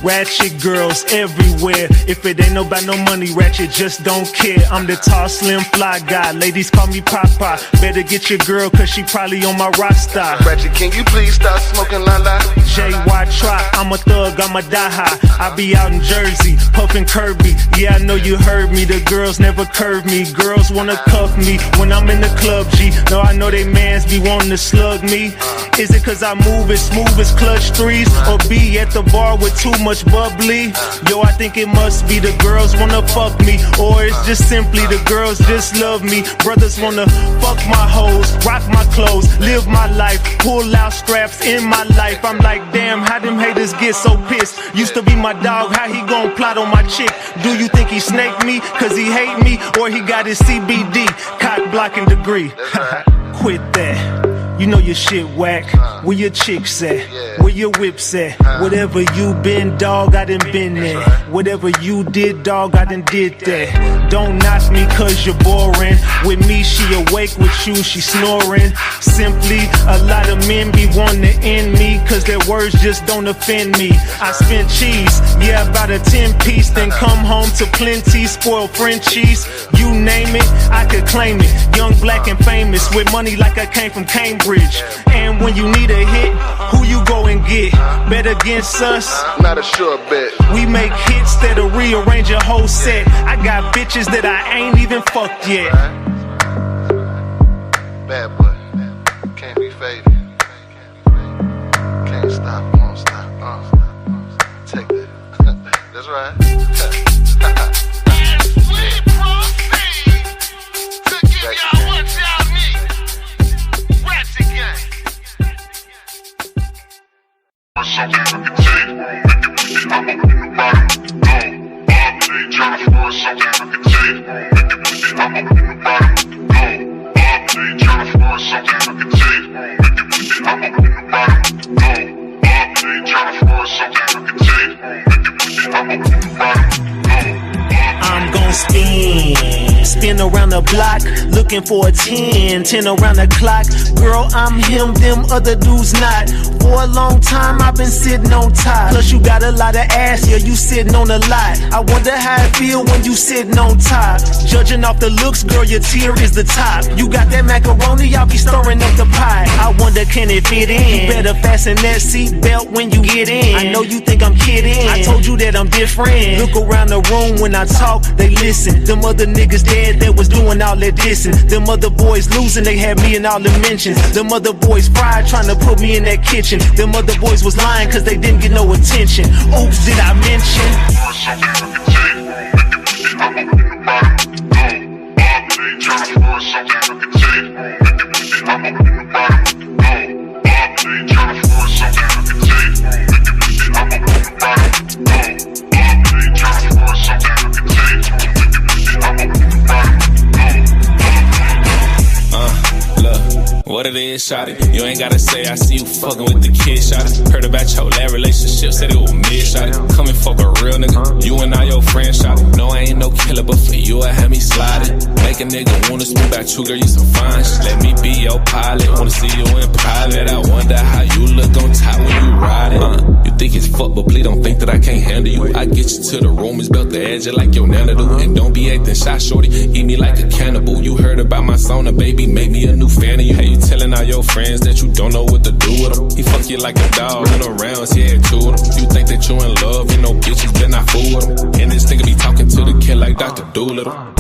Ratchet girls everywhere. If it ain't about no money, Ratchet just don't care. I'm the tall, slim, fly guy. Ladies call me Papa. Better get your girl, cause she probably on my roster. Ratchet, can you please stop smoking la-la? J.Y. Try, I'm a thug, I'm a die high. I be out in Jersey, puffin' Kirby. Yeah, I know you heard me. The girls never curve me. Girls wanna cuff me when I'm in the club, G. No, I know they mans be wanting to slug me. Is it cause I move as smooth as clutch threes? Or be at the bar with too much bubbly? Yo, I think it must be the girls wanna fuck me. Or it's just simply the girls just love me. Brothers wanna fuck my hoes, rock my clothes, live my life, pull out scraps in my life. I'm like, damn, how them haters get so pissed? Used to be my dog, how he gon' plot on my chick? Do you think he snaked me cause he hate me? Or he got his CBD, cock blocking degree? Quit that. You know your shit whack. Where your chicks at? Where your whips at? Whatever you been, dog, I done been there. Whatever you did, dog, I done did that. Don't knock me cause you're boring. With me, she awake, with you, she snoring. Simply, a lot of men be wanting to end me cause their words just don't offend me. I spent cheese, yeah, about a 10-piece, then come home to plenty, spoiled Frenchies. You name it, I could claim it. Young, black, and famous, with money like I came from Cambridge. And when you need a hit, who you go and get? Bet against us? Not a sure bet. We make hits that'll rearrange a whole set. I got bitches that I ain't even fucked yet. Bad boy, can't be faded. Can't stop, won't stop. Take that. That's right. I'm gon' spin around the block, looking for a 10 around the clock. Girl, I'm him, them other dudes not. For a long time, I've been sitting on top. Plus you got a lot of ass, yeah, you sitting on a lot. I wonder how it feel when you sitting on top. Judging off the looks, girl, your tier is the top. You got that macaroni, I'll be stirring up the pie. I wonder, can it fit in? You better fasten that seat belt when you get in. I know you think I'm kidding, I told you that I'm different. Look around the room when I talk, they listen. Them other niggas dead that was doing all that dissing. Them other boys losing, they had me in all the mentions. Them other boys fried, trying to put me in that kitchen. Them other boys was lying cause they didn't get no attention. Oops, did I mention? What it is, shawty, you ain't gotta say I see you fucking with the kid, shawty. Heard about your last relationship, said it was mid, shawty. Come and fuck a real nigga, you and all your friends, shawty. No, I ain't no killer, but for you I had me sliding. Make a nigga wanna speak about you, girl, you some fine shit. Let me be your pilot, wanna see you in private. I wonder how you look on top when you riding. You think it's fuck, but please don't think that I can't handle you. I get you to the room, it's built the edge like your nana do. And don't be acting shy, shorty, eat me like a cannibal. You heard about my sauna, baby, make me a new fan of you. Hey, you telling all your friends that you don't know what to do with them. He fuck you like a dog, run around, he had two of them. You think that you in love, ain't no bitches, better not fool with them. And this nigga be talking to the kid like Dr. Doolittle.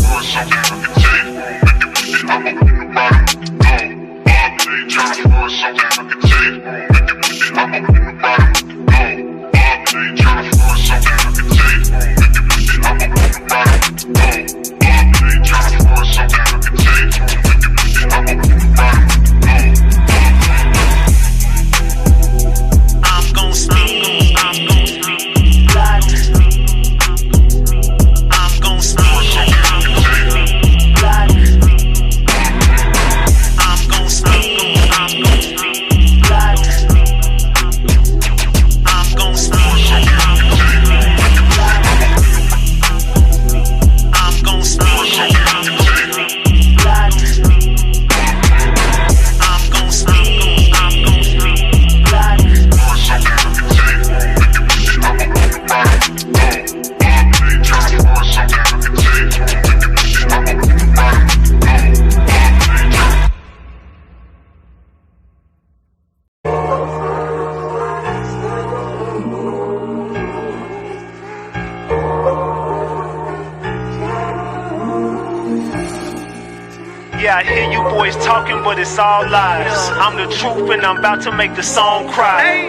Yeah, I hear you boys talking, but it's all lies. I'm the truth and I'm about to make the song cry.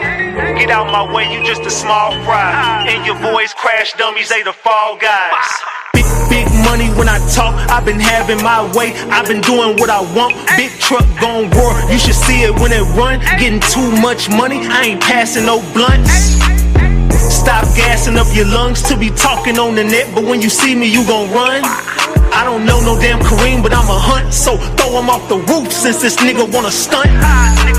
Get out my way, you just a small fry. And your boys crash dummies, they the fall guys. Big money when I talk, I've been having my way. I've been doing what I want, big truck gon' roar. You should see it when it run, getting too much money, I ain't passing no blunts. Stop gassing up your lungs to be talking on the net, but when you see me, you gon' run. I don't know no damn Kareem, but I'm a hunt, so throw him off the roof since this nigga wanna stunt. Keep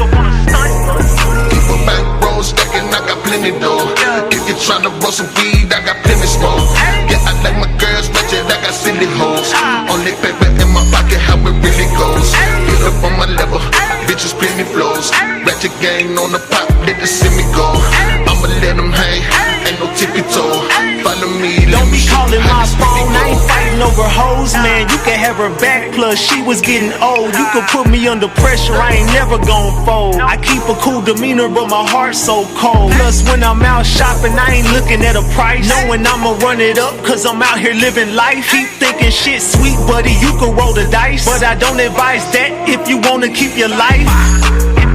a bankroll stacking, I got plenty though. If you're tryna roll some weed, I got plenty smoke. Yeah, I like my girls ratchet, I got silly hoes. Only paper in my pocket, how it really goes. Get up on my level, bitches plenty flows. Ratchet gang on the pop, let the see me go. I'ma let them hang, ain't no tippy toe. Follow me, don't be calling my phone, I ain't fighting over hoes, man. You can have her back, plus she was getting old. You could put me under pressure, I ain't never gon' fold. I keep a cool demeanor, but my heart's so cold. Plus when I'm out shopping, I ain't looking at a price, knowing I'ma run it up, cause I'm out here living life. Keep thinking shit sweet, buddy, you could roll the dice, but I don't advise that if you wanna keep your life.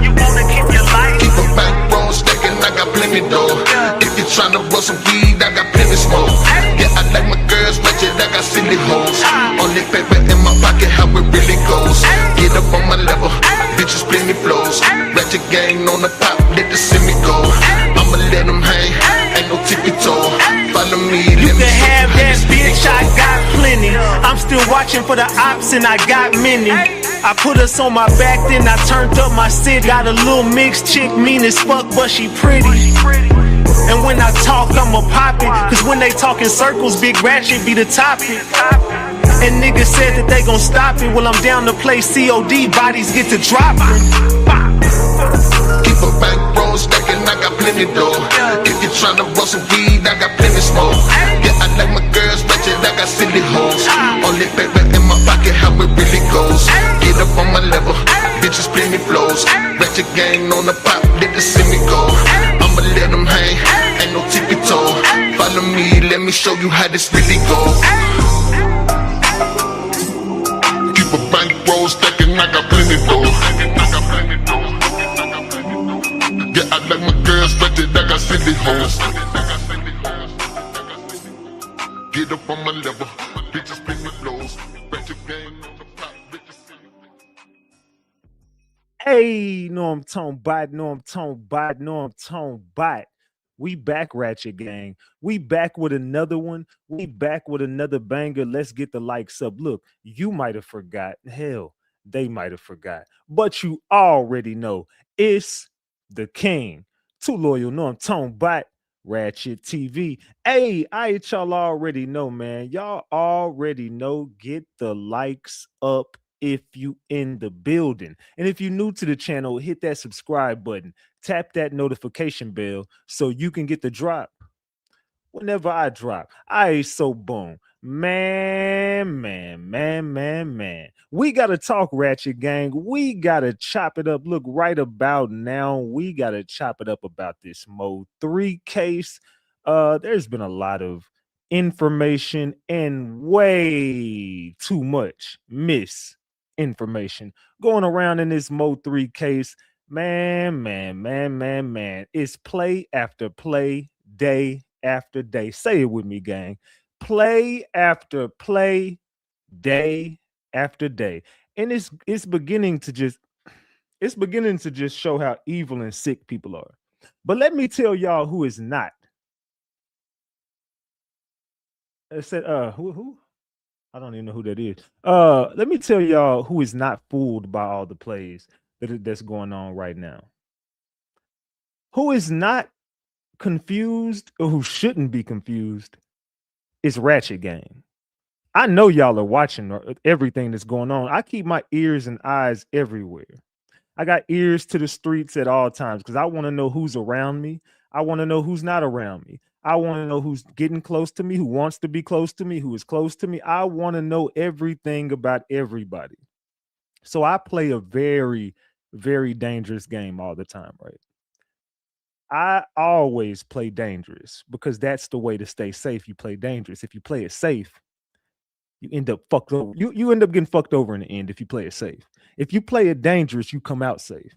Keep a bankroll stacking, I got plenty though. If you're tryna roll some weed, I got plenty smoke. Yeah, I like my girls ratchet, I got silly hoes. Only paper in my pocket, how it really goes. Get up on my level, bitches plenty flows. Ratchet gang on the pop, let the see me go. I'ma let them hang, ain't no tippy toe. Follow me, you can have that bitch, I got plenty. I'm still watching for the ops and I got many. I put us on my back, then I turned up my city. Got a little mixed chick, mean as fuck, but she pretty. And when I talk, I'ma pop it, cause when they talk in circles, Big Ratchet be the topic. And niggas said that they gon' stop it. Well, I'm down to play COD, bodies get to dropping. Keep a bankroll stacking, I got plenty though. If you're tryna roll some weed, I got plenty smoke. Yeah, I like my girls ratchet, I got silly hoes. Only paper in my pocket, how it really goes. Get up on my level, bitches plenty flows. Ratchet gang on the pop, let the see me go. I'ma let them hang, ain't no tippy toe. Follow me, let me show you how this really goes. Keep a bankroll stacking, I got plenty though. Yeah, I like my girls ratchet, I got silly hoes. Get up on my level, bitches plenty flows. Ratchet gang on the pop, bitches see me. Hey, know I'm talking bot. We back, Ratchet Gang. We back with another one. We back with another banger. Let's get the likes up. Look, you might have forgot. Hell, they might have forgot. But you already know it's the king. Too loyal, know I'm talking bot. RatchetTV. Hey, y'all already know, man. Y'all already know. Get the likes up if you in the building. And if you're new to the channel, hit that subscribe button. Tap that notification bell so you can get the drop whenever I drop. So boom. Man. We got to talk, Ratchet Gang. We got to chop it up. Look, right about now, we got to chop it up about this Mo3 case. There's been a lot of information and way too much misinformation going around in this Mo3 case. Man. It's play after play, day after day. Say it with me, gang. Play after play, day after day. And it's beginning to just show how evil and sick people are. But let me tell y'all who is not. I said, who? I don't even know who that is. Let me tell y'all who is not fooled by all the plays that's going on right now. Who is not confused, or who shouldn't be confused, is Ratchet Gang. I know y'all are watching everything that's going on. I keep my ears and eyes everywhere. I got ears to the streets at all times because I want to know who's around me. I want to know who's not around me. I want to know who's getting close to me, who wants to be close to me, who is close to me. I want to know everything about everybody. So I play a very, very dangerous game all the time, right? I always play dangerous because that's the way to stay safe. You play dangerous. If you play it safe, you end up fucked over. You end up getting fucked over in the end if you play it safe. If you play it dangerous, you come out safe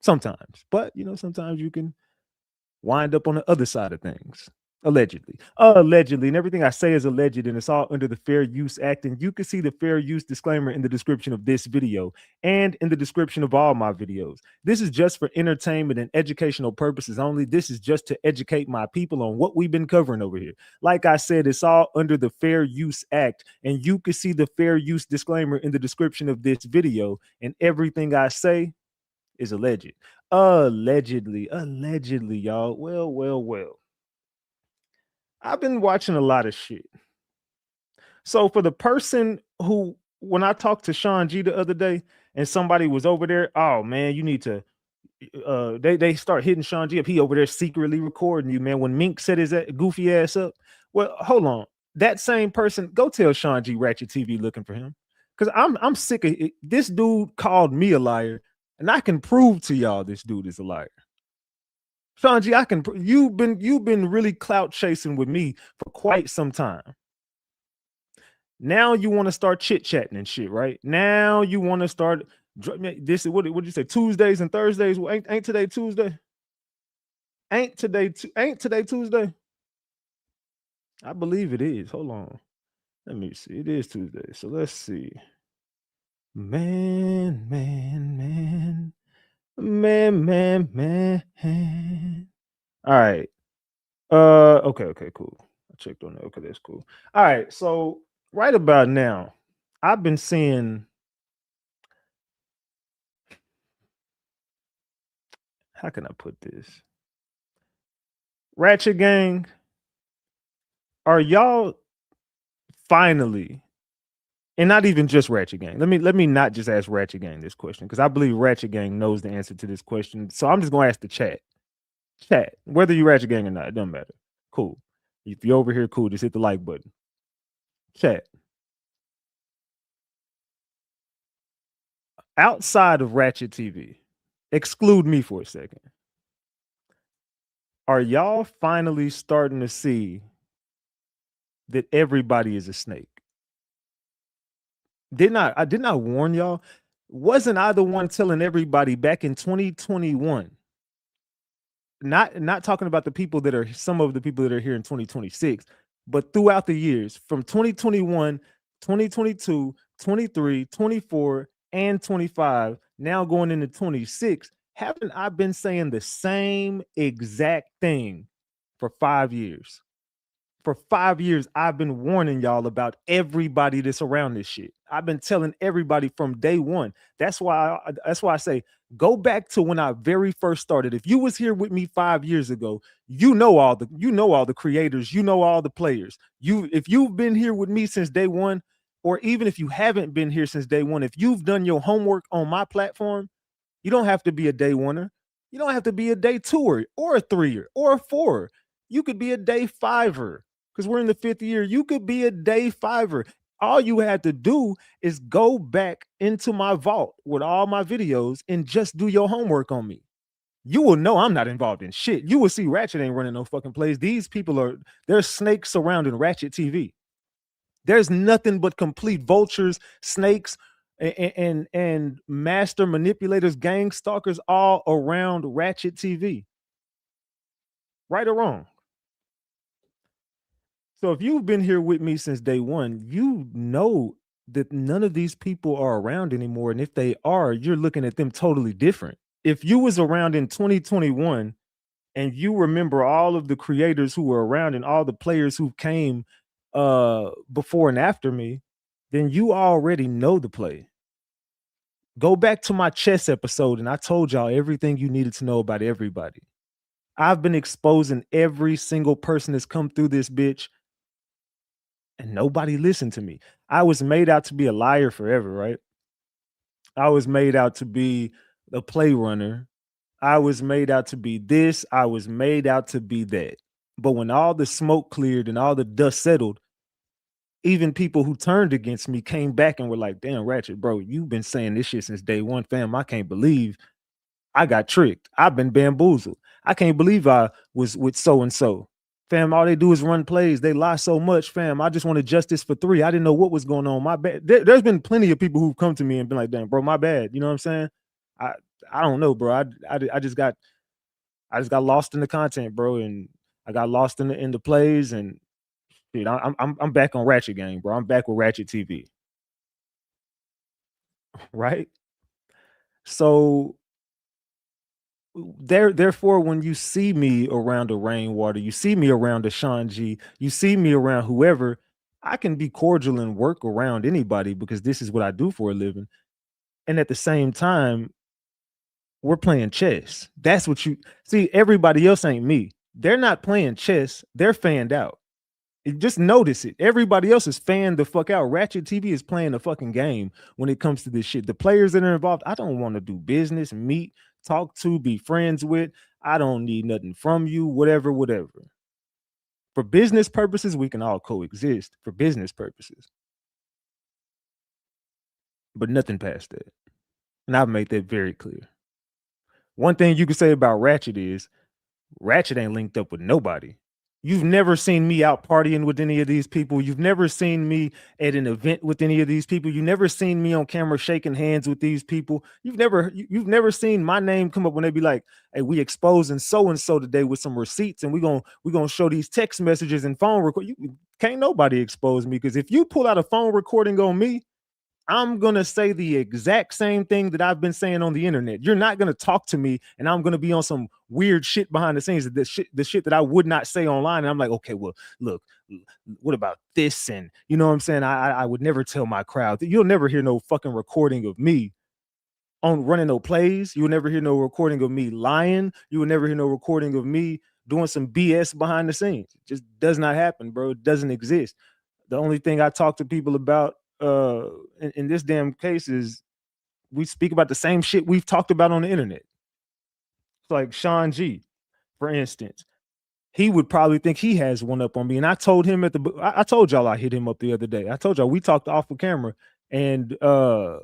sometimes. But sometimes you can wind up on the other side of things. Allegedly, and everything I say is alleged, and it's all under the Fair Use Act. And you can see the fair use disclaimer in the description of this video and in the description of all my videos. This is just for entertainment and educational purposes only. This is just to educate my people on what we've been covering over here. Like I said, it's all under the Fair Use Act, and you can see the fair use disclaimer in the description of this video. And everything I say is alleged. Allegedly, y'all. Well. I've been watching a lot of shit. So for the person who, when I talked to Sean G the other day and somebody was over there, oh man, you need to, they start hitting Sean G up. He over there secretly recording you, man. When Mink set his goofy ass up. Well, hold on. That same person, go tell Sean G RatchetTV looking for him. Because I'm sick of it. This dude called me a liar, and I can prove to y'all this dude is a liar. Sean G, you've been really clout chasing with me for quite some time. Now you want to start chit-chatting and shit, right? Now you want to start this. What did you say? Tuesdays and Thursdays? Well, ain't today Tuesday? Ain't today Tuesday? I believe it is. Hold on. Let me see. It is Tuesday. So let's see. Man. All right. Okay, cool. I checked on that. Okay, that's cool. All right. So right about now, I've been seeing, how can I put this? Ratchet Gang, are y'all finally, and not even just Ratchet Gang. Let me not just ask Ratchet Gang this question, because I believe Ratchet Gang knows the answer to this question. So I'm just gonna ask the chat. Chat, whether you Ratchet Gang or not, it doesn't matter. Cool. If you're over here, cool. Just hit the like button. Chat. Outside of RatchetTV, exclude me for a second. Are y'all finally starting to see that everybody is a snake? Didn't I warn y'all? Wasn't I the one telling everybody back in 2021? Not talking about some of the people that are here in 2026, but throughout the years from 2021, 2022, 23, 24, and 25, now going into 26, haven't I been saying the same exact thing for 5 years? For 5 years, I've been warning y'all about everybody that's around this shit. I've been telling everybody from day one. That's why I say, go back to when I very first started. If you was here with me 5 years ago, you know all the creators, you know all the players. If you've been here with me since day one, or even if you haven't been here since day one, if you've done your homework on my platform, you don't have to be a day oneer. You don't have to be a day twoer or a threeer or a four. You could be a day fiver. Because we're in the 5th year, you could be a day fiver. All you had to do is go back into my vault with all my videos and just do your homework on me. You will know I'm not involved in shit. You will see Ratchet ain't running no fucking plays. These people there's snakes surrounding RatchetTV. There's nothing but complete vultures, snakes, and master manipulators, gang stalkers all around RatchetTV. Right or wrong? So if you've been here with me since day one, you know that none of these people are around anymore. And if they are, you're looking at them totally different. If you was around in 2021 and you remember all of the creators who were around and all the players who came before and after me, then you already know the play. Go back to my chess episode and I told y'all everything you needed to know about everybody. I've been exposing every single person that's come through this bitch, and nobody listened to me. I was made out to be a liar forever, right? I was made out to be a play runner. I was made out to be this. I was made out to be that. But when all the smoke cleared and all the dust settled, even people who turned against me came back and were like, damn, Ratchet, bro, you've been saying this shit since day one, fam. I can't believe I got tricked. I've been bamboozled. I can't believe I was with so-and-so Fam, all they do is run plays. They lie so much, fam. I just wanted justice for 3. I didn't know what was going on. My bad. There's been plenty of people who've come to me and been like, damn, bro, my bad. You know what I'm saying? I don't know, bro. I just got lost in the content, bro, and I got lost in the plays, and dude, I'm back on Ratchet Gang, bro. I'm back with RatchetTV. Right? So therefore, when you see me around a Rainwater, you see me around a Sean G, you see me around whoever, I can be cordial and work around anybody because this is what I do for a living. And at the same time, we're playing chess. That's what you see. Everybody else ain't me. They're not playing chess. They're fanned out. Just notice it. Everybody else is fanned the fuck out. RatchetTV is playing a fucking game when it comes to this shit. The players that are involved, I don't want to do business, meet, talk to, be friends with. I don't need nothing from you, whatever. For business purposes, we can all coexist for business purposes. But nothing past that. And I've made that very clear. One thing you can say about Ratchet is Ratchet ain't linked up with nobody. You've never seen me out partying with any of these people. You've never seen me at an event with any of these people. You've never seen me on camera shaking hands with these people. You've never seen my name come up when they be like, "Hey, we exposing so and so today with some receipts, and we're gonna show these text messages and phone record." Can't nobody expose me, because if you pull out a phone recording on me, I'm going to say the exact same thing that I've been saying on the internet. You're not going to talk to me and I'm going to be on some weird shit behind the scenes, the shit that I would not say online. And I'm like, okay, well, look, what about this? And you know what I'm saying? I would never tell my crowd that. You'll never hear no fucking recording of me on running no plays. You will never hear no recording of me lying. You will never hear no recording of me doing some BS behind the scenes. It just does not happen, bro. It doesn't exist. The only thing I talk to people about in this damn case is we speak about the same shit we've talked about on the internet. It's like Sean G, for instance, he would probably think he has one up on me. And I told him I told y'all I hit him up the other day. I told y'all we talked off of camera, and the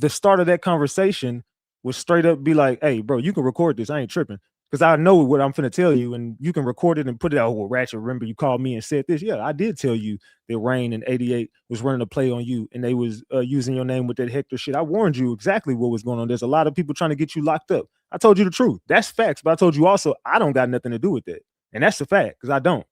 start of that conversation was straight up be like, "Hey, bro, you can record this. I ain't tripping. Because I know what I'm finna tell you, and you can record it and put it out." Well, Ratchet, remember you called me and said this. Yeah, I did tell you that Rain and 88 was running a play on you, and they was using your name with that Hector shit. I warned you exactly what was going on. There's a lot of people trying to get you locked up. I told you the truth. That's facts. But I told you also, I don't got nothing to do with that. And that's the fact, because I don't.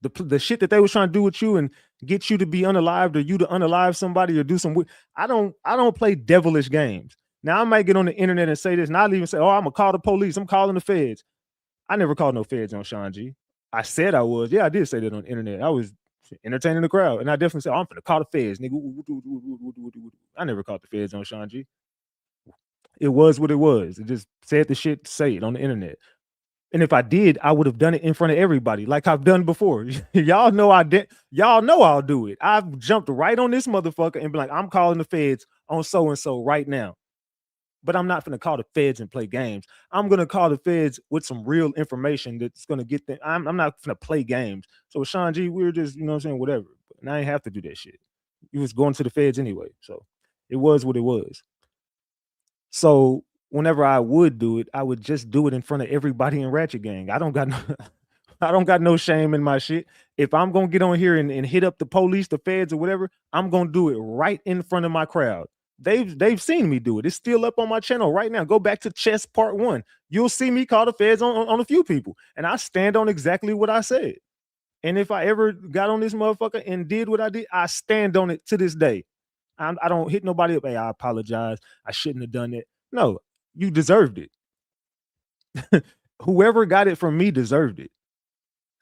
The shit that they was trying to do with you and get you to be unalived, or you to unalive somebody or do some, I don't play devilish games. Now, I might get on the internet and say this, and I'll even say, "Oh, I'm going to call the police. I'm calling the feds." I never called no feds on Sean G. I said I was. Yeah, I did say that on the internet. I was entertaining the crowd. And I definitely said, "Oh, I'm going to call the feds, nigga." I never called the feds on Sean G. It was what it was. It just said the shit to say it on the internet. And if I did, I would have done it in front of everybody, like I've done before. Y'all know I did. Y'all know I'll do it. I've jumped right on this motherfucker and be like, "I'm calling the feds on so-and-so right now." But I'm not going to call the feds and play games. I'm going to call the feds with some real information that's going to get them. I'm not going to play games. So with Sean G, we were just, you know what I'm saying, whatever. And I ain't have to do that shit. He was going to the feds anyway. So it was what it was. So whenever I would do it, I would just do it in front of everybody in Ratchet Gang. I don't got no shame in my shit. If I'm going to get on here and hit up the police, the feds or whatever, I'm going to do it right in front of my crowd. They've seen me do it. It's still up on my channel right now. Go back to Chess Part 1. You'll see me call the feds on a few people. And I stand on exactly what I said. And if I ever got on this motherfucker and did what I did, I stand on it to this day. I don't hit nobody up. "Hey, I apologize. I shouldn't have done it." No, you deserved it. Whoever got it from me deserved it.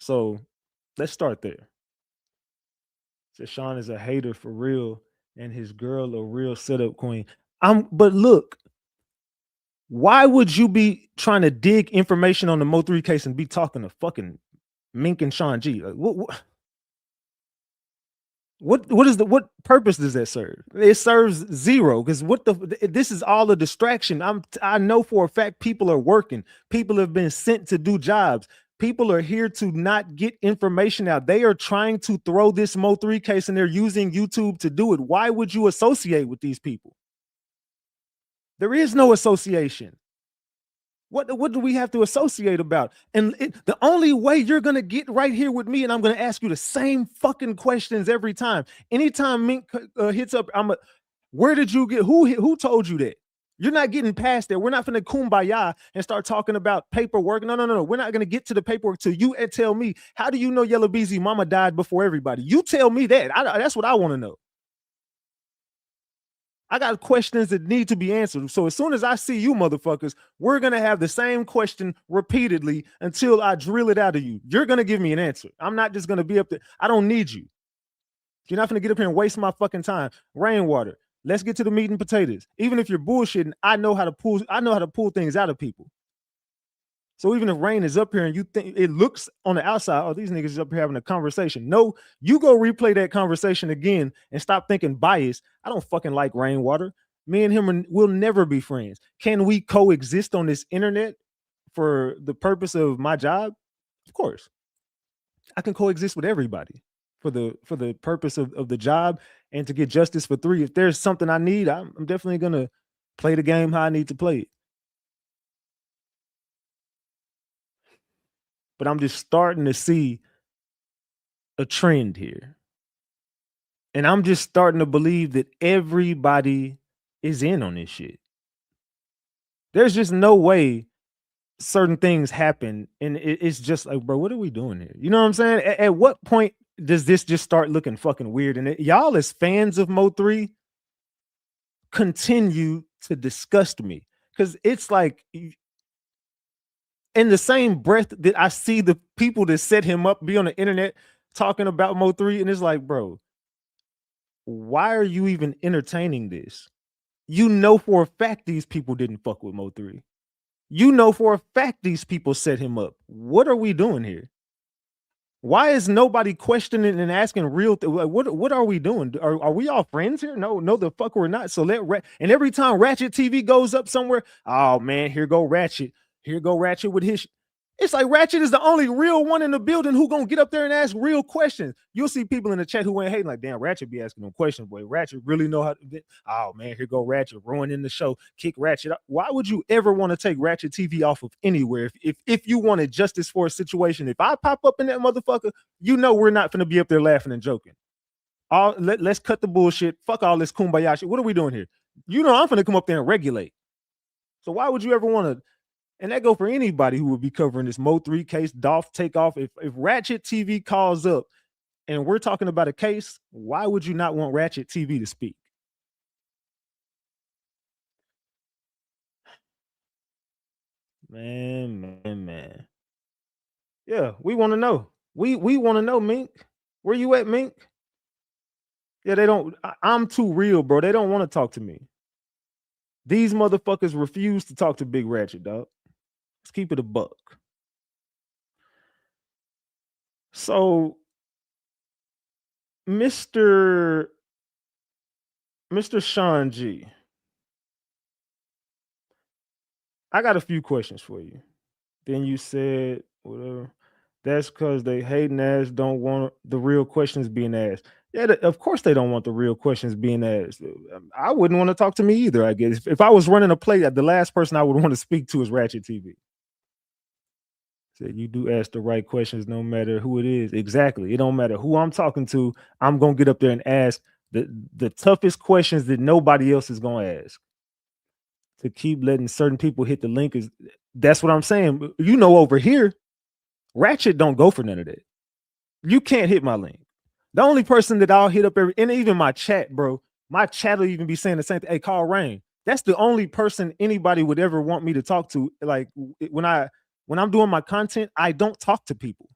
So let's start there. So Sean is a hater for real, and his girl a real setup queen. But look, why would you be trying to dig information on the Mo3 case and be talking to fucking Mink and Sean G? Like, what purpose does that serve? It serves zero, because this is all a distraction. I know for a fact people are working. People have been sent to do jobs. People are here to not get information out. They are trying to throw this Mo3 case, and they're using YouTube to do it. Why would you associate with these people? There is no association. What do we have to associate about? And the only way you're gonna get right here with me, and I'm gonna ask you the same fucking questions every time. Anytime Mink hits up, where did you get who told you that? You're not getting past that. We're not gonna kumbaya and start talking about paperwork. No. We're not gonna get to the paperwork till you tell me. How do you know Yellow Beezy mama died before everybody? You tell me that. That's what I want to know. I got questions that need to be answered. So as soon as I see you motherfuckers, we're going to have the same question repeatedly until I drill it out of you. You're going to give me an answer. I'm not just going to be up there. I don't need you. You're not going to get up here and waste my fucking time. Rainwater. Let's get to the meat and potatoes. Even if you're bullshitting, I know how to pull things out of people. So even if Rain is up here and you think it looks on the outside, oh, these niggas is up here having a conversation. No, you go replay that conversation again and stop thinking bias. I don't fucking like Rainwater. Me and him will never be friends. Can we coexist on this internet for the purpose of my job? Of course. I can coexist with everybody for the purpose of the job and to get justice for 3. If there's something I need, I'm definitely going to play the game how I need to play it. But I'm just starting to see a trend here. And I'm just starting to believe that everybody is in on this shit. There's just no way certain things happen. And it's just like, bro, what are we doing here? You know what I'm saying? At what point does this just start looking fucking weird? And y'all as fans of Mo3 continue to disgust me. Because it's like, in the same breath that I see the people that set him up be on the internet talking about Mo3, and it's like, bro, why are you even entertaining this? You know for a fact these people didn't fuck with Mo3. You know for a fact these people set him up. What are we doing here? Why is nobody questioning and asking real? What are we doing? Are we all friends here? No, the fuck we're not. So and every time RatchetTV goes up somewhere, oh man, here go Ratchet. Here go Ratchet with his. It's like Ratchet is the only real one in the building who gonna get up there and ask real questions. You'll see people in the chat who ain't hating, like, damn, Ratchet be asking them questions, boy. Ratchet really know how to. Oh man, here go Ratchet ruining the show. Kick Ratchet out. Why would you ever want to take RatchetTV off of anywhere if you wanted justice for a situation? If I pop up in that motherfucker, you know we're not gonna be up there laughing and joking. Let's cut the bullshit. Fuck all this kumbaya shit. What are we doing here? You know I'm gonna come up there and regulate. So why would you ever want to? And that go for anybody who would be covering this Mo3 case, Dolph Takeoff. If RatchetTV calls up and we're talking about a case, why would you not want RatchetTV to speak? Man. Yeah, we want to know. We want to know, Mink. Where you at, Mink? Yeah, they don't. I'm too real, bro. They don't want to talk to me. These motherfuckers refuse to talk to Big Ratchet, dog. Let's keep it a buck. So, Mr. Sean G, I got a few questions for you. Then you said, whatever. That's because they hating ass don't want the real questions being asked. Yeah, of course they don't want the real questions being asked. I wouldn't want to talk to me either, I guess. If I was running a play, the last person I would want to speak to is RatchetTV. Said you do ask the right questions no matter who it is. Exactly. It don't matter who I'm talking to. I'm going to get up there and ask the toughest questions that nobody else is going to ask. To keep letting certain people hit the link that's what I'm saying. You know, over here, Ratchet don't go for none of that. You can't hit my link. The only person that I'll hit up and even my chat, bro, my chat will even be saying the same thing. Hey, call Rain. That's the only person anybody would ever want me to talk to. Like when I'm doing my content, I don't talk to people.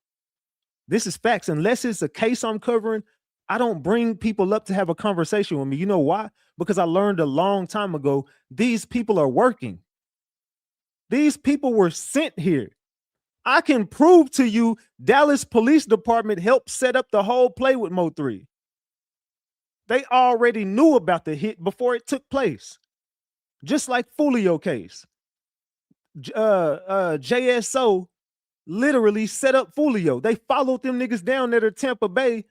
This is facts. Unless it's a case I'm covering, I don't bring people up to have a conversation with me. You know why? Because I learned a long time ago, these people are working. These people were sent here. I can prove to you Dallas Police Department helped set up the whole play with Mo3. They already knew about the hit before it took place. Just like Fulio case. JSO literally set up Fulio. They followed them niggas down there to Tampa Bay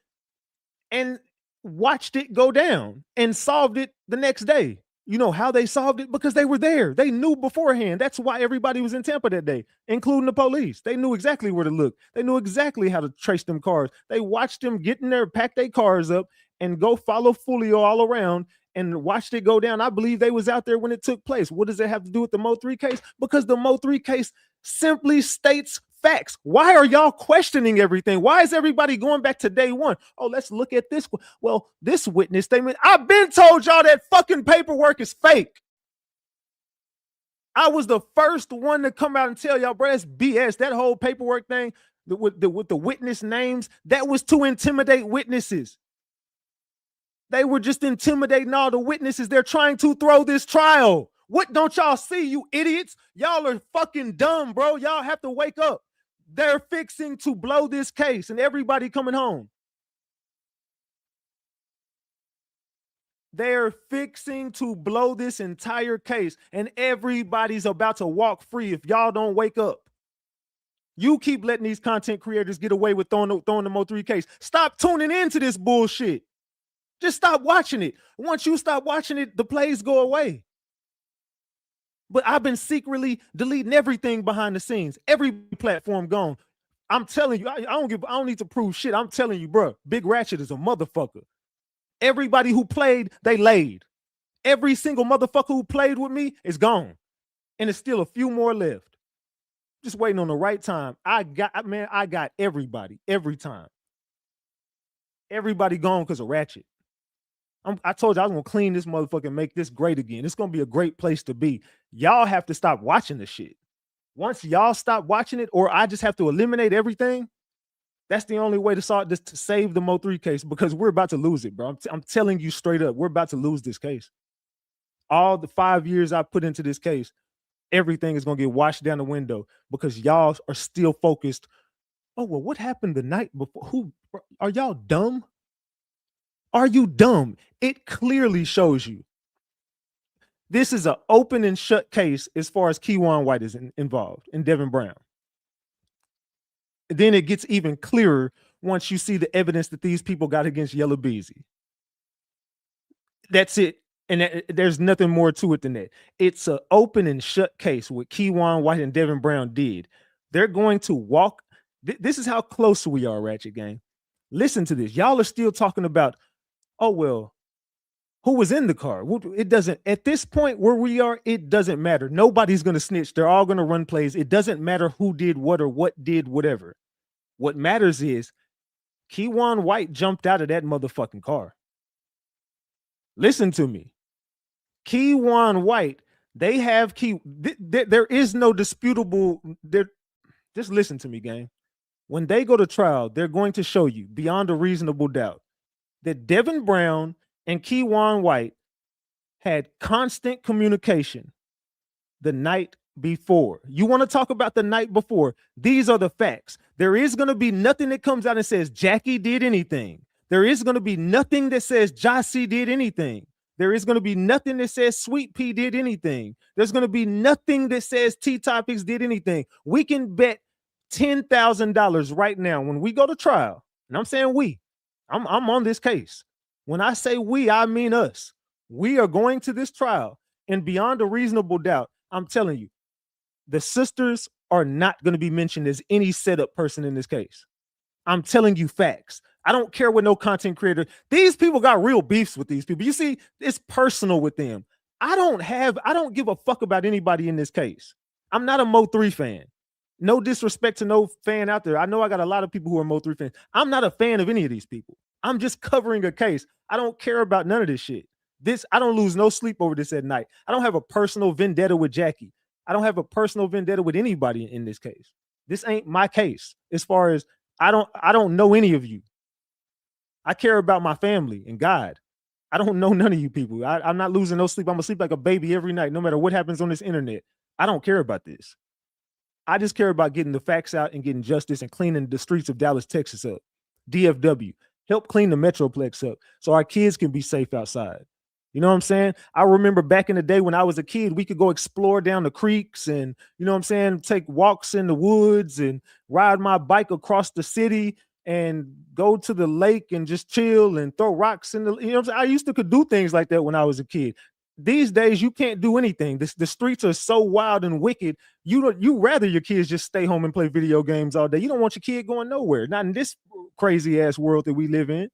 and watched it go down and solved it the next day. You know how they solved it? Because they were there. They knew beforehand. That's why everybody was in Tampa that day, including the police. They knew exactly where to look. They knew exactly how to trace them cars. They watched them get in there, pack their cars up, and go follow Fulio all around and watched it go down. I believe they was out there when it took place. What does it have to do with the Mo3 case? Because the Mo3 case simply states facts. Why are y'all questioning everything? Why is everybody going back to day one? Oh, let's look at this. Well, this witness statement, I've been told y'all that fucking paperwork is fake. I was the first one to come out and tell y'all, bro, that's BS. That whole paperwork thing with the witness names, that was to intimidate witnesses. They were just intimidating all the witnesses. They're trying to throw this trial. What don't y'all see, you idiots? Y'all are fucking dumb, bro. Y'all have to wake up. They're fixing to blow this case and everybody coming home. They're fixing to blow this entire case and everybody's about to walk free if y'all don't wake up. You keep letting these content creators get away with throwing the Mo3 case. Stop tuning into this bullshit. Just stop watching it. Once you stop watching it, the plays go away. But I've been secretly deleting everything behind the scenes. Every platform gone. I'm telling you, I don't need to prove shit. I'm telling you, bro, Big Ratchet is a motherfucker. Everybody who played, they laid. Every single motherfucker who played with me is gone. And it's still a few more left. Just waiting on the right time. I got everybody every time. Everybody gone because of Ratchet. I told you I was going to clean this motherfucker and make this great again. It's going to be a great place to be. Y'all have to stop watching the shit. Once y'all stop watching it, or I just have to eliminate everything, that's the only way to solve this, to save the Mo3 case, because we're about to lose it, bro. I'm telling you straight up, we're about to lose this case. All the 5 years I put into this case, everything is going to get washed down the window because y'all are still focused. Oh, well, what happened the night before? Who are y'all dumb? Are you dumb? It clearly shows you. This is an open and shut case as far as Keywan White is involved and Devin Brown. Then it gets even clearer once you see the evidence that these people got against Yellow Beezy. That's it. And there's nothing more to it than that. It's an open and shut case. What Keywan White and Devin Brown did. They're going to walk. This is how close we are, Ratchet Gang. Listen to this. Y'all are still talking about, oh, well, who was in the car? It doesn't, at this point where we are, it doesn't matter. Nobody's going to snitch. They're all going to run plays. It doesn't matter who did what or what did whatever. What matters is Keywan White jumped out of that motherfucking car. Listen to me. Keywan White, they have there is no disputable, just listen to me, gang. When they go to trial, they're going to show you beyond a reasonable doubt that Devin Brown and Keywan White had constant communication the night before. You want to talk about the night before? These are the facts. There is going to be nothing that comes out and says Jackie did anything. There is going to be nothing that says Jossie did anything. There is going to be nothing that says Sweet Pea did anything. There's going to be nothing that says T-Topics did anything. We can bet $10,000 right now when we go to trial. And I'm saying we. I'm on this case. When I say we, I mean us. We are going to this trial, and beyond a reasonable doubt, I'm telling you, the sisters are not going to be mentioned as any setup person in this case. I'm telling you facts. I don't care what no content creator. These people got real beefs with these people. You see, it's personal with them. I don't give a fuck about anybody in this case. I'm not a Mo3 fan. No disrespect to no fan out there. I know I got a lot of people who are Mo3 fans. I'm not a fan of any of these people. I'm just covering a case. I don't care about none of this shit. I don't lose no sleep over this at night. I don't have a personal vendetta with Jackie. I don't have a personal vendetta with anybody in this case. This ain't my case. As far as I don't know any of you. I care about my family and God. I don't know none of you people. I'm not losing no sleep. I'm gonna sleep like a baby every night, no matter what happens on this internet. I don't care about this. I just care about getting the facts out and getting justice and cleaning the streets of Dallas, Texas up. DFW. Help clean the Metroplex up so our kids can be safe outside. You know what I'm saying? I remember back in the day when I was a kid, we could go explore down the creeks and, you know what I'm saying, take walks in the woods and ride my bike across the city and go to the lake and just chill and throw rocks in the, you know what I'm saying? I used to could do things like that when I was a kid. these days you can't do anything. The streets are so wild and wicked. You rather your kids just stay home and play video games all day. You don't want your kid going nowhere. Not in this crazy ass world that we live in.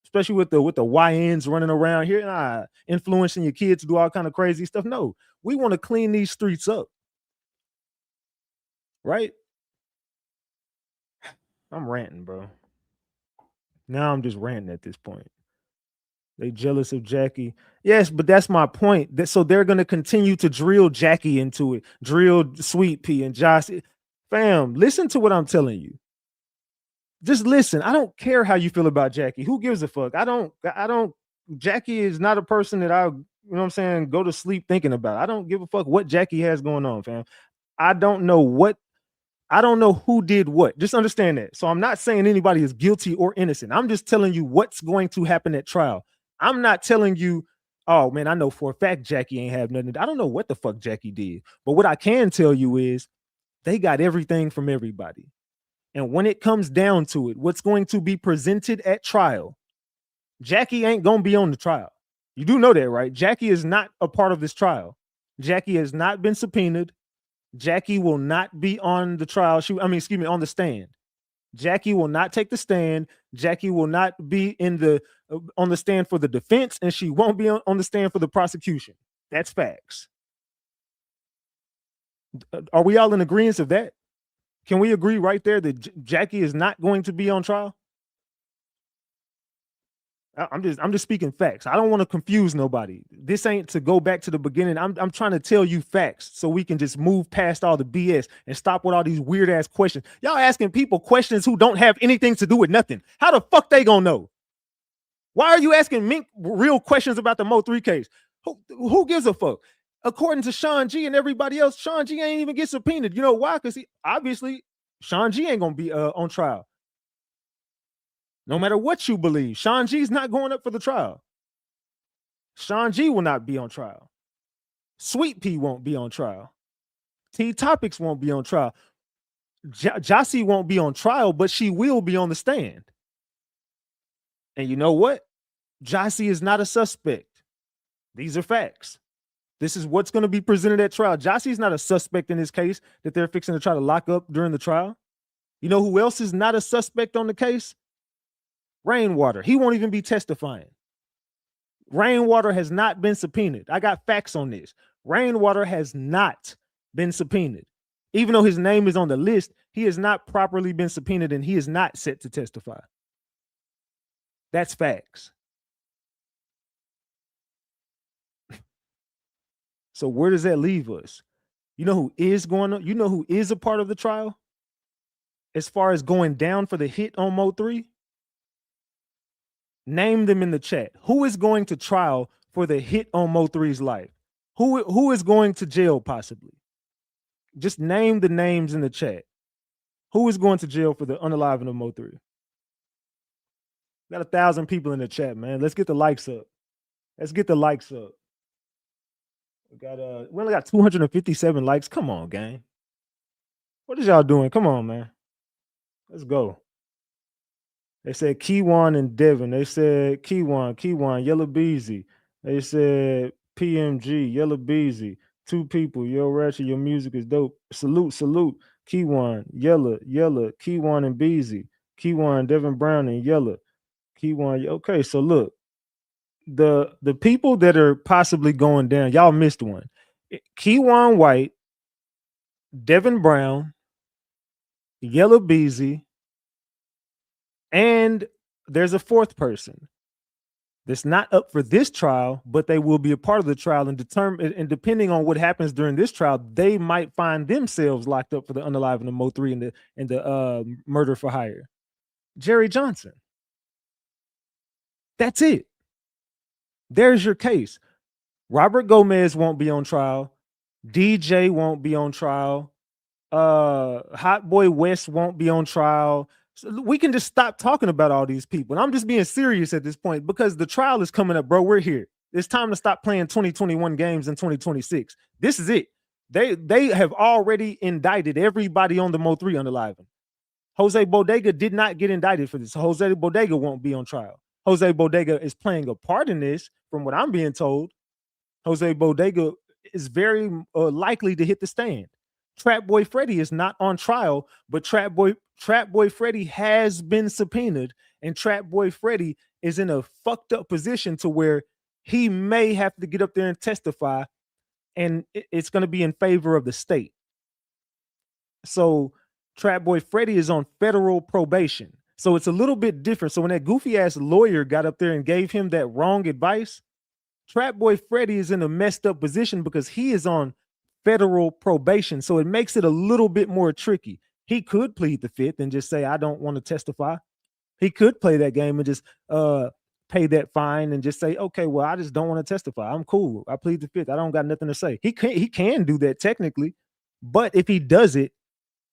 Especially with the YNs running around here, influencing your kids to do all kind of crazy stuff. No, we want to clean these streets up, right? I'm ranting, bro. Now I'm just ranting at this point. They jealous of Jackie. Yes, but that's my point. So they're gonna continue to drill Jackie into it, drill Sweet Pea and Josh. Fam, listen to what I'm telling you. Just listen. I don't care how you feel about Jackie. Who gives a fuck? I don't. Jackie is not a person that I, what I'm saying, go to sleep thinking about. I don't give a fuck what Jackie has going on, fam. I don't know who did what. Just understand that. So I'm not saying anybody is guilty or innocent. I'm just telling you what's going to happen at trial. I'm not telling you, oh man, I know for a fact Jackie ain't have nothing. I don't know what the fuck Jackie did. But what I can tell you is they got everything from everybody. And when it comes down to it, what's going to be presented at trial, Jackie ain't going to be on the trial. You do know that, right? Jackie is not a part of this trial. Jackie has not been subpoenaed. Jackie will not be on the trial. On the stand. Jackie will not take the stand. Jackie will not be on the stand for the defense, and she won't be on the stand for the prosecution. That's facts. Are we all in agreement of that? Can we agree right there that Jackie is not going to be on trial? I'm just speaking facts. I don't want to confuse nobody. This ain't to go back to the beginning. I'm trying to tell you facts so we can just move past all the BS and stop with all these weird ass questions. Y'all asking people questions who don't have anything to do with nothing. How the fuck they gonna know? Why are you asking Mink real questions about the Mo3 case? Who gives a fuck? According to Sean G and everybody else, Sean G ain't even get subpoenaed. You know why? Because obviously Sean G ain't gonna be on trial. No matter what you believe, Sean G's not going up for the trial. Sean G will not be on trial. Sweet Pea won't be on trial. T Topics won't be on trial. Jossie won't be on trial, but she will be on the stand. And you know what? Jossie is not a suspect. These are facts. This is what's going to be presented at trial. Jossie is not a suspect in this case that they're fixing to try to lock up during the trial. You know who else is not a suspect on the case? Rainwater. He won't even be testifying. Rainwater has not been subpoenaed. I got facts on this. Rainwater has not been subpoenaed. Even though his name is on the list, he has not properly been subpoenaed and he is not set to testify. That's facts. So where does that leave us? You know who is going on? You know who is a part of the trial? As far as going down for the hit on Mo3? Name them in the chat. Who is going to trial for the hit on Mo3's life? Who is going to jail possibly? Just name the names in the chat. Who is going to jail for the unaliving of Mo3? Got 1,000 people in the chat, man. Let's get the likes up. Let's get the likes up. We only got 257 likes. Come on, gang. What is y'all doing? Come on, man. Let's go. They said Keywan and Devin. They said Keywan, Yellow Beezy. They said PMG, Yellow Beezy. 2 people. Yo, Ratchet, your music is dope. Salute. Keywan, Yellow, Keywan and Beezy. Keywan, Devin Brown and Yellow. Keywan. Okay, so look. The people that are possibly going down, y'all missed one. Keywan White, Devin Brown, Yellow Beezy, and there's a 4th person that's not up for this trial, but they will be a part of the trial and depending on what happens during this trial, they might find themselves locked up for the unaliving of Mo3 and the murder for hire. Jerry Johnson. That's it. There's your case. Robert Gomez won't be on trial. DJ won't be on trial. Hot Boy West won't be on trial. So we can just stop talking about all these people. And I'm just being serious at this point because the trial is coming up, bro. We're here. It's time to stop playing 2021 games in 2026. This is it. They have already indicted everybody on the Mo3 unaliving. Jose Bodega did not get indicted for this. Jose Bodega won't be on trial. Jose Bodega is playing a part in this, from what I'm being told. Jose Bodega is very likely to hit the stand. Trap Boy Freddy is not on trial, but Trap Boy Freddy has been subpoenaed, and Trap Boy Freddy is in a fucked up position to where he may have to get up there and testify, and it's going to be in favor of the state. So Trap Boy Freddy is on federal probation. So it's a little bit different. So when that goofy ass lawyer got up there and gave him that wrong advice, Trap Boy Freddy is in a messed up position because he is on federal probation. So it makes it a little bit more tricky. He could plead the fifth and just say, I don't want to testify. He could play that game and just pay that fine and just say, okay, well, I just don't want to testify. I'm cool. I plead the fifth. I don't got nothing to say. He can do that technically, but if he does it,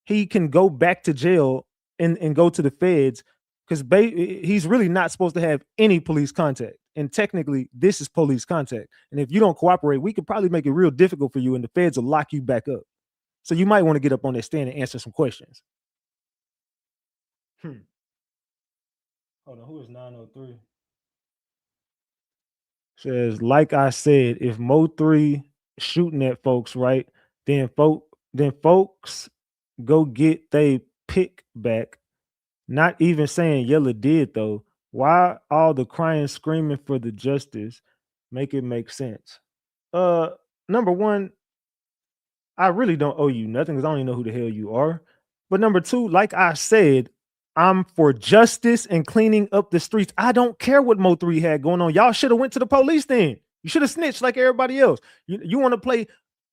he can go back to jail and go to the feds because he's really not supposed to have any police contact. And technically, this is police contact. And if you don't cooperate, we could probably make it real difficult for you and the feds will lock you back up. So you might want to get up on that stand and answer some questions. Hold on, who is 903? Says, like I said, if Mo3 shooting at folks, right, then folks go get they pick back. Not even saying Yella did though. Why all the crying, screaming for the justice? Make it make sense. Number one, I really don't owe you nothing because I don't even know who the hell you are. But number two, like I said, I'm for justice and cleaning up the streets. I don't care what Mo3 had going on. Y'all should have went to the police then. You should have snitched like everybody else. You want to play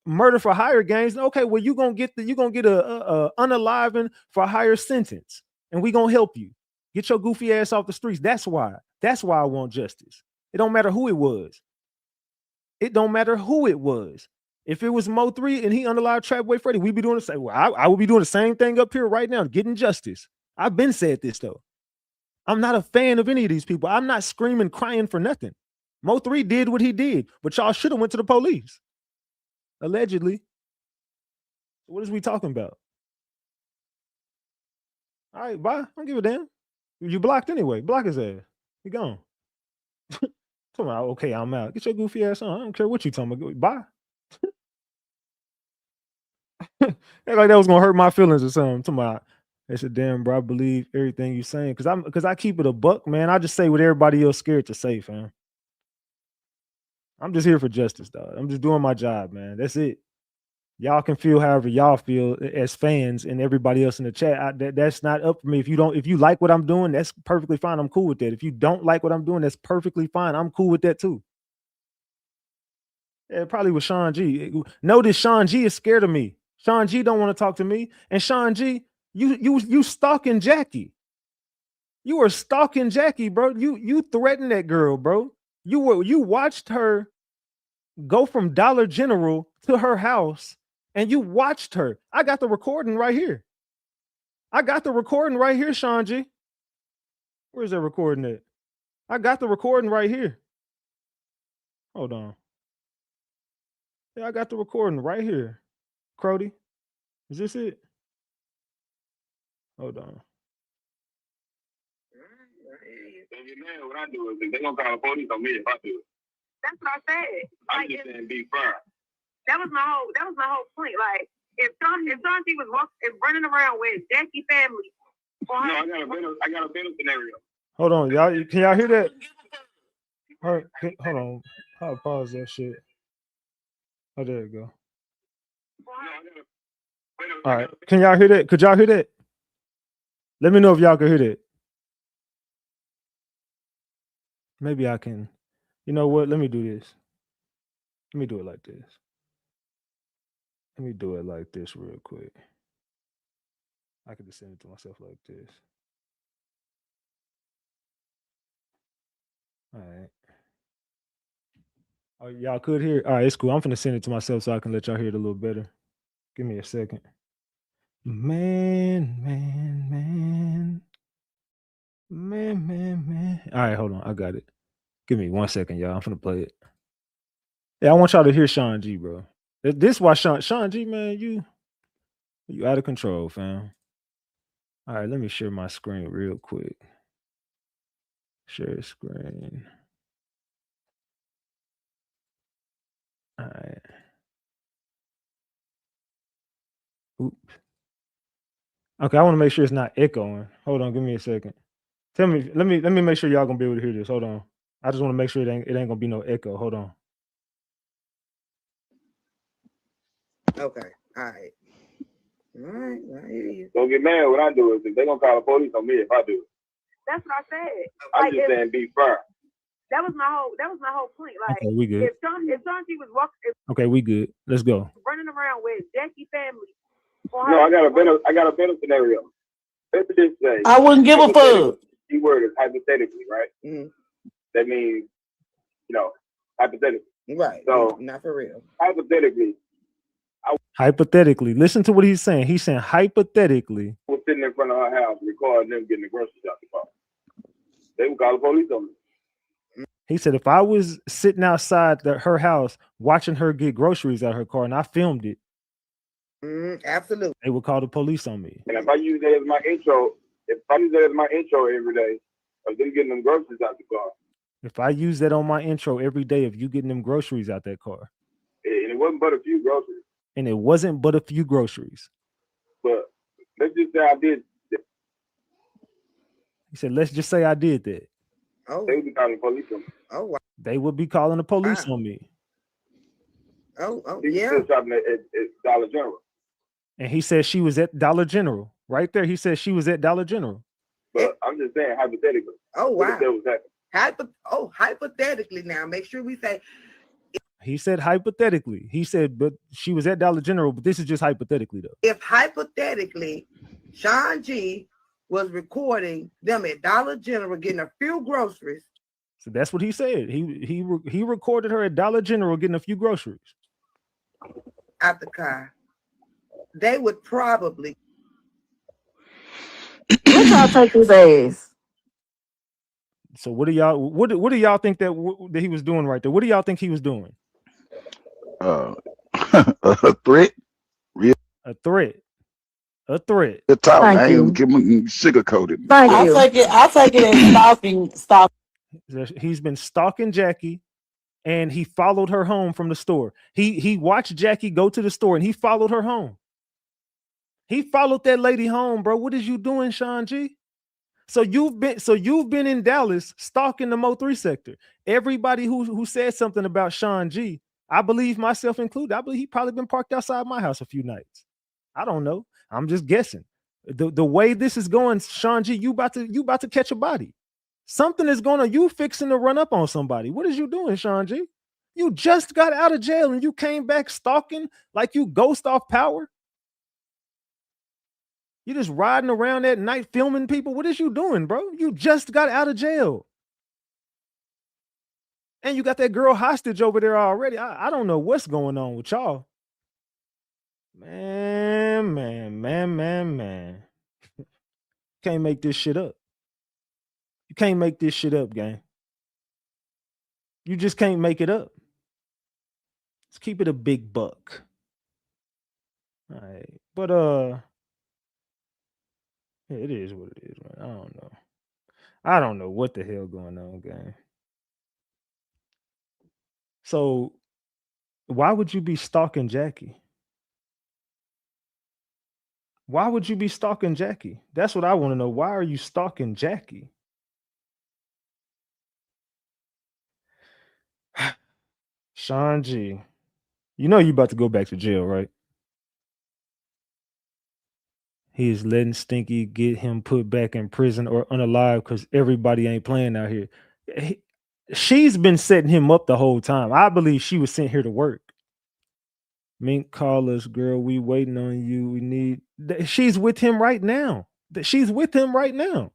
murder for hire games? Okay, well you gonna get a unaliving for hire sentence, and we gonna help you get your goofy ass off the streets. That's why I want justice. It don't matter who it was. It don't matter who it was. If it was Mo3 and he unalived Trap Boy Freddy, we'd be doing the same. Well, I would be doing the same thing up here right now, getting justice. I've been said this though. I'm not a fan of any of these people. I'm not screaming, crying for nothing. Mo3 did what he did, but y'all should have went to the police. Allegedly. What is we talking about? All right, bye. I don't give a damn. You blocked anyway. Block his ass. You gone. Come on, okay, I'm out. Get your goofy ass on. I don't care what you talking about. Bye. Like that was gonna hurt my feelings or something. Tomorrow, I said, "Damn, bro, I believe everything you saying because I keep it a buck, man. I just say what everybody else scared to say, fam. I'm just here for justice, dog. I'm just doing my job, man. That's it. Y'all can feel however y'all feel as fans, and everybody else in the chat. That's not up for me. If you like what I'm doing, that's perfectly fine. I'm cool with that. If you don't like what I'm doing, that's perfectly fine. I'm cool with that too. Yeah, probably with Sean G. Notice Sean G is scared of me. Sean G don't want to talk to me. And Sean G, you stalking Jackie. You were stalking Jackie, bro. You threatened that girl, bro. You watched her go from Dollar General to her house, and you watched her. I got the recording right here. Sean G. Where's that recording at? I got the recording right here. Hold on. Yeah, I got the recording right here. Crody, is this it? Hold on. Don't get mad what I do is they gonna call the police on me if I do it. That's what I said. I'm just saying be firm. That was my whole point. Like if Sean G was running around with Jackie family. No, I got a better scenario. Hold on, y'all. Can y'all hear that? Hold on. I'll pause that shit. Oh, there you go. All right. Can y'all hear that? Could y'all hear that? Let me know if y'all can hear that. Maybe I can. You know what? Let me do this. Let me do it like this. Let me do it like this real quick. I could just send it to myself like this. All right. Oh, y'all could hear. All right, it's cool. I'm finna send it to myself so I can let y'all hear it a little better. Give me a second. Man. All right, hold on. I got it. Give me 1 second, y'all. I'm finna play it. Yeah, I want y'all to hear Sean G, bro. This why Sean G, man, you out of control, fam. All right, let me share my screen real quick. Share screen. All right. Oops. Okay, I want to make sure it's not echoing. Hold on, give me a second. Tell me, let me make sure y'all gonna be able to hear this. Hold on. I just want to make sure it ain't gonna be no echo. Hold on. Okay. All right. All right. I hear you. Don't get mad when I do it, because they're going to call the police on me if I do it. That's what I said. I'm just saying be fair. That was my whole point. Like, Okay, we good. if Chauncey was walking, Okay, we good. Let's go. running around with Jackie family. No, I got a better scenario. Let's just say I wouldn't give a fuck. Key word is hypothetically, right? Mm-hmm. That means, hypothetically. Right. So not for real. Hypothetically, listen to what he's saying. He's saying hypothetically. I was sitting in front of her house recording them getting the groceries out the car. They would call the police on me. He said, if I was sitting outside her house watching her get groceries out of her car and I filmed it, absolutely, they would call the police on me. And if I use that as my intro, every day of them getting them groceries out the car. If I use that on my intro every day of you getting them groceries out that car. And it wasn't but a few groceries. And it wasn't but a few groceries. But let's just say I did that. He said, let's just say I did that. Oh, they would be calling the police on me. Oh, wow. They would be calling the police on me. He's still shopping at Dollar General. And he said she was at Dollar General. Right there, he said she was at Dollar General. But I'm just saying hypothetically. Oh, wow. What if that was happening? Hypothetically now, make sure we say. He said hypothetically. He said, but she was at Dollar General, but this is just hypothetically, though. If hypothetically, Sean G was recording them at Dollar General getting a few groceries. So that's what he said. He recorded her at Dollar General getting a few groceries. Out the car. They would probably. Let y'all take his ass. So what do y'all think that he was doing right there? What do y'all think he was doing? A threat. A threat. A threat. The talk. I ain't give him sugarcoated. I'll take it as stalking. He's been stalking Jackie, and he followed her home from the store. He watched Jackie go to the store, and he followed her home. He followed that lady home, bro. What is you doing, Sean G? So you've been in Dallas stalking the Mo3 sector. Everybody who said something about Sean G, I believe myself included. I believe he probably been parked outside my house a few nights. I don't know. I'm just guessing. The way this is going, Sean G, you about to catch a body. Something is you fixing to run up on somebody. What is you doing, Sean G? You just got out of jail and you came back stalking like you ghost off power. You just riding around at night filming people. What is you doing, bro? You just got out of jail. And you got that girl hostage over there already. I don't know what's going on with y'all. Man. Can't make this shit up. You can't make this shit up, gang. You just can't make it up. Let's keep it a big buck. All right. But it is what it is, man. I don't know what the hell going on, gang. So why would you be stalking Jackie? Why would you be stalking Jackie? That's what I want to know. Why are you stalking Jackie? Sean G, you know you about to go back to jail, right? He is letting Stinky get him put back in prison or unalive because everybody ain't playing out here. She's been setting him up the whole time. I believe she was sent here to work. Mink, call us, girl. We waiting on you. We need. She's with him right now. She's with him right now.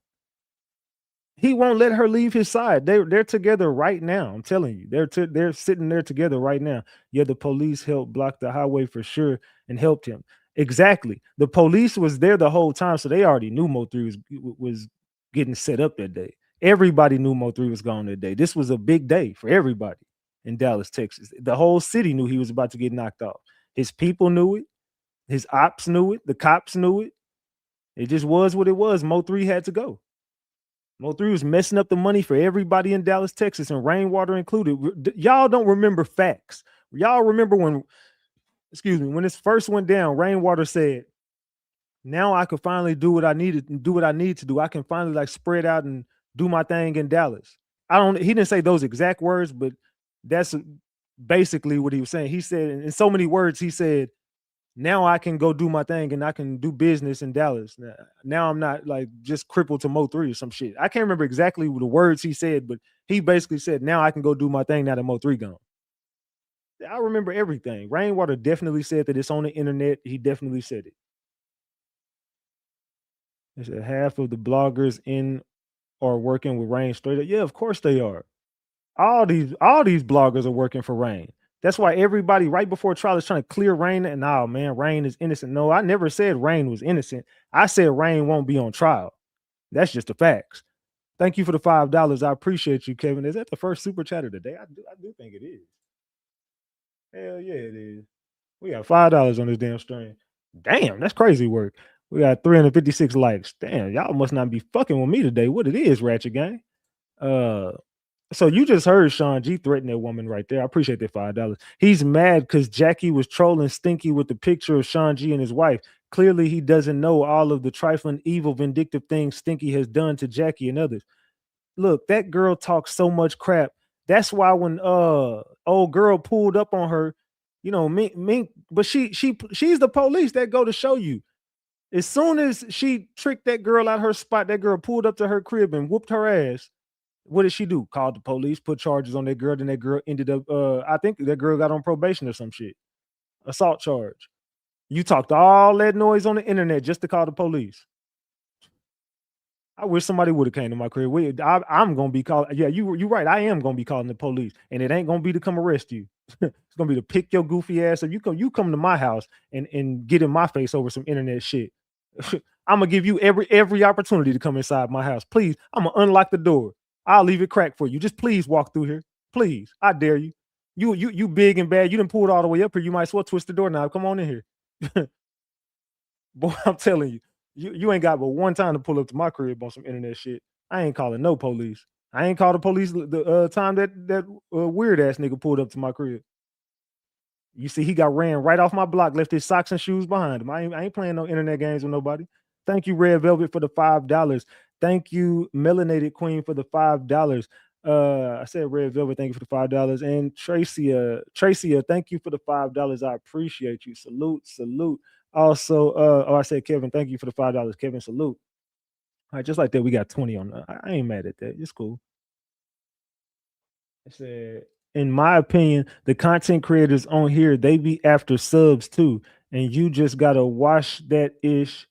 He won't let her leave his side. They're together right now. I'm telling you, they're sitting there together right now. Yeah, the police helped block the highway for sure and helped him. Exactly. The police was there the whole time, so they already knew Mo3 was getting set up that day. Everybody knew Mo3 was gone that day. This was a big day for everybody in Dallas, Texas. The whole city knew he was about to get knocked off. His people knew it. His ops knew it. The cops knew it. It just was what it was. Mo3 had to go. Mo3 was messing up the money for everybody in Dallas, Texas, and Rainwater included. Y'all don't remember facts. Y'all remember when, when this first went down, Rainwater said, now I could finally do what I needed and do what I need to do. I can finally like spread out and do my thing in Dallas. He didn't say those exact words, but that's basically what he was saying. He said, in so many words, he said, now I can go do my thing and I can do business in Dallas. Now I'm not like just crippled to Mo3 or some shit. I can't remember exactly the words he said, but he basically said, now I can go do my thing now that Mo3 gone. I remember everything. Rainwater definitely said that it's on the internet. He definitely said it. They said half of the bloggers in are working with Rain straight up. Yeah, of course they are. All these bloggers are working for Rain. That's why everybody right before trial is trying to clear Rain. And oh man, Rain is innocent. No, I never said Rain was innocent. I said Rain won't be on trial. That's just the facts. Thank you for the $5. I appreciate you, Kevin. Is that the first super chat of the day? I do think it is. Hell yeah, it is. We got $5 on this damn stream. Damn, that's crazy work. We got 356 likes. Damn, y'all must not be fucking with me today. What it is, Ratchet Gang. So you just heard Sean G threaten that woman right there. I appreciate that $5. He's mad because Jackie was trolling Stinky with the picture of Sean G and his wife. Clearly, he doesn't know all of the trifling, evil, vindictive things Stinky has done to Jackie and others. Look, that girl talks so much crap. That's why when old girl pulled up on her, you know, but she's the police. That go to show you. As soon as she tricked that girl out her spot, that girl pulled up to her crib and whooped her ass. What did she do? Called the police, put charges on that girl. Then that girl ended up, I think that girl got on probation or some shit. Assault charge. You talked all that noise on the internet just to call the police. I wish somebody would have came to my crib. I'm gonna be calling. Yeah, you're right. I am gonna be calling the police, and it ain't gonna be to come arrest you. It's gonna be to pick your goofy ass up. You come to my house and get in my face over some internet shit. I'm gonna give you every opportunity to come inside my house. Please, I'm gonna unlock the door. I'll leave it cracked for you. Just please walk through here. Please, I dare you. You big and bad. You didn't pull it all the way up here. You might as well twist the door now. Come on in here. Boy, I'm telling you. You ain't got but one time to pull up to my crib on some internet shit. I ain't calling no police. I ain't called the police the time that weird ass nigga pulled up to my crib. You see, he got ran right off my block, left his socks and shoes behind him. I ain't playing no internet games with nobody. Thank you, Red Velvet, for the $5. Thank you, Melanated Queen, for the $5. I said Red Velvet, thank you for the $5. And Tracia, thank you for the $5. I appreciate you. Salute. Also, I said Kevin, thank you for the $5. Kevin, salute. All right, just like that, we got 20 on that. I ain't mad at that. It's cool. I said, in my opinion, the content creators on here, they be after subs too. And you just gotta watch that ish.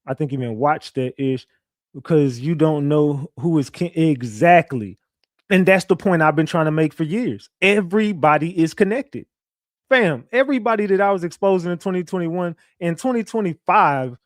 I think you mean watch that ish because you don't know who is exactly. And that's the point I've been trying to make for years. Everybody is connected. Fam, everybody that I was exposing in 2021 and 2025,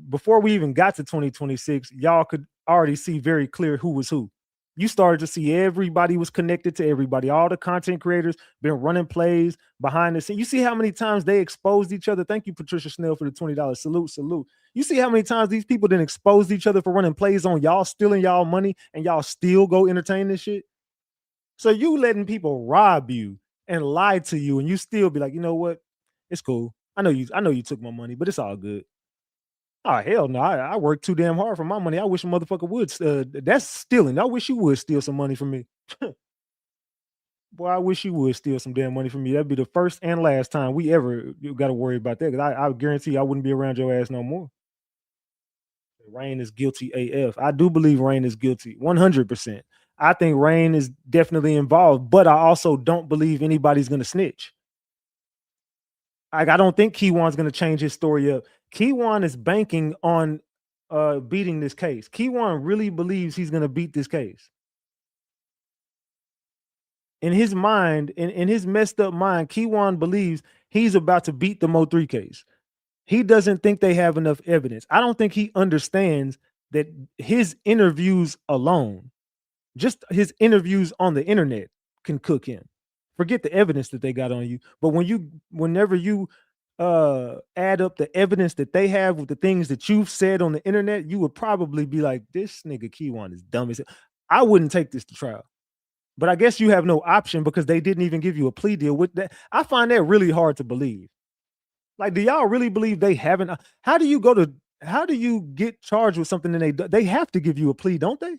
before we even got to 2026, y'all could already see very clear who was who. You started to see everybody was connected to everybody. All the content creators been running plays behind the scene. You see how many times they exposed each other. Thank you, Patricia Snell, for the $20. Salute. You see how many times these people didn't expose each other for running plays on y'all, stealing y'all money, and y'all still go entertain this shit. So you letting people rob you and lie to you, and you still be like, you know what? It's cool. I know you took my money, but it's all good. Oh, hell no. I work too damn hard for my money. I wish a motherfucker would. That's stealing. I wish you would steal some money from me. Boy, I wish you would steal some damn money from me. That'd be the first and last time we ever got to worry about that. Because I guarantee you I wouldn't be around your ass no more. Rain is guilty AF. I do believe Rain is guilty. 100%. I think Rain is definitely involved, but I also don't believe anybody's going to snitch. Like, I don't think Keywan's going to change his story up. Keywan is banking on beating this case. Keywan really believes he's going to beat this case. In his mind, in his messed up mind, Keywan believes he's about to beat the Mo3 case. He doesn't think they have enough evidence. I don't think he understands that his interviews alone, just his interviews on the internet, can cook him. Forget the evidence that they got on you. But whenever you add up the evidence that they have with the things that you've said on the internet, you would probably be like, this nigga Keywan is dumb as hell. I wouldn't take this to trial. But I guess you have no option because they didn't even give you a plea deal with that. I find that really hard to believe. Like, do y'all really believe they haven't? How do you get charged with something and they have to give you a plea, don't they?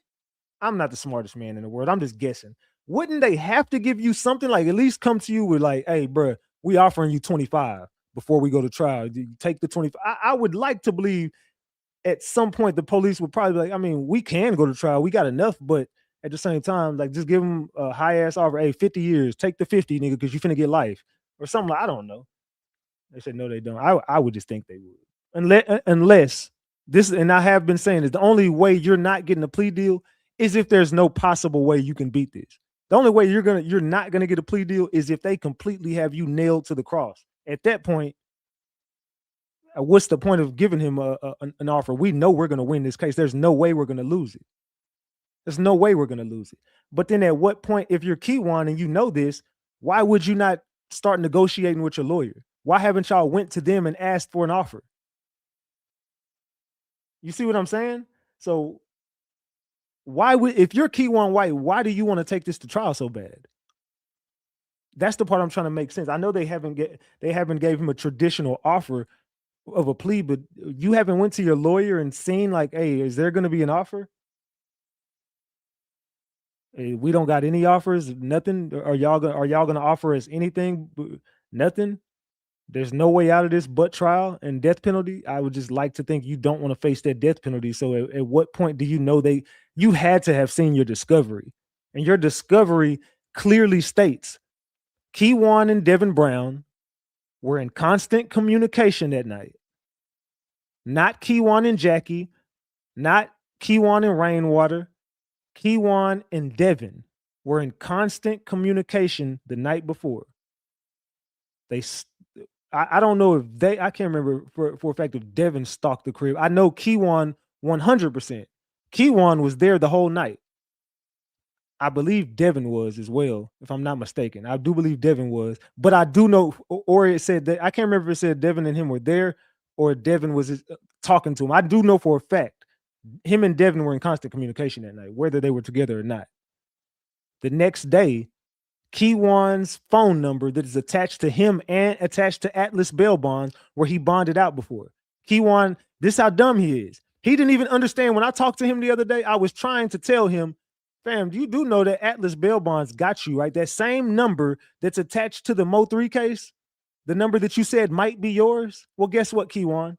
I'm not the smartest man in the world. I'm just guessing. Wouldn't they have to give you something, like at least come to you with like, hey, bro, we offering you 25 before we go to trial. You take the 25. I would like to believe at some point the police would probably be like, I mean, we can go to trial. We got enough, but at the same time, like just give them a high ass offer. Hey, 50 years, take the 50, nigga, because you finna get life or something. Like, I don't know. They said no, they don't. I would just think they would, unless this. And I have been saying is the only way you're not getting a plea deal is if there's no possible way you can beat this. The only way you're not gonna get a plea deal is if they completely have you nailed to the cross. At that point, what's the point of giving him an offer? We know we're gonna win this case. There's no way we're gonna lose it. There's no way we're gonna lose it. But then at what point, if you're Keywan and you know this, why would you not start negotiating with your lawyer? Why haven't y'all went to them and asked for an offer? You see what I'm saying? So why would, if you're Keywan White, why do you want to take this to trial so bad? That's the part I'm trying to make sense. I know they haven't gave him a traditional offer of a plea, but you haven't went to your lawyer and seen like, hey, is there going to be an offer? Hey, we don't got any offers, nothing. Are y'all gonna offer us anything? Nothing. There's no way out of this but trial and death penalty. I would just like to think you don't want to face that death penalty. So at what point do you know you had to have seen your discovery? And your discovery clearly states Keywan and Devin Brown were in constant communication that night. Not Keywan and Jackie, not Keywan and Rainwater. Keywan and Devin were in constant communication the night before. I don't know if I can't remember for a fact if Devin stalked the crib. I know Keywan 100%. Keywan was there the whole night. I believe Devin was as well, if I'm not mistaken. I do believe Devin was, but I do know, or it said that, I can't remember if it said Devin and him were there or Devin was talking to him. I do know for a fact him and Devin were in constant communication that night, whether they were together or not. The next day, Keywan's phone number that is attached to him and attached to Atlas bail bonds where he bonded out before. Keywan, this is how dumb he is. He didn't even understand. When I talked to him the other day, I was trying to tell him, fam, you do know that Atlas bail bonds got you, right? That same number that's attached to the Mo3 case, the number that you said might be yours. Well, guess what, Keywan?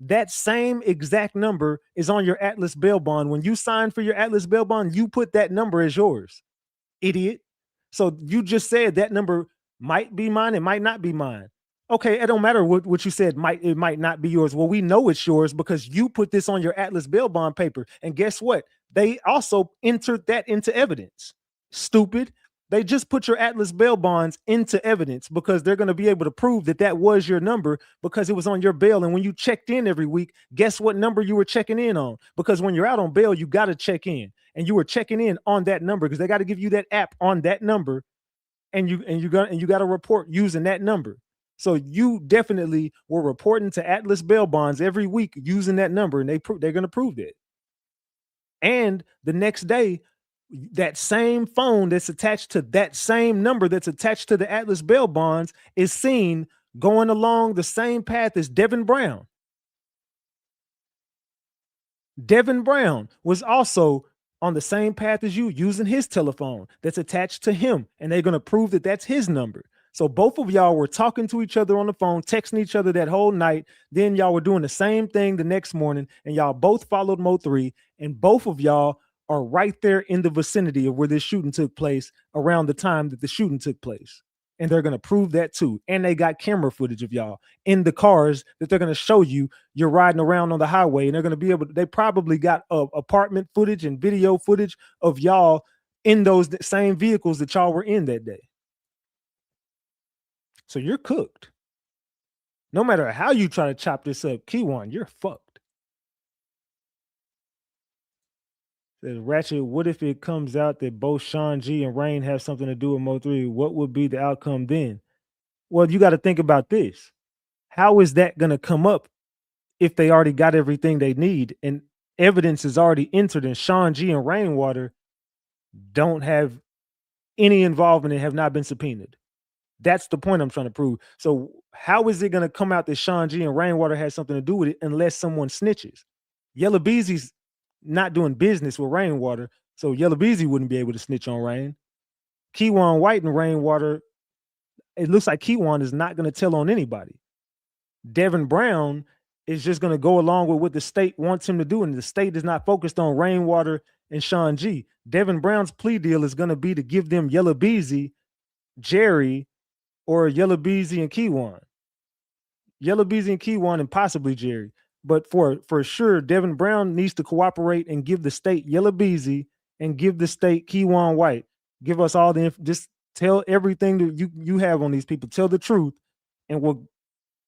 That same exact number is on your Atlas bail bond. When you signed for your Atlas bail bond, you put that number as yours, idiot. So you just said that number might be mine, it might not be mine. Okay, it don't matter what you said, it might not be yours. Well, we know it's yours because you put this on your Atlas bail bond paper. And guess what? They also entered that into evidence. Stupid. They just put your Atlas bail bonds into evidence because they're going to be able to prove that that was your number because it was on your bail. And when you checked in every week, guess what number you were checking in on? Because when you're out on bail, you got to check in. And you were checking in on that number because they got to give you that app on that number, and you got to report using that number. So you definitely were reporting to Atlas bail bonds every week using that number, and they're going to prove that. And the next day, that same phone that's attached to that same number that's attached to the Atlas bail bonds is seen going along the same path as Devin Brown. Devin Brown was also on the same path as you using his telephone that's attached to him. And they're going to prove that that's his number. So both of y'all were talking to each other on the phone, texting each other that whole night. Then y'all were doing the same thing the next morning, and y'all both followed Mo3, and both of y'all are right there in the vicinity of where this shooting took place around the time that the shooting took place. And they're going to prove that too. And they got camera footage of y'all in the cars that they're going to show you. You're riding around on the highway, and they're going to be able to, they probably got apartment footage and video footage of y'all in those same vehicles that y'all were in that day. So you're cooked. No matter how you try to chop this up, Keywan, you're fucked. Says Ratchet, what if it comes out that both Sean G and Rain have something to do with Mo3? What would be the outcome then? Well, you got to think about this. How is that going to come up if they already got everything they need and evidence is already entered and Sean G and Rainwater don't have any involvement and have not been subpoenaed. That's the point I'm trying to prove. So how is it going to come out that Sean G and Rainwater has something to do with it unless someone snitches? Yellow Beezy's not doing business with Rainwater, so Yellow Beezy wouldn't be able to snitch on Rain. Keywan White and Rainwater, it looks like Keywan is not going to tell on anybody. Devin Brown is just going to go along with what the state wants him to do, and the state is not focused on Rainwater and Sean G. Devin Brown's plea deal is going to be to give them Yellow Beezy, Jerry, or Yellow Beezy and Keywan. Yellow Beezy and Keywan and possibly Jerry. But for sure, Devin Brown needs to cooperate and give the state Yellow Beezy and give the state Keywan White. Give us all the just tell everything that you have on these people. Tell the truth, and we'll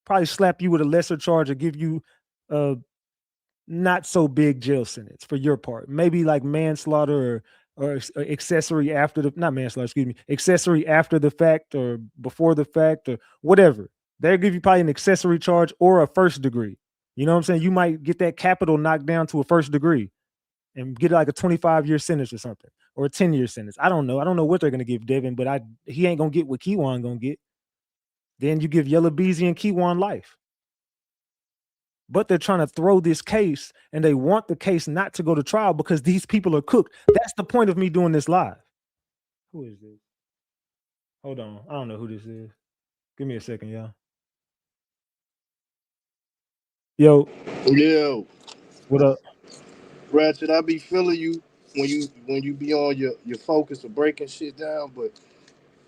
probably slap you with a lesser charge or give you a not so big jail sentence for your part. Maybe like manslaughter or accessory after the not manslaughter, excuse me, accessory after the fact or before the fact or whatever. They'll give you probably an accessory charge or a first degree. You know what I'm saying? You might get that capital knocked down to a first degree and get like a 25-year sentence or something, or a 10-year sentence. I don't know. I don't know what they're gonna give Devin, but he ain't gonna get what Keywan gonna get. Then you give Yellow Beezy and Keywan life. But they're trying to throw this case, and they want the case not to go to trial because these people are cooked. That's the point of me doing this live. Who is this? Hold on. I don't know who this is. Give me a second, y'all. Yo, What up? Ratchet, I be feeling you when you be on your focus of breaking shit down, but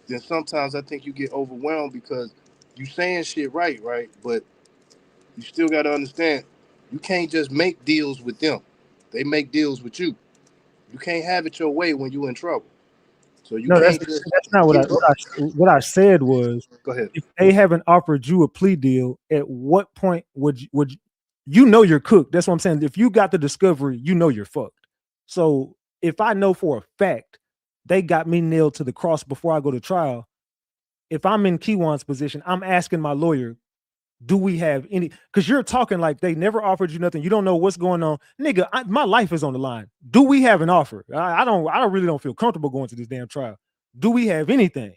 then sometimes I think you get overwhelmed because you saying shit right, but you still got to understand you can't just make deals with them. They make deals with you. You can't have it your way when you in trouble. So you No, that's can't just not what give up. what I said was, Go ahead. if they haven't offered you a plea deal, at what point would you know you're cooked? That's what I'm saying. If you got the discovery, you know you're fucked. So if I know for a fact they got me nailed to the cross before I go to trial, if I'm in Keywan's position, I'm asking my lawyer, do we have any? Because you're talking like they never offered you nothing. You don't know what's going on, nigga. My life is on the line. Do we have an offer? I really don't feel comfortable going to this damn trial. Do we have anything?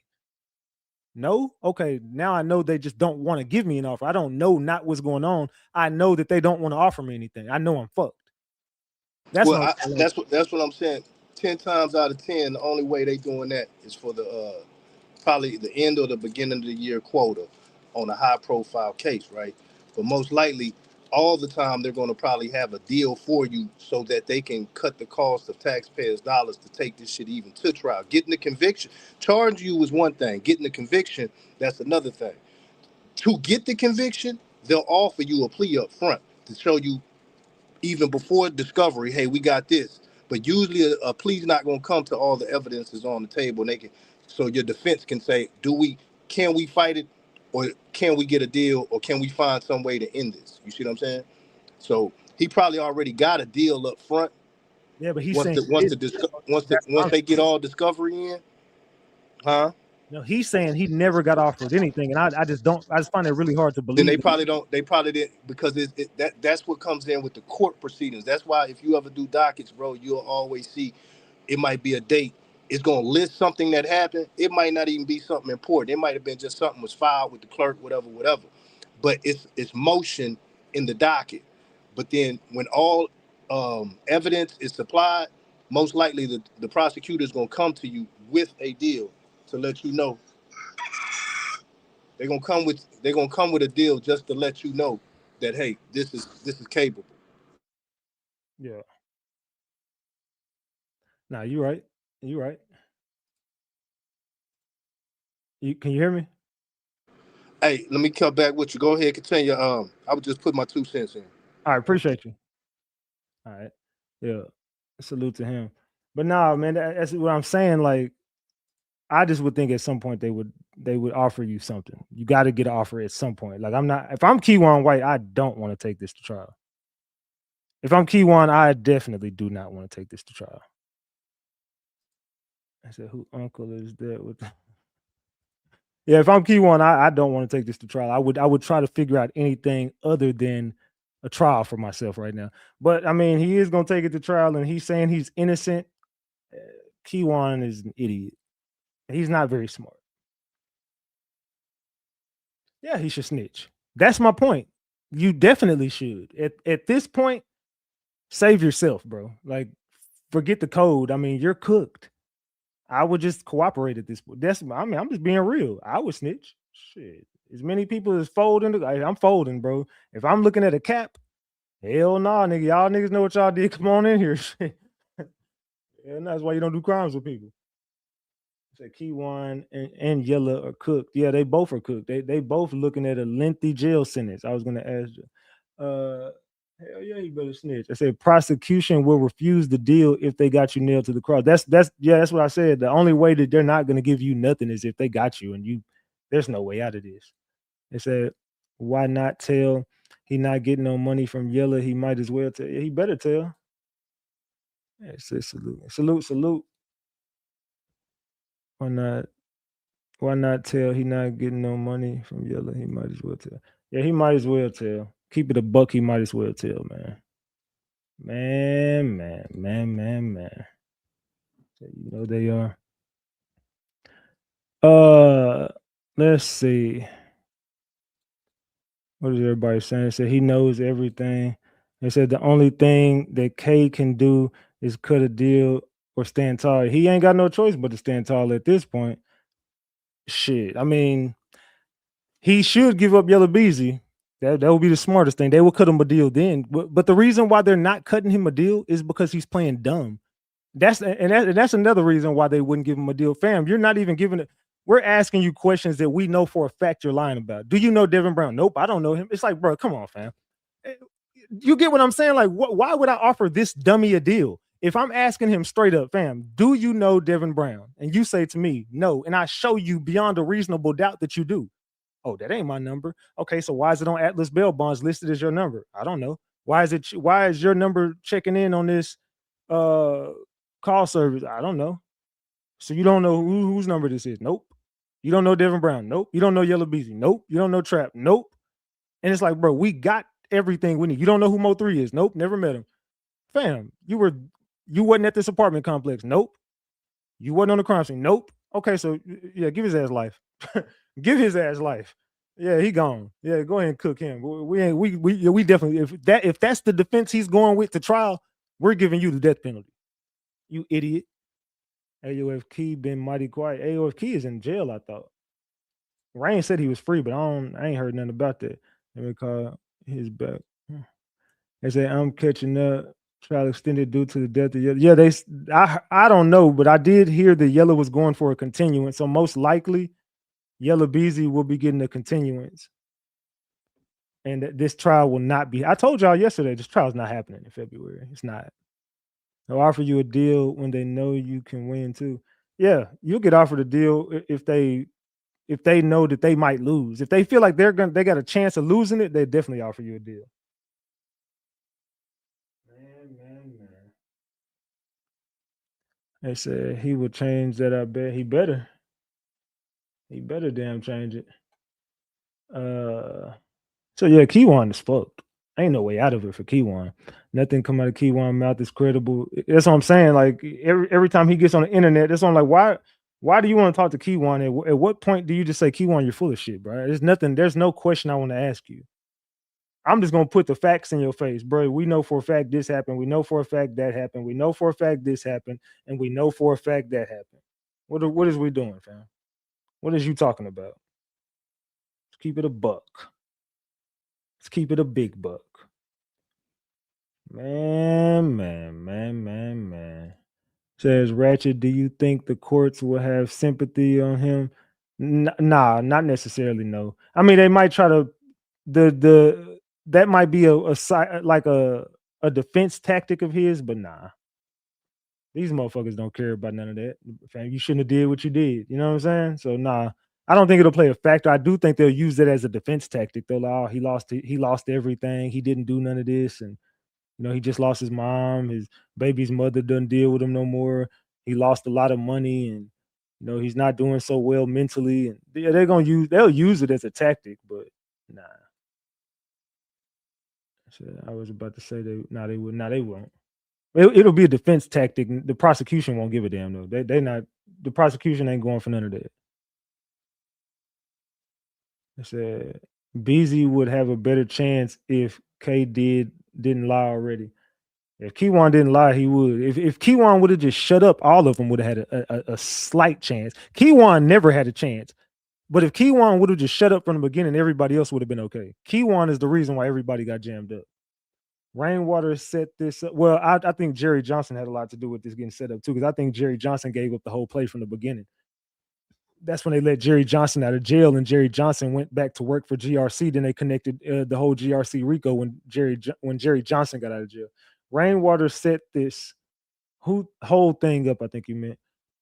No. Okay. Now I know they just don't want to give me an offer. I don't know not what's going on. I know that they don't want to offer me anything. I know I'm fucked. That's Well, that's what I'm saying. 10 times out of 10, the only way they doing that is for the probably the end or the beginning of the year quota on a high profile case, right? But most likely, all the time they're going to probably have a deal for you so that they can cut the cost of taxpayers' dollars to take this shit even to trial. Getting the conviction, charging you is one thing. Getting the conviction, that's another thing. To get the conviction, they'll offer you a plea up front to show you even before discovery, hey, we got this. But usually a plea's not going to come to all the evidence is on the table. And they can, so your defense can say, can we fight it, or can we get a deal, or can we find some way to end this? You see what I'm saying? So he probably already got a deal up front. Yeah, but he's once saying once they get all discovery in, huh? no, he's saying he never got offered anything, and I just find it really hard to believe. Then they probably don't. They probably didn't, because that's what comes in with the court proceedings. That's why if you ever do dockets, bro, you'll always see it might be a date. It's gonna list something that happened. It might not even be something important. It might have been just something was filed with the clerk, whatever. But it's motion in the docket. But then when all evidence is supplied, most likely the prosecutor is gonna come to you with a deal to let you know. They're gonna come with a deal just to let you know that, hey, this is capable. Yeah. Nah, you right. You right. Can you hear me? Hey, let me come back with you. Go ahead, continue. I would just put my 2 cents in. I appreciate you. All right. Yeah. Salute to him. But nah, man, that's what I'm saying. Like, I just would think at some point they would offer you something. You got to get an offer at some point. Like, if I'm Keywan White, I don't want to take this to trial. If I'm Keywan, I definitely do not want to take this to trial. I said, who uncle is that with the... Yeah, if I'm Keywan, I don't want to take this to trial. I would try to figure out anything other than a trial for myself right now. But I mean, he is gonna take it to trial, and he's saying he's innocent. Keywan is an idiot. He's not very smart. Yeah, he should snitch. That's my point. You definitely should. At this point, save yourself, bro. Like, forget the code. I mean, you're cooked. I would just cooperate at this point. I'm just being real. I would snitch. Shit. As many people as folding, I'm folding, bro. If I'm looking at a cap, hell nah, nigga. Y'all niggas know what y'all did. Come on in here. And that's why you don't do crimes with people. So Keywan and Yella are cooked. Yeah, they both are cooked. They both looking at a lengthy jail sentence. I was gonna ask you. Hell yeah, you better snitch. I said prosecution will refuse the deal if they got you nailed to the cross. That's what I said. The only way that they're not gonna give you nothing is if they got you and you. There's no way out of this. They said, why not tell he not getting no money from Yella? He might as well tell. He better tell. Yeah, it says salute. Why not tell he not getting no money from Yella? He might as well tell. Yeah, he might as well tell. Keep it a buck, he might as well tell, man. Man. So, you know they are. Let's see. What is everybody saying? They said he knows everything. They said the only thing that K can do is cut a deal or stand tall. He ain't got no choice but to stand tall at this point. Shit. I mean, he should give up Yellow Beezy. That would be the smartest thing. They will cut him a deal then. But the reason why they're not cutting him a deal is because he's playing dumb. That's another reason why they wouldn't give him a deal. Fam, you're not even giving it. We're asking you questions that we know for a fact you're lying about. Do you know Devin Brown? Nope, I don't know him. It's like, bro, come on, fam. You get what I'm saying? Like, why would I offer this dummy a deal? If I'm asking him straight up, fam, do you know Devin Brown? And you say to me, no, and I show you beyond a reasonable doubt that you do. Oh, that ain't my number. Okay, so why is it on Atlas Bail Bonds listed as your number? I don't know. Why is your number checking in on this call service? I don't know. So you don't know whose number this is? Nope. You don't know Devin Brown? Nope. You don't know Yellow Beezy? Nope. You don't know Trap? Nope. And it's like, bro, we got everything we need. You don't know who Mo3 is? Nope. Never met him. Fam, you wasn't at this apartment complex? Nope. You wasn't on the crime scene? Nope. Okay, so yeah, give his ass life. Give his ass life. Yeah, he gone. Yeah, go ahead and cook him. We definitely, if that's the defense he's going with to trial, we're giving you the death penalty. You idiot. AOF Key been mighty quiet. AOF Key is in jail, I thought. Rain said he was free, but I ain't heard nothing about that. Let me call his back. They say I'm catching up. Trial extended due to the death of Yellow. Yeah, I don't know, but I did hear that Yellow was going for a continuance. So most likely Yellow Beezy will be getting a continuance. And this trial will not be. I told y'all yesterday, this trial is not happening in February. It's not. They'll offer you a deal when they know you can win too. Yeah, you'll get offered a deal if they know that they might lose. If they feel like they got a chance of losing it, they definitely offer you a deal. Man. They said he would change that. I bet he better. He better damn change it. So yeah, Keywan is fucked. Ain't no way out of it for Keywan. Nothing come out of Keywan mouth is credible. That's what I'm saying. Like every time he gets on the internet, that's on like why do you want to talk to Keywan? At what point do you just say, Keywan, you're full of shit, bro? There's no question I want to ask you. I'm just gonna put the facts in your face, bro. We know for a fact this happened. We know for a fact that happened. We know for a fact this happened, and we know for a fact that happened. What is we doing, fam? What is you talking about? Let's keep it a buck. Let's keep it a big buck. Man. Says Ratchet, do you think the courts will have sympathy on him? Nah, not necessarily. No. I mean, they might try to that might be a defense tactic of his, but nah. These motherfuckers don't care about none of that. Fam, you shouldn't have did what you did. You know what I'm saying? So nah, I don't think it'll play a factor. I do think they'll use it as a defense tactic. They'll like, oh, he lost everything. He didn't do none of this, and he just lost his mom. His baby's mother doesn't deal with him no more. He lost a lot of money, and he's not doing so well mentally. And they'll use it as a tactic, but nah. So I was about to say they won't. It'll be a defense tactic. The prosecution won't give a damn though. They not the prosecution ain't going for none of that. I said Beezy would have a better chance if K didn't lie already. If Keywan didn't lie, he would. If Keywan would have just shut up, all of them would have had a slight chance. Keywan never had a chance. But if Keywan would have just shut up from the beginning, everybody else would have been okay. Keywan is the reason why everybody got jammed up. Rainwater set this up. Well, I think Jerry Johnson had a lot to do with this getting set up too, because I think Jerry Johnson gave up the whole play from the beginning. That's when they let Jerry Johnson out of jail, and Jerry Johnson went back to work for GRC. Then they connected the whole GRC RICO when Jerry Johnson got out of jail. Rainwater set this whole thing up, I think you meant.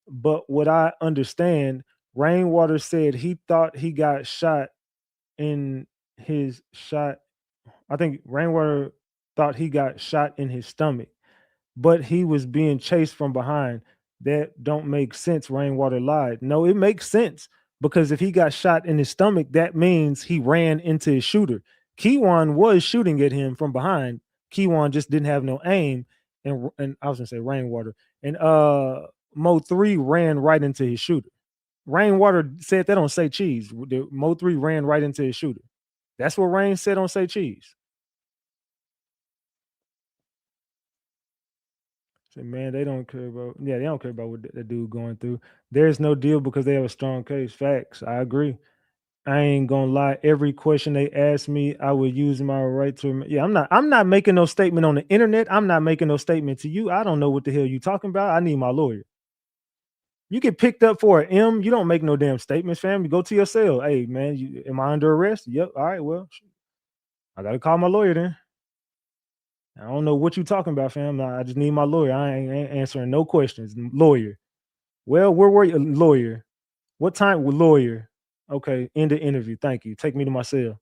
But what I understand, Rainwater said he thought he got shot in his shot. I think Rainwater thought he got shot in his stomach, but he was being chased from behind. That don't make sense. Rainwater lied. No, it makes sense because if he got shot in his stomach, that means he ran into his shooter. Keywan was shooting at him from behind. Keywan just didn't have no aim, and I was gonna say Rainwater and Mo3 ran right into his shooter. Rainwater said that on Say Cheese. Mo3 ran right into his shooter. That's what Rain said on Say Cheese. Say, man, they don't care about. Yeah, they don't care about what that dude going through. There's no deal because they have a strong case. Facts. I agree. I ain't gonna lie. Every question they ask me, I would use my right to. Yeah, I'm not making no statement on the internet. I'm not making no statement to you. I don't know what the hell you talking about. I need my lawyer. You get picked up for an M. You don't make no damn statements, fam. You go to your cell. Hey, man, am I under arrest? Yep. All right. Well, I gotta call my lawyer then. I don't know what you talking about, fam. I just need my lawyer. I ain't answering no questions. Lawyer. Well, where were you? Lawyer. What time? With lawyer. Okay. End the interview. Thank you. Take me to my cell.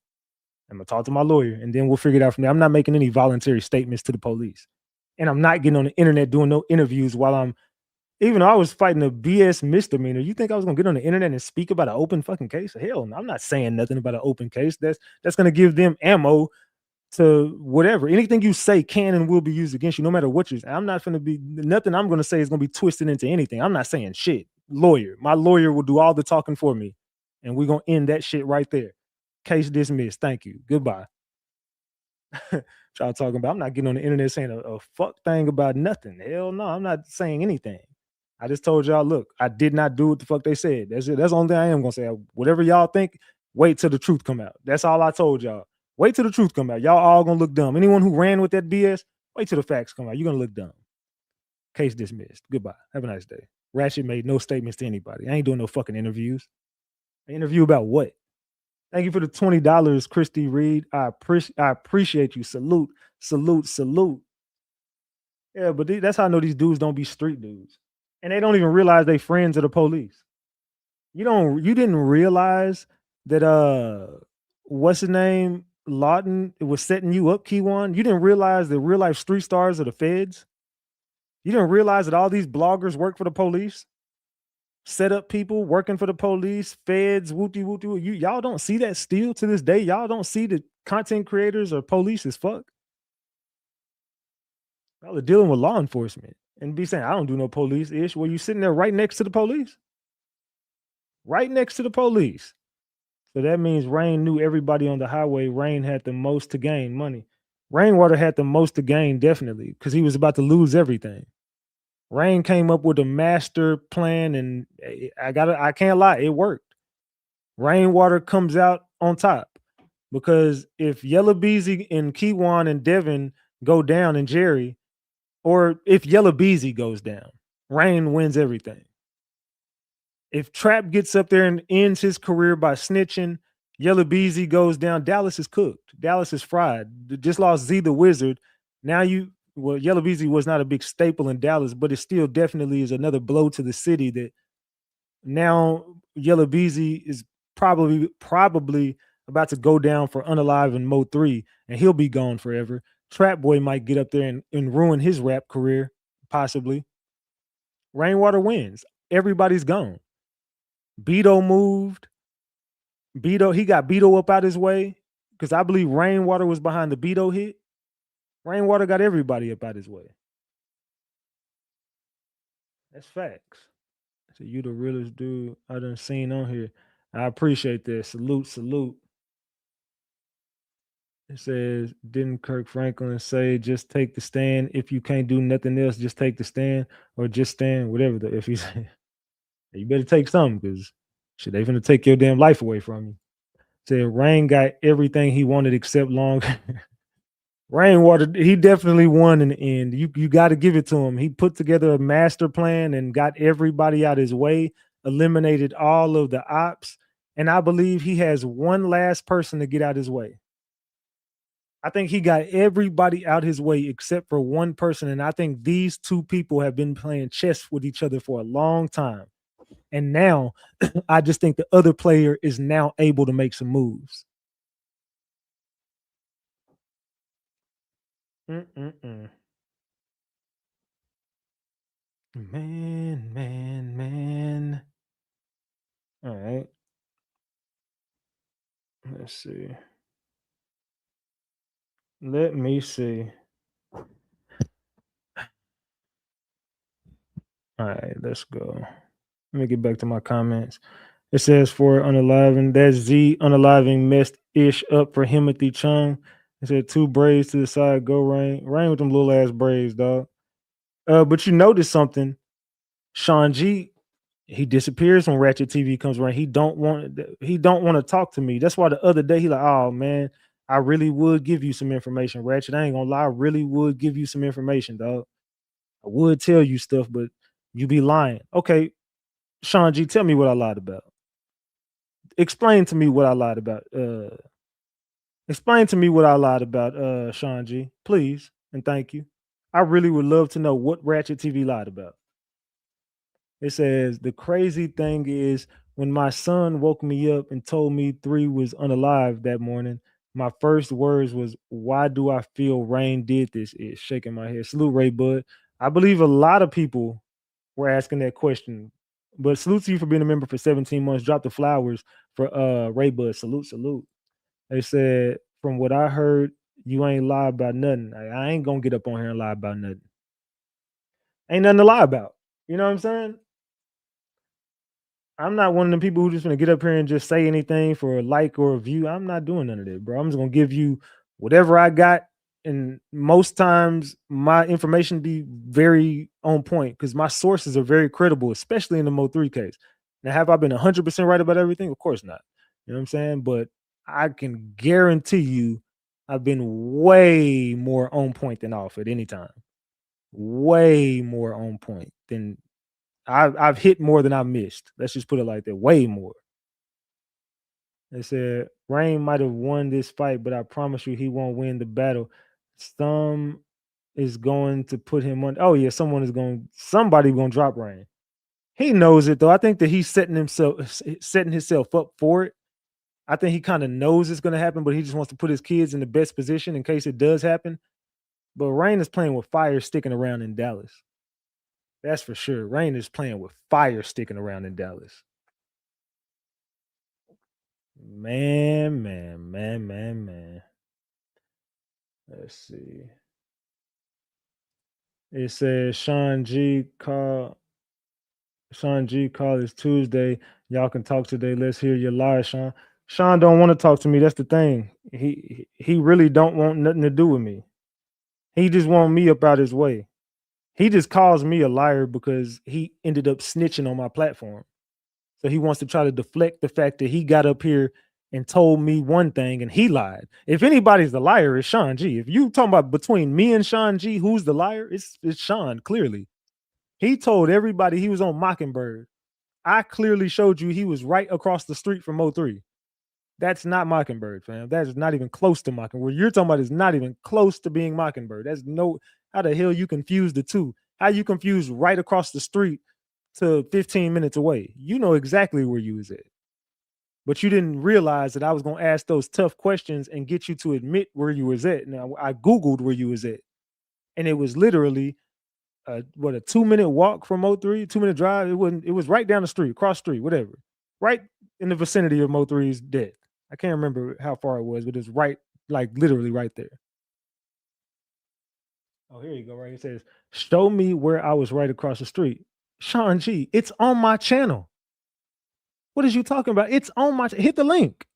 I'm gonna talk to my lawyer, and then we'll figure it out from there. I'm not making any voluntary statements to the police, and I'm not getting on the internet doing no interviews while I'm. Even though I was fighting a BS misdemeanor, you think I was gonna get on the internet and speak about an open fucking case? Hell no, I'm not saying nothing about an open case. That's gonna give them ammo to whatever. Anything you say can and will be used against you, no matter what you're saying. I'm not gonna be nothing I'm gonna say is gonna be twisted into anything. I'm not saying shit. Lawyer. My lawyer will do all the talking for me. And we're gonna end that shit right there. Case dismissed. Thank you. Goodbye. Y'all talking about. I'm not getting on the internet saying a fuck thing about nothing. Hell no, I'm not saying anything. I just told y'all, look, I did not do what the fuck they said. That's it. That's the only thing I am gonna say. Whatever y'all think, wait till the truth come out. That's all I told y'all. Wait till the truth come out. Y'all all gonna look dumb. Anyone who ran with that BS, wait till the facts come out. You're gonna look dumb. Case dismissed. Goodbye. Have a nice day. Ratchet made no statements to anybody. I ain't doing no fucking interviews. An interview about what? Thank you for the $20, Christy Reed. I appreciate you. Salute, salute, salute. Yeah, but that's how I know these dudes don't be street dudes. And they don't even realize they friends of the police. You didn't realize that what's his name? Lawton, it was setting you up, Keywan. You didn't realize the real life street stars of the feds. You didn't realize that all these bloggers work for the police. Set up people working for the police, feds, whoopty whoopty. Y'all don't see that still to this day. Y'all don't see the content creators or police as fuck. Y'all are dealing with law enforcement and be saying, I don't do no police ish. Well, you sitting there right next to the police. Right next to the police. So that means Rain knew everybody on the highway. Rain had the most to gain money. Rainwater had the most to gain, definitely, because he was about to lose everything. Rain came up with a master plan, and I can't lie, it worked. Rainwater comes out on top because if Yellow Beezy and Keywan and Devin go down and Jerry, or if Yellow Beezy goes down, Rain wins everything. If Trap gets up there and ends his career by snitching, Yellow Beezy goes down, Dallas is cooked. Dallas is fried. Just lost Z the Wizard. Now Yellow Beezy was not a big staple in Dallas, but it still definitely is another blow to the city that now Yellow Beezy is probably about to go down for Unalive and Mo3, and he'll be gone forever. Trap Boy might get up there and ruin his rap career, possibly. Rainwater wins. Everybody's gone. Beto moved. He got Beto up out his way because I believe Rainwater was behind the Beto hit. Rainwater got everybody up out his way. That's facts. So you the realest dude I done seen on here. I appreciate that. Salute, salute. It says, didn't Kirk Franklin say just take the stand? If you can't do nothing else, just take the stand or just stand, whatever the if he said. You better take something because shit, they finna take your damn life away from you. Said Rain got everything he wanted except long. Rainwater, he definitely won in the end. You got to give it to him. He put together a master plan and got everybody out his way, eliminated all of the ops, and I believe he has one last person to get out his way. I think he got everybody out his way except for one person, and I think these two people have been playing chess with each other for a long time. And now I just think the other player is now able to make some moves. Mm-mm-mm. Man. All right. Let's see. Let me see. All right, let's go. Let me get back to my comments. It says for unaliving, that's Z unaliving messed ish up for Timothy Chung. It said 2 braids to the side, go Rain. Rain with them little ass braids, dog. But you notice something. Sean G, he disappears when Ratchet TV comes around. He don't want to talk to me. That's why the other day he like, oh man, I really would give you some information, Ratchet. I ain't gonna lie, I really would give you some information, dog. I would tell you stuff, but you be lying. Okay, Sean G, tell me what I lied about. Explain to me what I lied about. Explain to me what I lied about, Sean G, please, and thank you. I really would love to know what Ratchet TV lied about. It says the crazy thing is when my son woke me up and told me 3 was unalive that morning, my first words was, "Why do I feel Rain did this?" Is shaking my head. Salute, Ray Bud. I believe a lot of people were asking that question, but salute to you for being a member for 17 months. Drop the flowers for Ray Bud. Salute, salute. They said, from what I heard, you ain't lie about nothing. I ain't gonna get up on here and lie about nothing. Ain't nothing to lie about. You know what I'm saying? I'm not one of the people who just gonna get up here and just say anything for a like or a view. I'm not doing none of that, bro. I'm just gonna give you whatever I got, and most times my information be very on point because my sources are very credible, especially in the Mo3 case. Now, have I been 100% right about everything? Of course not. You know what I'm saying? But I can guarantee you, I've been way more on point than off at any time. Way more on point than I've hit more than I've missed. Let's just put it like that. Way more. They said Rain might have won this fight, but I promise you he won't win the battle. Some is going to put him on. Oh, yeah, somebody gonna drop Rain. He knows it though. I think that he's setting himself up for it. I think he kind of knows it's gonna happen, but he just wants to put his kids in the best position in case it does happen. But Rain is playing with fire sticking around in Dallas. That's for sure. Rain is playing with fire sticking around in Dallas. Man. Let's see. It says Sean G call is Tuesday. Y'all can talk today. Let's hear your lie, Sean. Sean don't want to talk to me. That's the thing. He really don't want nothing to do with me. He just want me up out his way. He just calls me a liar because he ended up snitching on my platform. So he wants to try to deflect the fact that he got up here and told me one thing and he lied. If anybody's the liar, it's Sean G. If you talking about between me and Sean G, who's the liar? It's Sean, clearly. He told everybody he was on Mockingbird. I clearly showed you he was right across the street from Mo3. That's not Mockingbird, fam. That's not even close to Mockingbird. What you're talking about is not even close to being Mockingbird. How the hell you confuse the two? How you confuse right across the street to 15 minutes away? You know exactly where you was at. But you didn't realize that I was going to ask those tough questions and get you to admit where you was at. Now, I Googled where you was at. And it was literally a 2-minute walk from Mo3, 2-minute drive. It was right down the street, cross street, whatever. Right in the vicinity of Mo3's death. I can't remember how far it was, but it's right, like literally right there. Oh, here you go. Right. It says, show me where I was right across the street. Sean G, it's on my channel. What is you talking about? It's on my hit the link.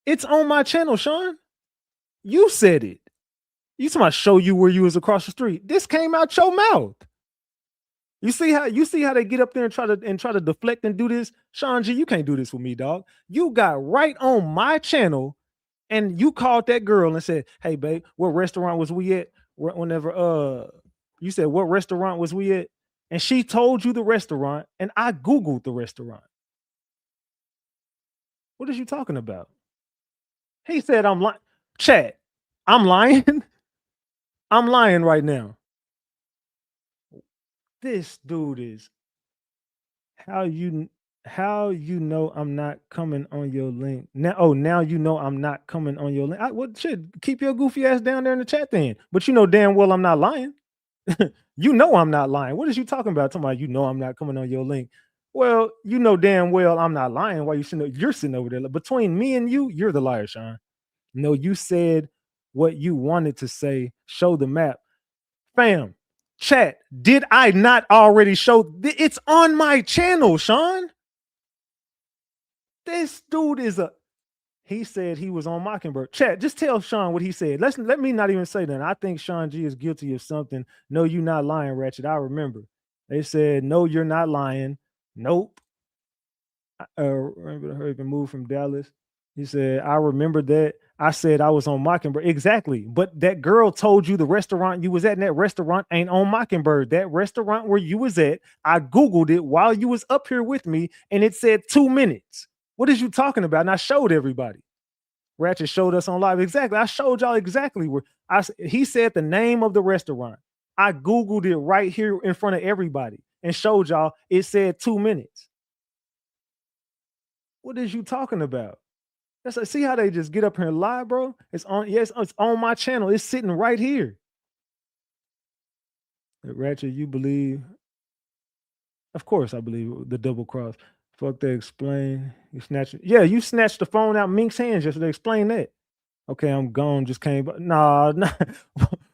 It's on my channel, Sean. You said it. You talking about show you where you was across the street. This came out your mouth. You see how they get up there and try to deflect and do this? Sean G, you can't do this with me, dog. You got right on my channel and you called that girl and said, "Hey, babe, what restaurant was we at?" Whenever you said, "What restaurant was we at?" And she told you the restaurant, and I Googled the restaurant. What is you talking about? He said, "I'm lying." Chat, I'm lying. I'm lying right now. This dude is how you know I'm not coming on your link now. Oh, now you know I'm not coming on your link. What shit? Keep your goofy ass down there in the chat then. But you know damn well I'm not lying. You know I'm not lying. What is you talking about? Talking about you know I'm not coming on your link. Well, you know damn well I'm not lying. Why you're sitting over there? Between me and you, you're the liar, Sean. No, you said what you wanted to say. Show the map. Fam, chat, did I not already show? It's on my channel, Sean. This dude is he said he was on Mockingbird. Chat, just tell Sean what he said. Let me not even say that. I think Sean G is guilty of something. No, you're not lying, Ratchet. I remember. They said, no, you're not lying. Nope. Remember the hurricane moved from Dallas. He said, I remember that. I said I was on Mockingbird. Exactly. But that girl told you the restaurant you was at, and that restaurant ain't on Mockingbird. That restaurant where you was at, I Googled it while you was up here with me, and it said 2 minutes. What is you talking about? And I showed everybody. Ratchet showed us on live. Exactly. I showed y'all exactly where he said the name of the restaurant. I Googled it right here in front of everybody and showed y'all it said 2 minutes. What is you talking about? That's like, see how they just get up here and lie, bro? It's on, yes, it's on my channel. It's sitting right here. Ratchet, you believe? Of course I believe the double cross. Fuck they explain. You snatched it. Yeah, you snatched the phone out Mink's hands yesterday. Explain that. Okay, I'm gone. Just came. Nah.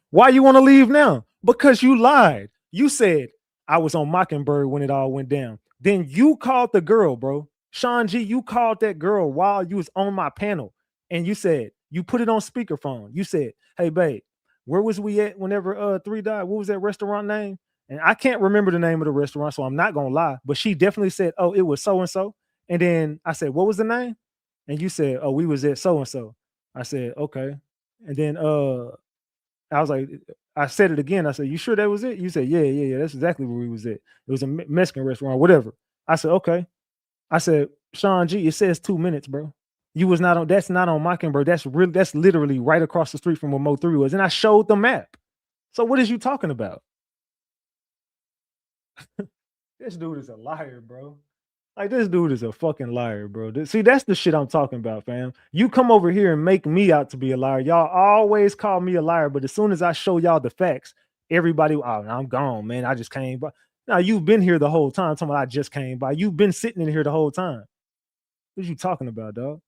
Why you want to leave now? Because you lied. You said I was on Mockingbird when it all went down. Then you called the girl, bro. Sean G, you called that girl while you was on my panel. And you said, you put it on speakerphone. You said, hey, babe, where was we at whenever 3 died? What was that restaurant name? And I can't remember the name of the restaurant, so I'm not going to lie. But she definitely said, oh, it was so-and-so. And then I said, what was the name? And you said, oh, we was at so-and-so. I said, okay. And then I was like, I said it again. I said, you sure that was it? You said, yeah. That's exactly where we was at. It was a Mexican restaurant, whatever. I said, okay. I said, Sean G, it says 2 minutes, bro. You was not on, that's not on Mockingbird. That's literally right across the street from where Mo3 was. And I showed the map. So what is you talking about? This dude is a liar, bro. Like, this dude is a fucking liar, bro. See, that's the shit I'm talking about, fam. You come over here and make me out to be a liar. Y'all always call me a liar, but as soon as I show y'all the facts, everybody, oh, I'm gone, man. I just came by. Now, you've been here the whole time. Talking about I just came by. You've been sitting in here the whole time. What you talking about, dog?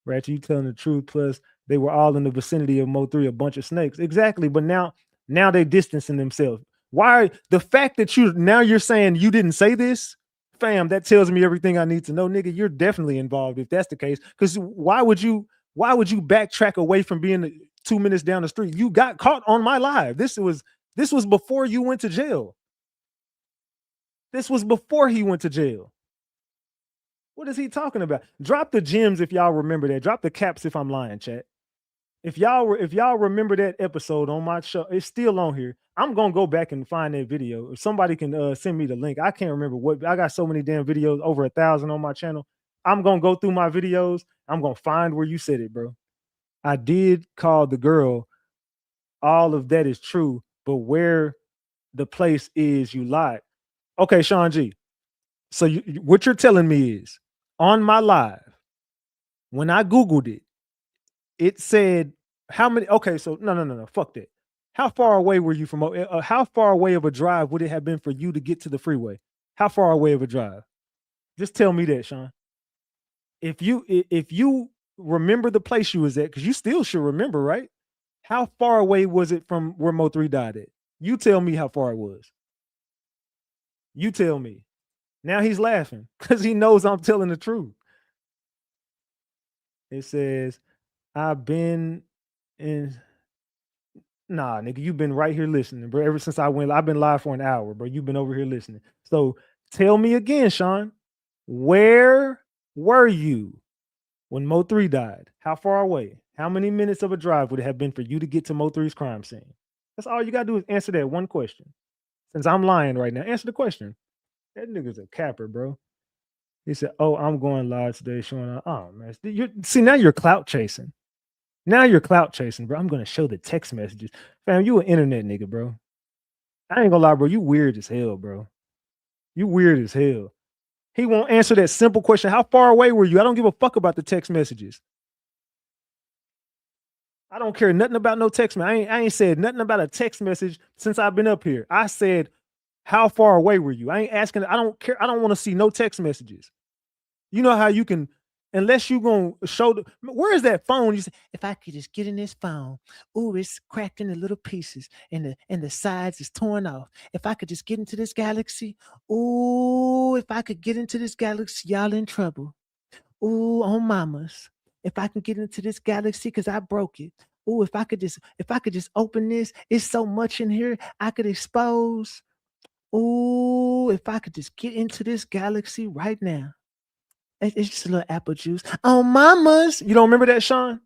Ratchet, you telling the truth. Plus, they were all in the vicinity of Mo3, a bunch of snakes. Exactly, but now they distancing themselves. Why? The fact that you're saying you didn't say this, fam, that tells me everything I need to know, nigga. You're definitely involved if that's the case. Because why would you backtrack away from being 2 minutes down the street? You got caught on my live. This was before you went to jail. This was before he went to jail. What is he talking about? Drop the gems if y'all remember that. Drop the caps if I'm lying, chat. If y'all remember that episode on my show, it's still on here. I'm gonna go back and find that video. If somebody can send me the link, I can't remember what. I got so many damn videos, over 1,000 on my channel. I'm gonna go through my videos. I'm gonna find where you said it, bro. I did call the girl. All of that is true, but where the place is, you lied. Okay, Sean G. So what you're telling me is on my live, when I Googled it, it said how many? Okay, so no, fuck that. How far away were you from? How far away of a drive would it have been for you to get to the freeway? How far away of a drive? Just tell me that, Sean. If you remember the place you was at, because you still should remember, right? How far away was it from where Mo3 died at? You tell me how far it was. You tell me. Now he's laughing because he knows I'm telling the truth. It says, I've been in. Nah, nigga, you've been right here listening, bro. Ever since I've been live for an hour, bro. You've been over here listening. So tell me again, Sean, where were you when Mo3 died? How far away? How many minutes of a drive would it have been for you to get to Mo3's crime scene? That's all you gotta do is answer that one question. Since I'm lying right now, answer the question. That nigga's a capper, bro. He said, "Oh, I'm going live today, showing." Oh man, see now you're clout chasing. Now you're clout chasing, bro. I'm gonna show the text messages, fam. You an internet nigga, bro. I ain't gonna lie, bro. You weird as hell, bro. You weird as hell. He won't answer that simple question. How far away were you? I don't give a fuck about the text messages. I don't care nothing about no text message. I ain't said nothing about a text message since I've been up here. I said, how far away were you? I ain't asking. I don't care. I don't want to see no text messages. You know how you can, unless you gonna show where is that phone? You say, if I could just get in this phone, ooh, it's cracked into little pieces, and the sides is torn off. If I could just get into this galaxy, ooh, if I could get into this galaxy, y'all in trouble. Ooh, on mamas. If I can get into this galaxy, because I broke it. Ooh, if I could just open this, it's so much in here I could expose. Ooh, if I could just get into this galaxy right now. It's just a little apple juice. Oh, mamas. You don't remember that, Sean?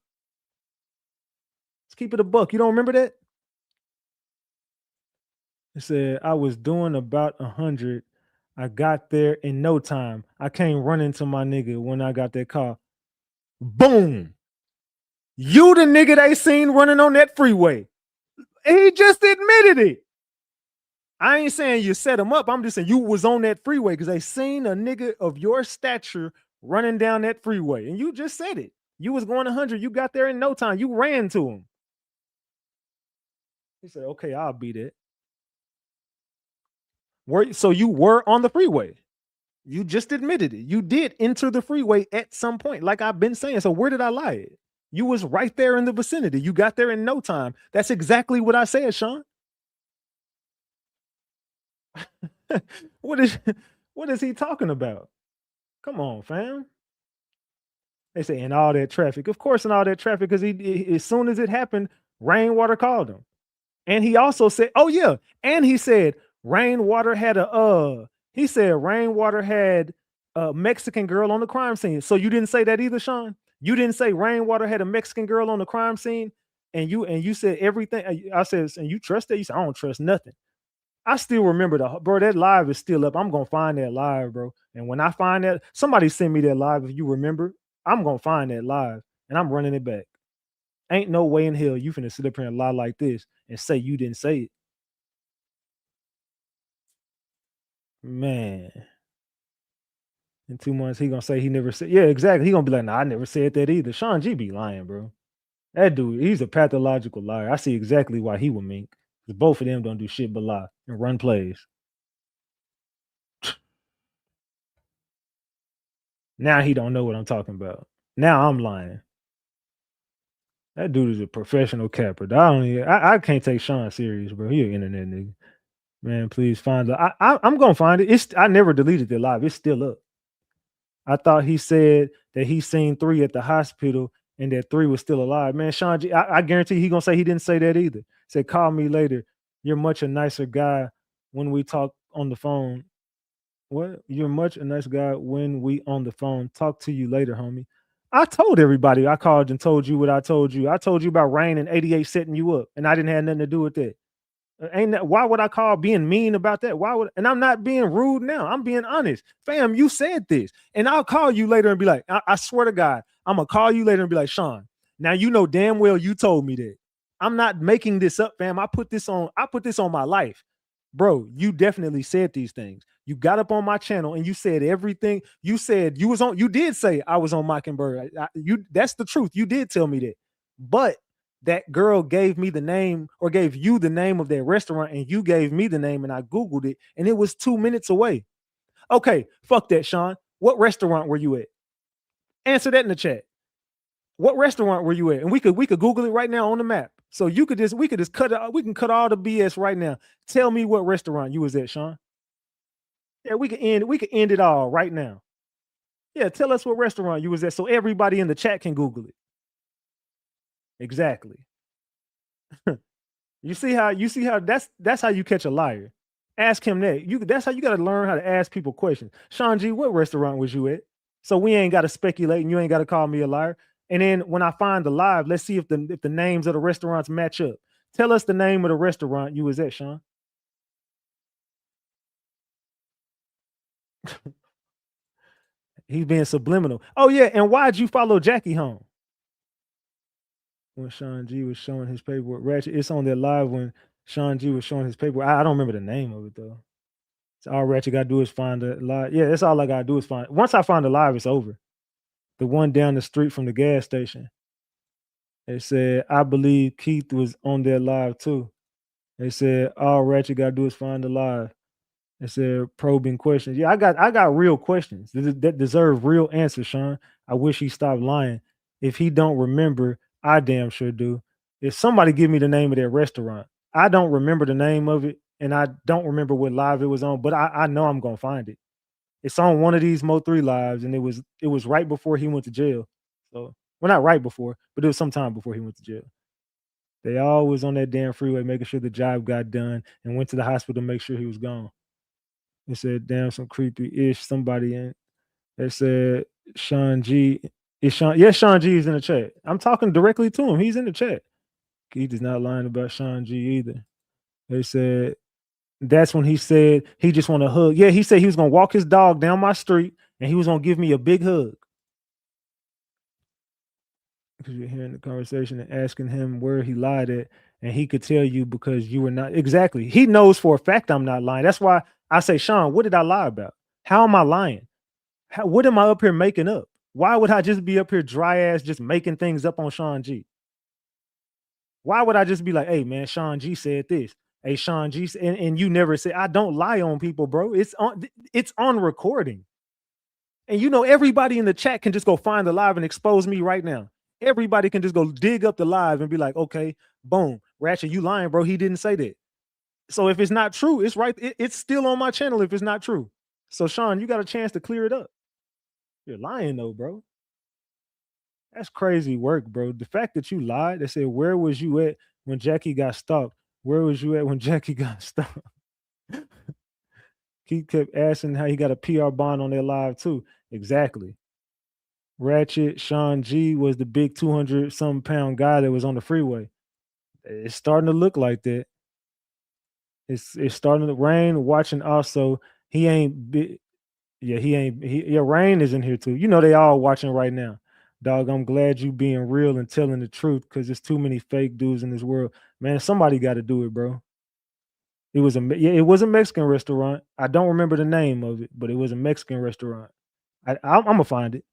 Let's keep it a buck. You don't remember that? It said, I was doing about 100. I got there in no time. I came running to my nigga when I got that car. Boom. You the nigga they seen running on that freeway. He just admitted it. I ain't saying you set him up. I'm just saying you was on that freeway because they seen a nigga of your stature running down that freeway. And you just said it. You was going 100. You got there in no time. You ran to him. He said, okay, I'll beat it. So you were on the freeway. You just admitted it. You did enter the freeway at some point, like I've been saying. So where did I lie? You was right there in the vicinity. You got there in no time. That's exactly what I said, Sean. What is he talking about? Come on, fam. They say in all that traffic. Of course, in all that traffic, because he as soon as it happened, Rainwater called him. And he also said, oh yeah, and he said Rainwater had a Mexican girl on the crime scene. So you didn't say that either, Sean? You didn't say Rainwater had a Mexican girl on the crime scene, and you said everything. I said, and you trust that? You said, I don't trust nothing. I still remember bro, that live is still up. I'm gonna find that live, bro. And when I find that, somebody send me that live if you remember. I'm gonna find that live and I'm running it back. Ain't no way in hell you finna sit up here and lie like this and say you didn't say it. Man. In 2 months, he gonna say he never said. Yeah, exactly. He gonna be like, nah, I never said that either. Sean G be lying, bro. That dude, he's a pathological liar. I see exactly why he would mink. Both of them don't do shit but lie and run plays. Now he don't know what I'm talking about. Now I'm lying. That dude is a professional capper. I can't take Sean serious, bro. He an internet nigga. Man, please find the. I'm gonna find it. I never deleted the live. It's still up. I thought he said that he seen 3 at the hospital and that 3 was still alive. Man, Sean G, I guarantee he gonna say he didn't say that either. Said, call me later. You're much a nicer guy when we talk on the phone. What? You're much a nice guy when we on the phone. Talk to you later, homie. I told everybody I called and told you what I told you. I told you about Rain and 88 setting you up, and I didn't have nothing to do with that. Why would I call being mean about that? And I'm not being rude now. I'm being honest. Fam, you said this. And I'll call you later and be like, I swear to God, I'm gonna call you later and be like, Sean, now you know damn well you told me that. I'm not making this up, fam. I put this on my life. Bro, you definitely said these things. You got up on my channel and you said everything. You said you did say I was on Mockingbird. That's the truth. You did tell me that. But that girl gave me the name or gave you the name of that restaurant and you gave me the name and I Googled it and it was 2 minutes away. Okay, fuck that, Sean. What restaurant were you at? Answer that in the chat. What restaurant were you at? And we could Google it right now on the map. So we could just cut it. We can cut all the BS right now. Tell me what restaurant you was at, Sean. Yeah, we can end it all right now. Yeah, tell us what restaurant you was at so everybody in the chat can Google it. Exactly. You see how that's how you catch a liar. Ask him that. That's how you got to learn how to ask people questions. Sean G, what restaurant was you at? So we ain't got to speculate and you ain't got to call me a liar. And then when I find the live, let's see if the names of the restaurants match up. Tell us the name of the restaurant you was at, Sean. He's being subliminal. Oh yeah, and why'd you follow Jackie home? When Sean G was showing his paperwork, Ratchet, it's on there live when Sean G was showing his paperwork. I don't remember the name of it though. So all Ratchet gotta do is find the live. Yeah, that's all I gotta do is find. Once I find the live, it's over. The one down the street from the gas station. They said, I believe Keith was on there live too. They said, all Ratchet gotta do is find the live. They said probing questions. Yeah, I got real questions that deserve real answers, Sean. I wish he stopped lying. If he don't remember, I damn sure do. If somebody give me the name of that restaurant, I don't remember the name of it, and I don't remember what live it was on, but I know I'm gonna find it. It's on one of these Mo3 lives, and it was right before he went to jail. So, well, not right before, but it was sometime before he went to jail. They all was on that damn freeway making sure the job got done and went to the hospital to make sure he was gone. They said, damn, some creepy-ish somebody in. They said, Sean G. Is Sean? Yes, Sean G is in the chat. I'm talking directly to him. He's in the chat. Keith is not lying about Sean G either. They said, that's when he said he just want to hug. Yeah, he said he was going to walk his dog down my street and he was going to give me a big hug. Because you're hearing the conversation and asking him where he lied at, and he could tell you because you were not. Exactly. He knows for a fact I'm not lying. That's why I say, Sean, what did I lie about? How am I lying? What am I up here making up? Why would I just be up here dry ass just making things up on Sean G? Why would I just be like, hey man, Sean G said this. Hey, Sean G, and you never say, I don't lie on people, bro. It's on recording. And you know, everybody in the chat can just go find the live and expose me right now. Everybody can just go dig up the live and be like, okay, boom, Ratchet, you lying, bro. He didn't say that. So if it's not true, it's right. It's still on my channel if it's not true. So Sean, you got a chance to clear it up. You're lying though, bro. That's crazy work, bro. The fact that you lied, they said, where was you at when Jackie got stalked? Where was you at when Jackie got stalked? He kept asking how he got a PR bond on their live too. Exactly. Ratchet, Sean G was the big 200-some pound guy that was on the freeway. It's starting to look like that. It's starting to rain. Watching also, he ain't big. Yeah, Rain is in here too. You know they all watching right now. Dog, I'm glad you being real and telling the truth because there's too many fake dudes in this world. Man, somebody got to do it, bro. It was a Mexican restaurant. I don't remember the name of it, but it was a Mexican restaurant. I'm gonna find it.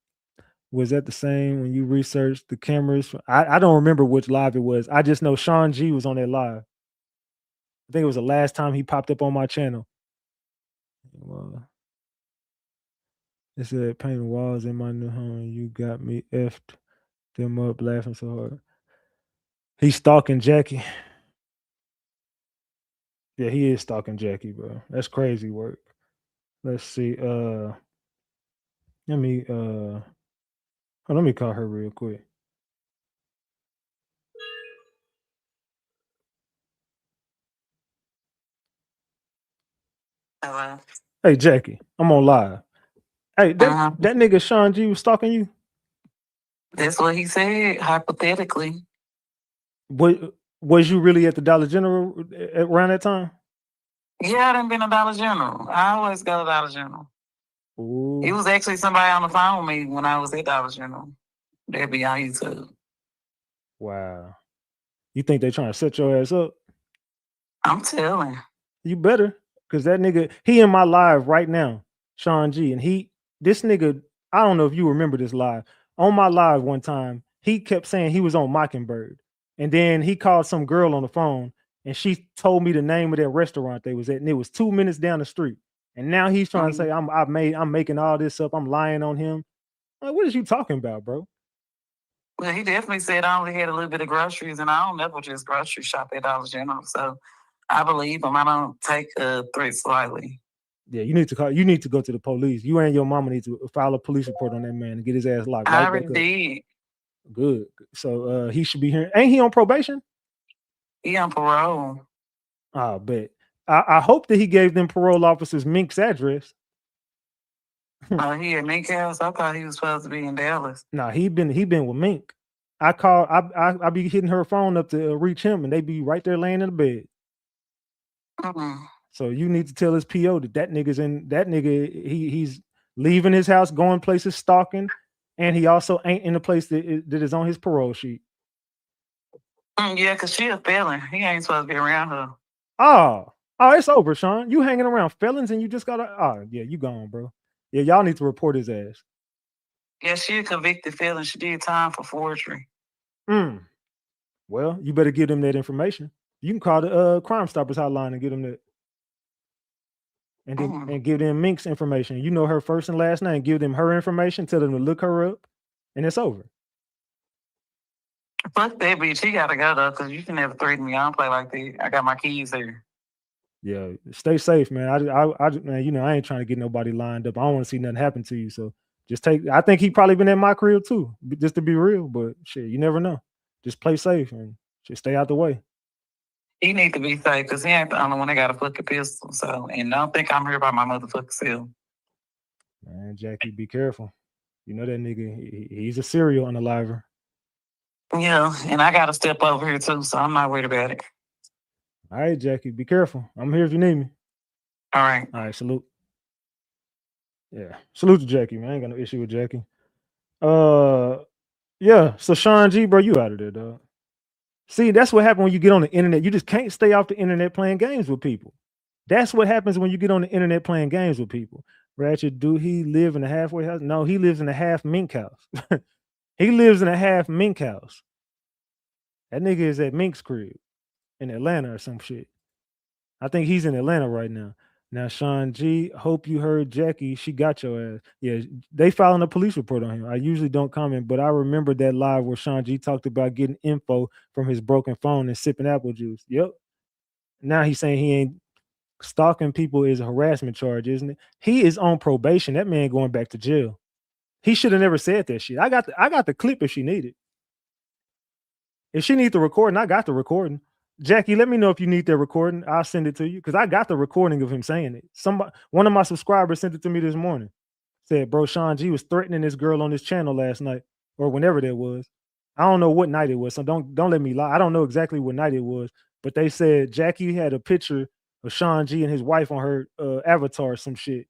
Was that the same when you researched the cameras? I don't remember which live it was. I just know Sean G was on that live. I think it was the last time he popped up on my channel. They said painting walls in my new home. You got me effed them up laughing so hard. He's stalking Jackie. Yeah, he is stalking Jackie, bro. That's crazy work. Let's see. Let me call her real quick. Hello. Hey Jackie, I'm on live. Hey, that nigga Sean G was stalking you? That's what he said, hypothetically. Was you really at the Dollar General around that time? Yeah, I done been a Dollar General. I always go to Dollar General. Ooh. It was actually somebody on the phone with me when I was at Dollar General. They'd be on YouTube. Wow. You think they trying to set your ass up? I'm telling. You better, because that nigga, he in my live right now, Sean G, and this nigga, I don't know if you remember this live. On my live one time, he kept saying he was on Mockingbird, and then he called some girl on the phone, and she told me the name of that restaurant they was at, and it was 2 minutes down the street. And now he's trying to say I'm making all this up. I'm lying on him. Like, what is you talking about, bro? Well, he definitely said I only had a little bit of groceries, and I don't never just grocery shop at Dollar General. So I believe him. I don't take threats lightly. Yeah, you need to call. You need to go to the police. You and your mama need to file a police report on that man and get his ass locked I right already back up. did. Good. So he should be here. Ain't he on probation? He on parole. I bet. I hope that he gave them parole officers Mink's address. Oh, he at Nick House? I thought he was supposed to be in Dallas. Nah, he been with Mink. I be hitting her phone up to reach him, and they be right there laying in the bed. So you need to tell his PO that nigga's in. That nigga, he's leaving his house, going places, stalking, and he also ain't in the place that is on his parole sheet. Yeah, because she a felon. He ain't supposed to be around her. Oh, it's over, Sean. You hanging around felons and you just gotta. Oh, yeah, you gone, bro. Yeah, y'all need to report his ass. Yeah, she a convicted felon. She did time for forgery. Well, you better give them that information. You can call the Crime Stoppers hotline and get them that. And then and give them Mink's information. You know her first and last name. Give them her information. Tell them to look her up, and it's over. Fuck that bitch. He gotta go though, because you can never threaten me. I don't play like that. I got my keys there. Yeah, stay safe, man. Man, you know, I ain't trying to get nobody lined up. I don't want to see nothing happen to you. So just take. I think he probably been at my crib too, just to be real. But shit, you never know. Just play safe and just stay out the way. He need to be safe because he ain't the only one that got a fucking pistol. So, and don't think I'm here by my motherfucking self. Man, Jackie, be careful. You know that nigga. He's a serial unaliver. Yeah, and I got to step over here too, so I'm not worried about it. All right, Jackie, be careful. I'm here if you need me. All right. All right, salute. Yeah, salute to Jackie, man. I ain't got no issue with Jackie. Yeah. So Sean G, bro, you out of there, dog. See, that's what happens when you get on the internet. You just can't stay off the internet playing games with people. That's what happens when you get on the internet playing games with people. Ratchet, do he live in a halfway house? No, he lives in a half mink house. He lives in a half mink house. That nigga is at Mink's crib in Atlanta or some shit. I think he's in Atlanta right now. Now, Sean G, hope you heard Jackie. She got your ass. Yeah, they filing a police report on him. I usually don't comment, but I remember that live where Sean G talked about getting info from his broken phone and sipping apple juice. Yep. Now he's saying he ain't stalking people is a harassment charge, isn't it? He is on probation. That man going back to jail. He should have never said that shit. I got the clip if she needed. If she needs the recording, I got the recording. Jackie, let me know if you need that recording. I'll send it to you because I got the recording of him saying it. One of my subscribers sent it to me this morning. Said, bro, Sean G was threatening this girl on this channel last night or whenever that was. I don't know what night it was, so don't let me lie. I don't know exactly what night it was, but they said Jackie had a picture of Sean G and his wife on her avatar or some shit.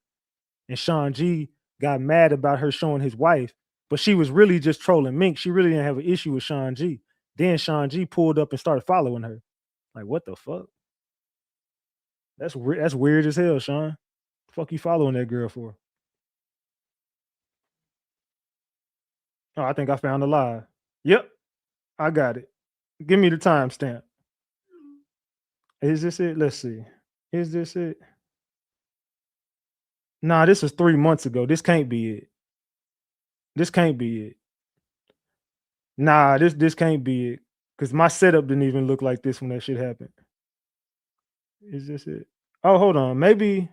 And Sean G got mad about her showing his wife, but she was really just trolling Mink. She really didn't have an issue with Sean G. Then Sean G pulled up and started following her. Like, what the fuck? That's weird. That's weird as hell, Sean. The fuck you following that girl for? Oh, I think I found the live. Yep, I got it. Give me the timestamp. Is this it? Let's see. Is this it? Nah, this was 3 months ago. This can't be it. This can't be it. Nah, this can't be it. Because my setup didn't even look like this when that shit happened. Is this it? Oh, hold on. Maybe.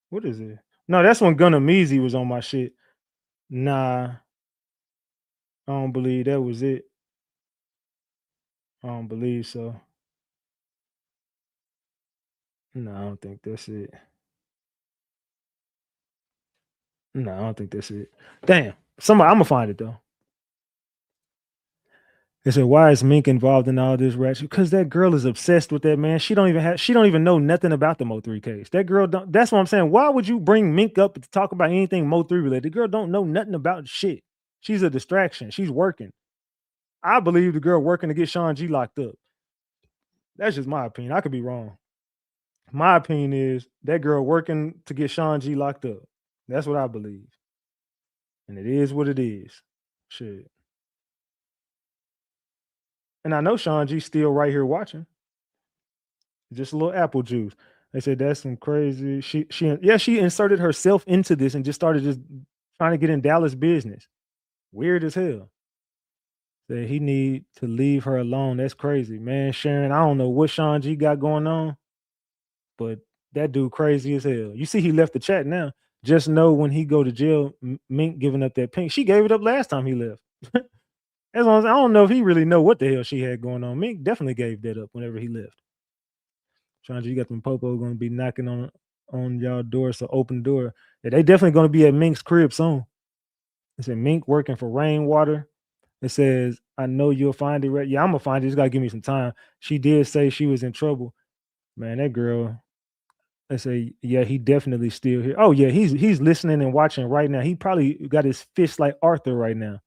What is it? No, that's when Gunna Meezy was on my shit. Nah. I don't believe that was it. I don't believe so. No, I don't think that's it. No, I don't think that's it. Damn. I'm gonna find it though. They said, why is Mink involved in all this ratchet? Because that girl is obsessed with that man. She don't even know nothing about the Mo3 case. That girl don't. That's what I'm saying. Why would you bring Mink up to talk about anything Mo3 related? The girl don't know nothing about shit. She's a distraction. She's working. I believe the girl working to get Sean G locked up. That's just my opinion. I could be wrong. My opinion is that girl working to get Sean G locked up. That's what I believe. And it is what it is. Shit. And I know Sean G's still right here watching. Just a little apple juice. They said that's some crazy. She inserted herself into this and just started just trying to get in Dallas business. Weird as hell. Said he need to leave her alone. That's crazy, man. Sharon, I don't know what Sean G got going on, but That dude crazy as hell. You see, he left the chat now. Just know when he go to jail, Mink giving up that pink. She gave it up last time he left. As long as I don't know if he really know what the hell she had going on. Mink definitely gave that up whenever he left. Chandra, you got them popo going to be knocking on y'all door, so open the door. Yeah, they definitely going to be at Mink's crib soon. It said Mink working for Rainwater. It says, I know you'll find it right. Yeah, I'm gonna find it. Just gotta give me some time. She did say she was in trouble. Man, that girl. They say, yeah, he definitely still here. Oh, yeah, he's listening and watching right now. He probably got his fist like Arthur right now.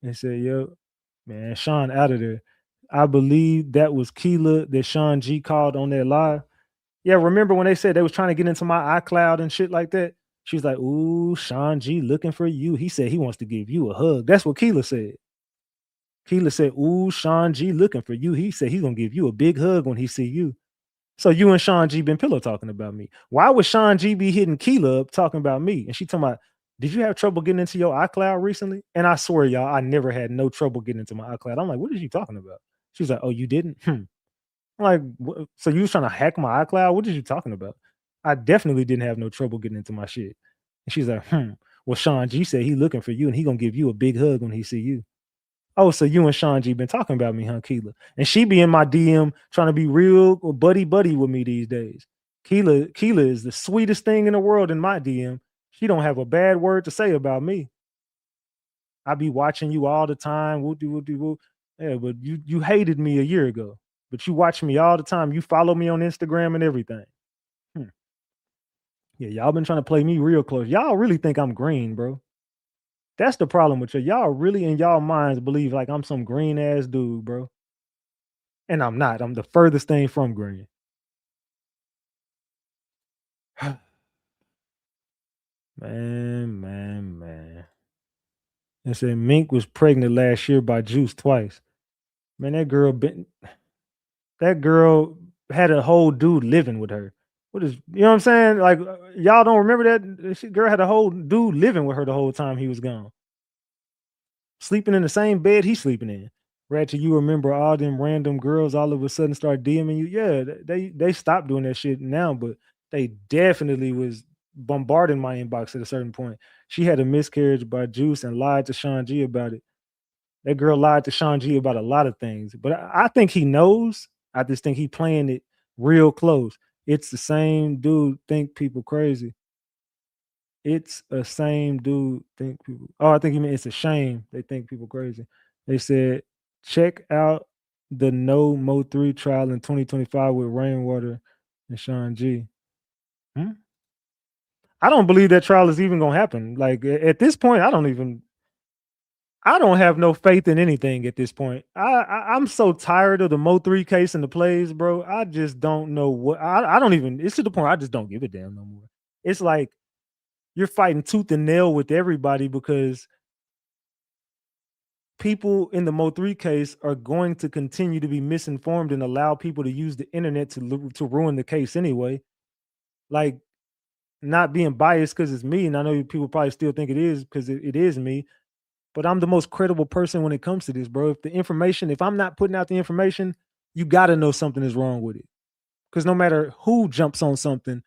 And said, yo, man, Sean out of there. I believe that was Keela that Sean G called on that live. Yeah, remember when they said they was trying to get into my iCloud and shit like that? She was like, ooh, Sean G looking for you. He said he wants to give you a hug. That's what Keela said. Keela said, ooh, Sean G looking for you. He said he's gonna give you a big hug when he see you. So you and Sean G been pillow talking about me. Why would Sean G be hitting Keela up talking about me? And she talking about, did you have trouble getting into your iCloud recently? And I swear, y'all, I never had no trouble getting into my iCloud. I'm like, what is you talking about? She's like, oh, you didn't? I'm like, so you was trying to hack my iCloud? What is you talking about? I definitely didn't have no trouble getting into my shit. And she's like, well, Sean G said he looking for you and he gonna give you a big hug when he see you. Oh, so you and Sean G been talking about me, huh, Keela? And she be in my DM trying to be real buddy with me these days. Keela is the sweetest thing in the world in my DM. She don't have a bad word to say about me. I be watching you all the time. Woo. Yeah, but you hated me a year ago. But you watch me all the time. You follow me on Instagram and everything. Yeah, y'all been trying to play me real close. Y'all really think I'm green, bro. That's the problem with you. Y'all really in y'all minds believe like I'm some green ass dude, bro. And I'm not. I'm the furthest thing from green. Man. It said Mink was pregnant last year by Juice twice. Man, that girl had a whole dude living with her. What is, you know what I'm saying? Like, y'all don't remember that? Girl had a whole dude living with her the whole time he was gone. Sleeping in the same bed he's sleeping in. Ratchet, you remember all them random girls all of a sudden start DMing you? Yeah, they stopped doing that shit now, but they definitely was bombarding my inbox at a certain point. She had a miscarriage by Juice and lied to Sean G about it. That girl lied to Sean G about a lot of things, but I think he knows. I just think he playing it real close. It's the same dude think people crazy. It's a same dude think people. Oh, I think he meant it's a shame they think people crazy. They said check out the No Mo3 trial in 2025 with Rainwater and Sean G. I don't believe that trial is even gonna happen. Like at this point, I don't have no faith in anything at this point. I'm so tired of the Mo3 case and the plays, bro. I just don't know what I don't even. It's to the point I just don't give a damn no more. It's like you're fighting tooth and nail with everybody because people in the Mo3 case are going to continue to be misinformed and allow people to use the internet to ruin the case anyway. Like, not being biased because it's me, and I know people probably still think it is because it is me, but I'm the most credible person when it comes to this, bro. If I'm not putting out the information, you got to know something is wrong with it. Because no matter who jumps on something,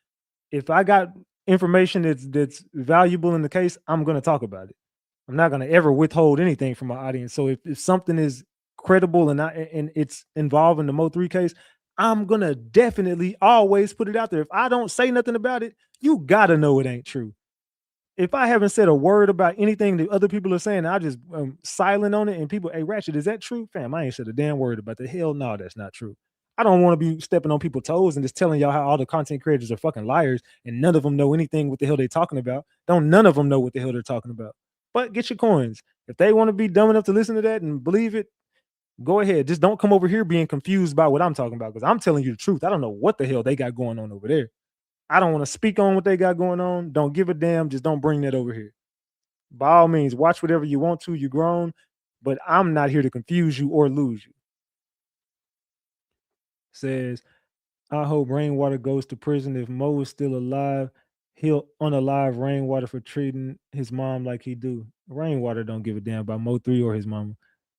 if I got information that's valuable in the case, I'm going to talk about it. I'm not going to ever withhold anything from my audience. So if something is credible and it's involved in the Mo3 case, I'm going to definitely always put it out there. If I don't say nothing about it, you got to know it ain't true. If I haven't said a word about anything that other people are saying, I just silent on it and people, hey, Ratchet, is that true? Fam, I ain't said a damn word about the hell. No, that's not true. I don't want to be stepping on people's toes and just telling y'all how all the content creators are fucking liars and none of them know anything what the hell they're talking about. None of them know what the hell they're talking about. But get your coins. If they want to be dumb enough to listen to that and believe it, go ahead. Just don't come over here being confused by what I'm talking about because I'm telling you the truth. I don't know what the hell they got going on over there. I don't want to speak on what they got going on. Don't give a damn. Just don't bring that over here. By all means, watch whatever you want to. You're grown, but I'm not here to confuse you or lose you. Says, I hope Rainwater goes to prison. If Mo is still alive, he'll unalive Rainwater for treating his mom like he do. Rainwater don't give a damn about Mo3 or his mama.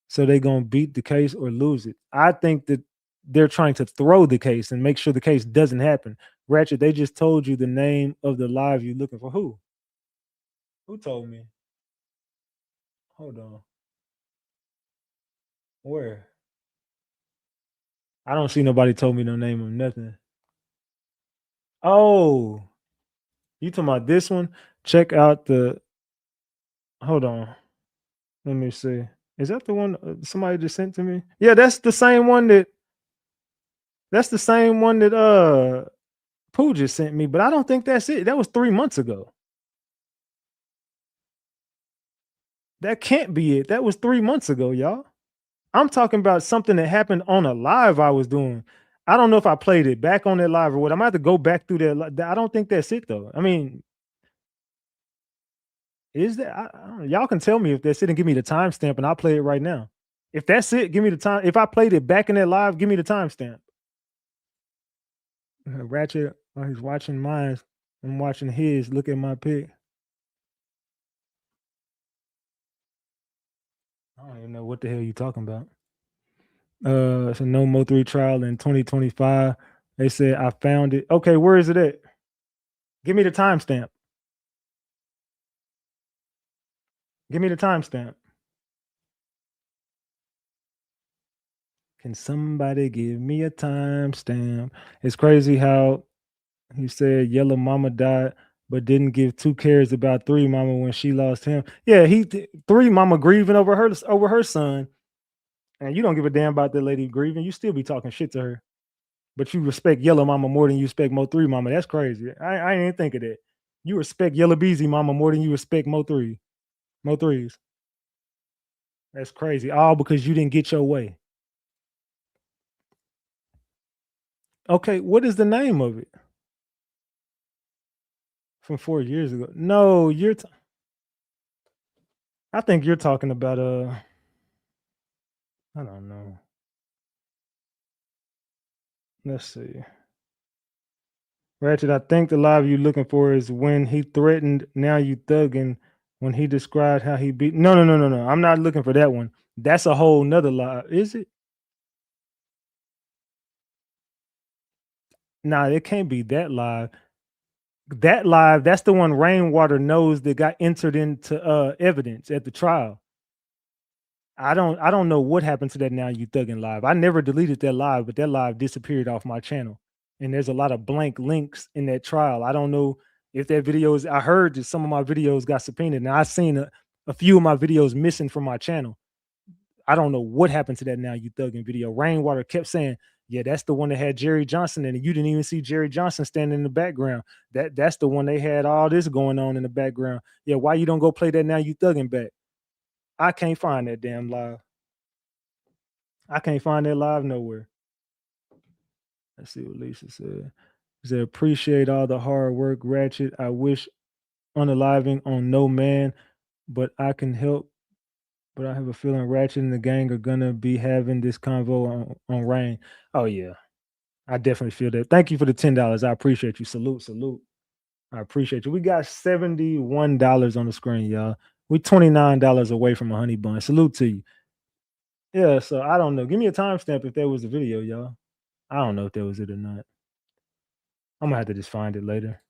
So they gonna beat the case or lose it. I think that they're trying to throw the case and make sure the case doesn't happen. Ratchet, they just told you the name of the live you're looking for. Who? Who told me? Hold on. Where? I don't see nobody told me no name of nothing. Oh, you talking about this one? Check out the. Hold on. Let me see. Is that the one somebody just sent to me? Yeah, that's the same one that. That's the same one that Pooh just sent me, but I don't think that's it. That was 3 months ago. That can't be it. That was 3 months ago, y'all. I'm talking about something that happened on a live I was doing. I don't know if I played it back on that live or what. I'm gonna have to go back through that. I don't think that's it though. I mean, is that I don't know. Y'all can tell me if that's it and give me the timestamp and I'll play it right now. If that's it, give me the time. If I played it back in that live, give me the timestamp. Ratchet, oh, he's watching mine. I'm watching his. Look at my pic. I don't even know what the hell you talking about. It's a no Mo3 trial in 2025. They said I found it. Okay, where is it at? Give me the timestamp. Give me the timestamp. Can somebody give me a timestamp? It's crazy how he said Yellow Mama died, but didn't give 2 cares about 3 Mama when she lost him. Yeah, 3 Mama grieving over her son, and you don't give a damn about that lady grieving. You still be talking shit to her, but you respect Yellow Mama more than you respect Mo3 Mama. That's crazy. I ain't think of that. You respect Yellow Beezy Mama more than you respect Mo3. Mo3's. That's crazy. All because you didn't get your way. Okay, what is the name of it? From 4 years ago. No, I think you're talking about I don't know. Let's see. Ratchet, I think the live you're looking for is when he threatened Now You Thuggin', when he described how he beat. No. I'm not looking for that one. That's a whole nother live. Is it? Nah, it can't be that live. That live, that's the one Rainwater knows that got entered into evidence at the trial. I don't know what happened to that Now You Thuggin' live. I never deleted that live, but that live disappeared off my channel. And there's a lot of blank links in that trial. I don't know if that video is. I heard that some of my videos got subpoenaed, and I've seen a few of my videos missing from my channel. I don't know what happened to that Now You Thuggin' video. Rainwater kept saying, yeah, that's the one that had Jerry Johnson in it. You didn't even see Jerry Johnson standing in the background. That's the one they had all this going on in the background. Yeah, why you don't go play that Now You Thuggin' back? I can't find that damn live. I can't find that live nowhere. Let's see what Lisa said. She said, appreciate all the hard work, Ratchet. I wish unaliving on no man, but I can help. But I have a feeling Ratchet and the gang are gonna be having this convo on Rain. Oh yeah, I definitely feel that. Thank you for the $10. I appreciate you. Salute. I appreciate you. We got $71 on the screen, y'all. We $29 away from a honey bun. Salute to you. Yeah, so I don't know. Give me a timestamp if that was the video, y'all. I don't know if that was it or not. I'm gonna have to just find it later.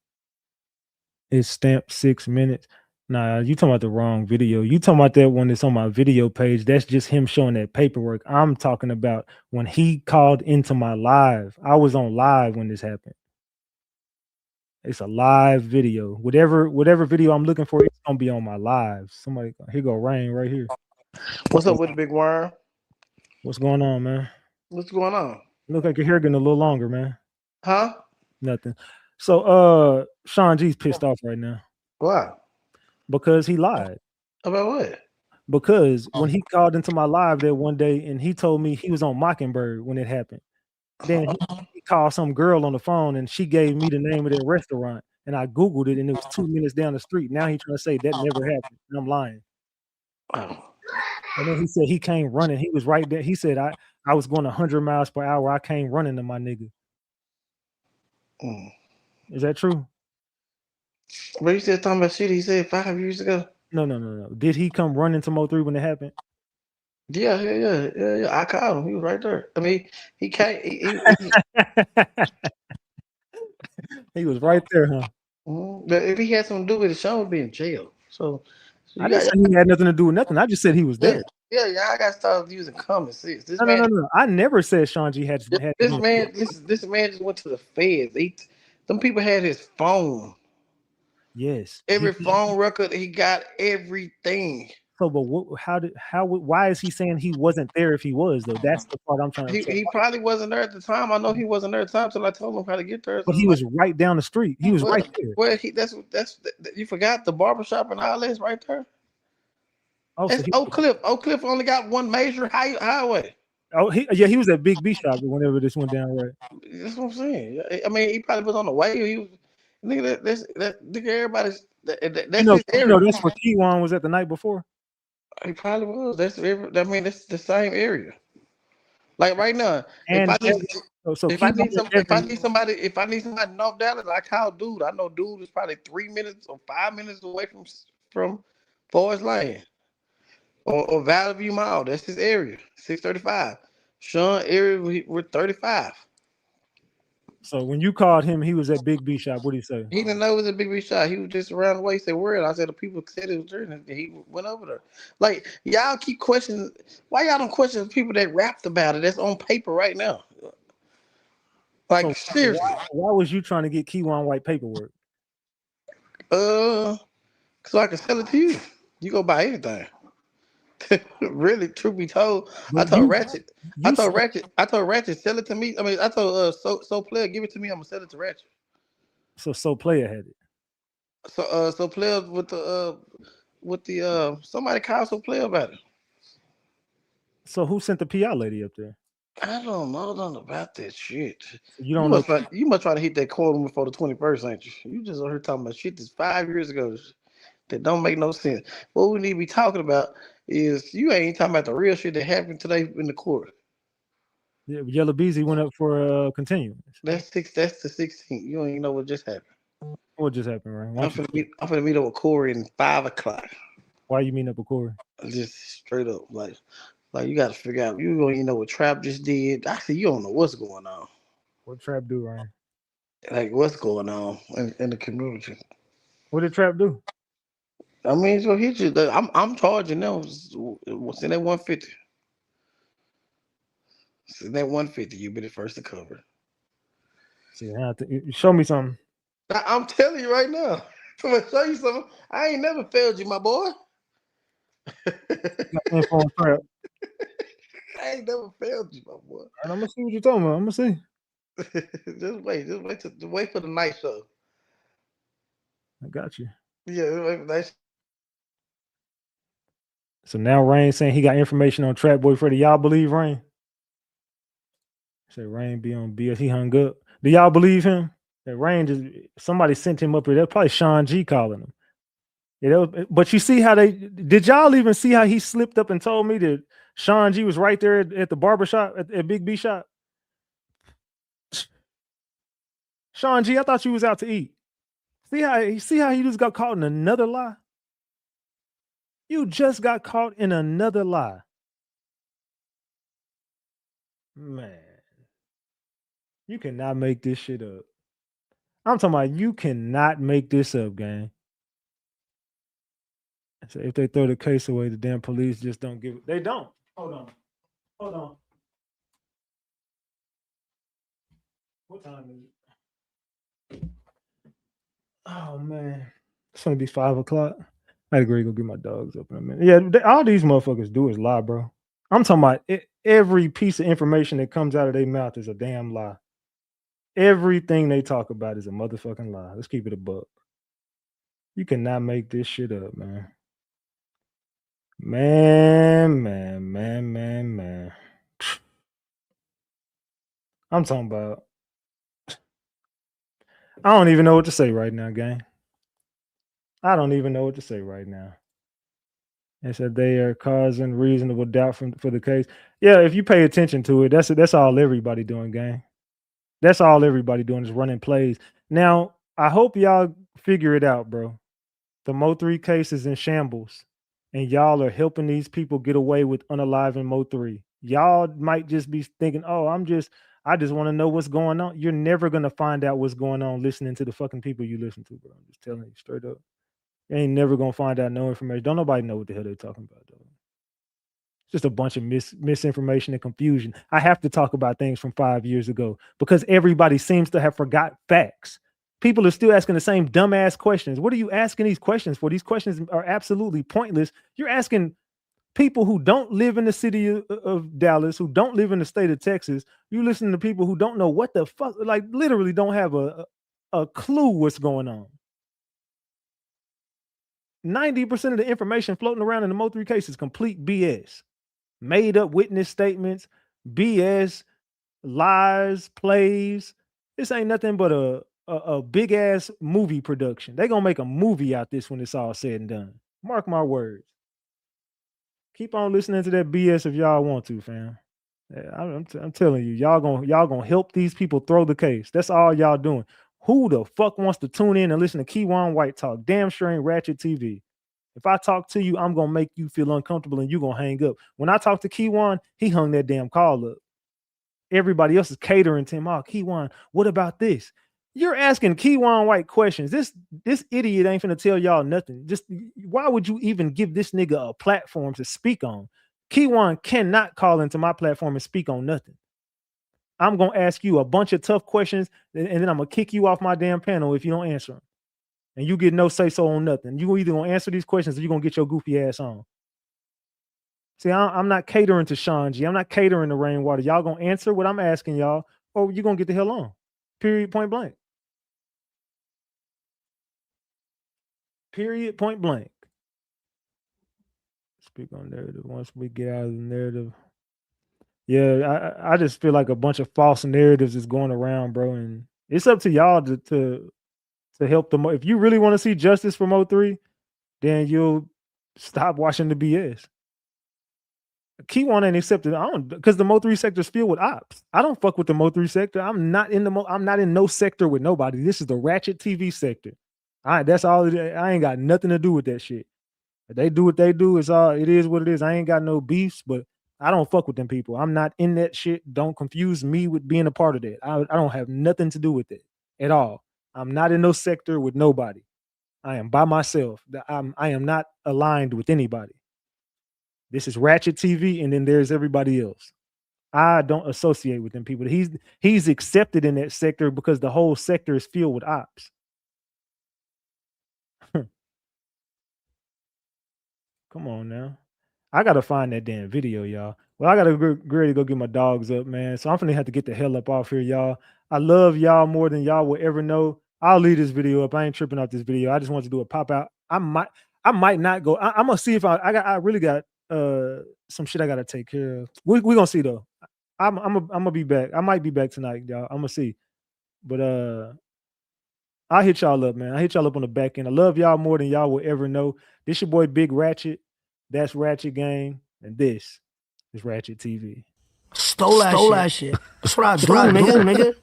It's stamped 6 minutes. Nah, you talking about the wrong video. You talking about that one that's on my video page. That's just him showing that paperwork. I'm talking about when he called into my live. I was on live when this happened. It's a live video. Whatever video I'm looking for, it's gonna be on my live. Somebody, here go Rain right here. What's up with the big worm? What's going on, man? What's going on? Look like your hair getting a little longer, man. Huh? Nothing. So Sean G's pissed off right now. Why? Because he lied. About what? Because when he called into my live there one day and he told me he was on Mockingbird when it happened. Then he called some girl on the phone and she gave me the name of that restaurant. And I Googled it and it was 2 minutes down the street. Now he's trying to say that never happened. And I'm lying. Oh. And then he said he came running. He was right there. He said, I was going 100 miles per hour. I came running to my nigga. Is that true? But you still talking about shit he said 5 years ago? No. Did he come running to Mo3 when it happened? Yeah. I called him. He was right there. I mean, he can't. He was right there, huh? But if he had something to do with it, Sean would be in jail. So I you didn't got, say he had nothing to do with nothing. I just said he was yeah, there. y'all got to start using common sense. This No, no, man, no, no. I never said Sean G had to this do. man, this man just went to the feds. Them people had his phone. Yes. Every phone record, he got everything. So, but why is he saying he wasn't there if he was though? That's the part I'm trying to say. He probably wasn't there at the time. I know he wasn't there at the time until I told him how to get there. But So he like, was right down the street. He was right there. well, that's you forgot the barbershop and all that's right there. Oh, so That's Oak Cliff. Oak Cliff only got one major highway. he was at Big B shop whenever this went down, right? That's what I'm saying. I mean, he probably was on the way. He was nigga. That nigga. Everybody's that's his area. That's where Keywan was at the night before. He probably was. I mean, that's the same area. Like right now, And if I need somebody in North Dallas, I call dude. I know dude is probably 3 minutes or 5 minutes away from Forest Lane or Valley View Mall. That's his area. 635. Sean area we're 35. So when you called him, he was at Big B shop. What did he say? He didn't know it was a big B shot. He was just around the way. He said, "Word." I said, "The people said it was there," and he went over there. Like y'all keep questioning. Why y'all don't question the people that rapped about it? That's on paper right now. Like So seriously. why was you trying to get Keywan White paperwork? So I can sell it to you. You go buy anything. Really, truth be told, I told Ratchet, sell it to me. I mean, I told so player, give it to me. I'm gonna sell it to Ratchet. So player had it. So player with the somebody called so player about it. So who sent the PI lady up there? I don't know nothing about that shit. You don't know. You must try to hit that quote before the 21st, ain't you? You just heard talking about shit that's 5 years ago that don't make no sense. What we need to be talking about is you ain't talking about the real shit that happened today in the court. Yeah, Yellow Beezy went up for continuance. That's the 16th. You don't even know what just happened. What just happened, right? I'm finna meet up with Corey in 5 o'clock. Why you meeting up with Corey? Just straight up, like you got to figure out. You don't even know what Trap just did. I see you don't know what's going on. What Trap do, Ryan? Like what's going on in the community? What did Trap do? I mean, so he just I'm charging them. What's in that 150? Send that 150. You be the first to cover. See, show me something. I'm telling you right now. I'm gonna show you something. I ain't never failed you, my boy. Trap. I ain't never failed you, my boy. And I'm gonna see what you're talking about. I'm gonna see. just wait for the night show. I got you. Yeah, wait for the night show. So now Rain saying he got information on Trap Boy Freddy. Y'all believe Rain? Say Rain be on BS. He hung up. Do y'all believe him? That Rain just somebody sent him up here. That's probably Sean G calling him. Yeah, but you see how did y'all even see how he slipped up and told me that Sean G was right there at the barbershop at Big B shop? Sean G, I thought you was out to eat. See how he just got caught in another lie? You just got caught in another lie. Man. You cannot make this shit up. I'm talking about you cannot make this up, gang. So if they throw the case away, the damn police just don't give it. They don't. Hold on. What time is it? Oh man, it's gonna be 5 o'clock. I agree. Go get my dogs up in a minute. Yeah, all these motherfuckers do is lie, bro. I'm talking about every piece of information that comes out of their mouth is a damn lie. Everything they talk about is a motherfucking lie. Let's keep it a buck. You cannot make this shit up, man. Man. I'm talking about. I don't even know what to say right now, gang. I don't even know what to say right now. They said they are causing reasonable doubt for the case. Yeah, if you pay attention to it, that's all everybody doing, gang. That's all everybody doing is running plays. Now, I hope y'all figure it out, bro. The Mo3 case is in shambles. and y'all are helping these people get away with unaliving Mo3. Y'all might just be thinking, oh, I just want to know what's going on. You're never going to find out what's going on listening to the fucking people you listen to, bro. I'm just telling you straight up. You ain't never going to find out no information. Don't nobody know what the hell they're talking about, though. Just a bunch of misinformation and confusion. I have to talk about things from 5 years ago because everybody seems to have forgot facts. People are still asking the same dumbass questions. What are you asking these questions for? These questions are absolutely pointless. You're asking people who don't live in the city of Dallas, who don't live in the state of Texas. You listen to people who don't know what the fuck, like literally don't have a clue what's going on. 90% of the information floating around in the Mo3 case is complete BS. Made up witness statements, BS, lies, plays. This ain't nothing but a big ass movie production. They're gonna make a movie out this when it's all said and done. Mark my words. Keep on listening to that BS if y'all want to, fam. Yeah, I'm telling you, y'all gonna help these people throw the case. That's all y'all doing. Who the fuck wants to tune in and listen to Keywan White talk? Damn sure ain't Ratchet TV. If I talk to you, I'm gonna make you feel uncomfortable and you're gonna hang up. When I talked to Keywan, he hung that damn call up. Everybody else is catering to him. Oh, Keywan, what about this? You're asking Keywan White questions. This idiot ain't finna tell y'all nothing. Just why would you even give this nigga a platform to speak on? Keywan cannot call into my platform and speak on nothing. I'm gonna ask you a bunch of tough questions, and then I'm gonna kick you off my damn panel if you don't answer them. And you get no say-so on nothing. You either gonna answer these questions or you're gonna get your goofy ass on. See, I'm not catering to Sean G. I'm not catering to Rainwater. Y'all gonna answer what I'm asking y'all, or you're gonna get the hell on. Period, point blank. Period, point blank. Speak on narrative. Once we get out of the narrative. Yeah, I just feel like a bunch of false narratives is going around, bro. And it's up to y'all to help them. If you really want to see justice for Mo3, then you'll stop watching the BS. Keywan ain't accepted. I don't, because the Mo3 sector's filled with ops. I don't fuck with the Mo3 sector. I'm not in no sector with nobody. This is the Ratchet TV sector. That's all it is. I ain't got nothing to do with that shit. If they do what they do, it is what it is. I ain't got no beefs, but I don't fuck with them people. I'm not in that shit. Don't confuse me with being a part of that. I don't have nothing to do with it at all. I'm not in no sector with nobody. I am by myself. I am not aligned with anybody. This is Ratchet TV, and then there's everybody else. I don't associate with them people. He's accepted in that sector because the whole sector is filled with ops. Come on now. I gotta find that damn video, y'all. Well, I gotta get ready to go get my dogs up, man. So I'm gonna have to get the hell up off here, y'all. I love y'all more than y'all will ever know. I'll leave this video up. I ain't tripping off this video. I just want to do a pop out. I might not go. I'm gonna see if I really got some shit I gotta take care of. We're gonna see though. I'm gonna be back. I might be back tonight, y'all. I'm gonna see. But I'll hit y'all up, man. I'll hit y'all up on the back end. I love y'all more than y'all will ever know. This your boy Big Ratchet. That's Ratchet Gang. And this is Ratchet TV. Stole that shit. That's what I do, nigga.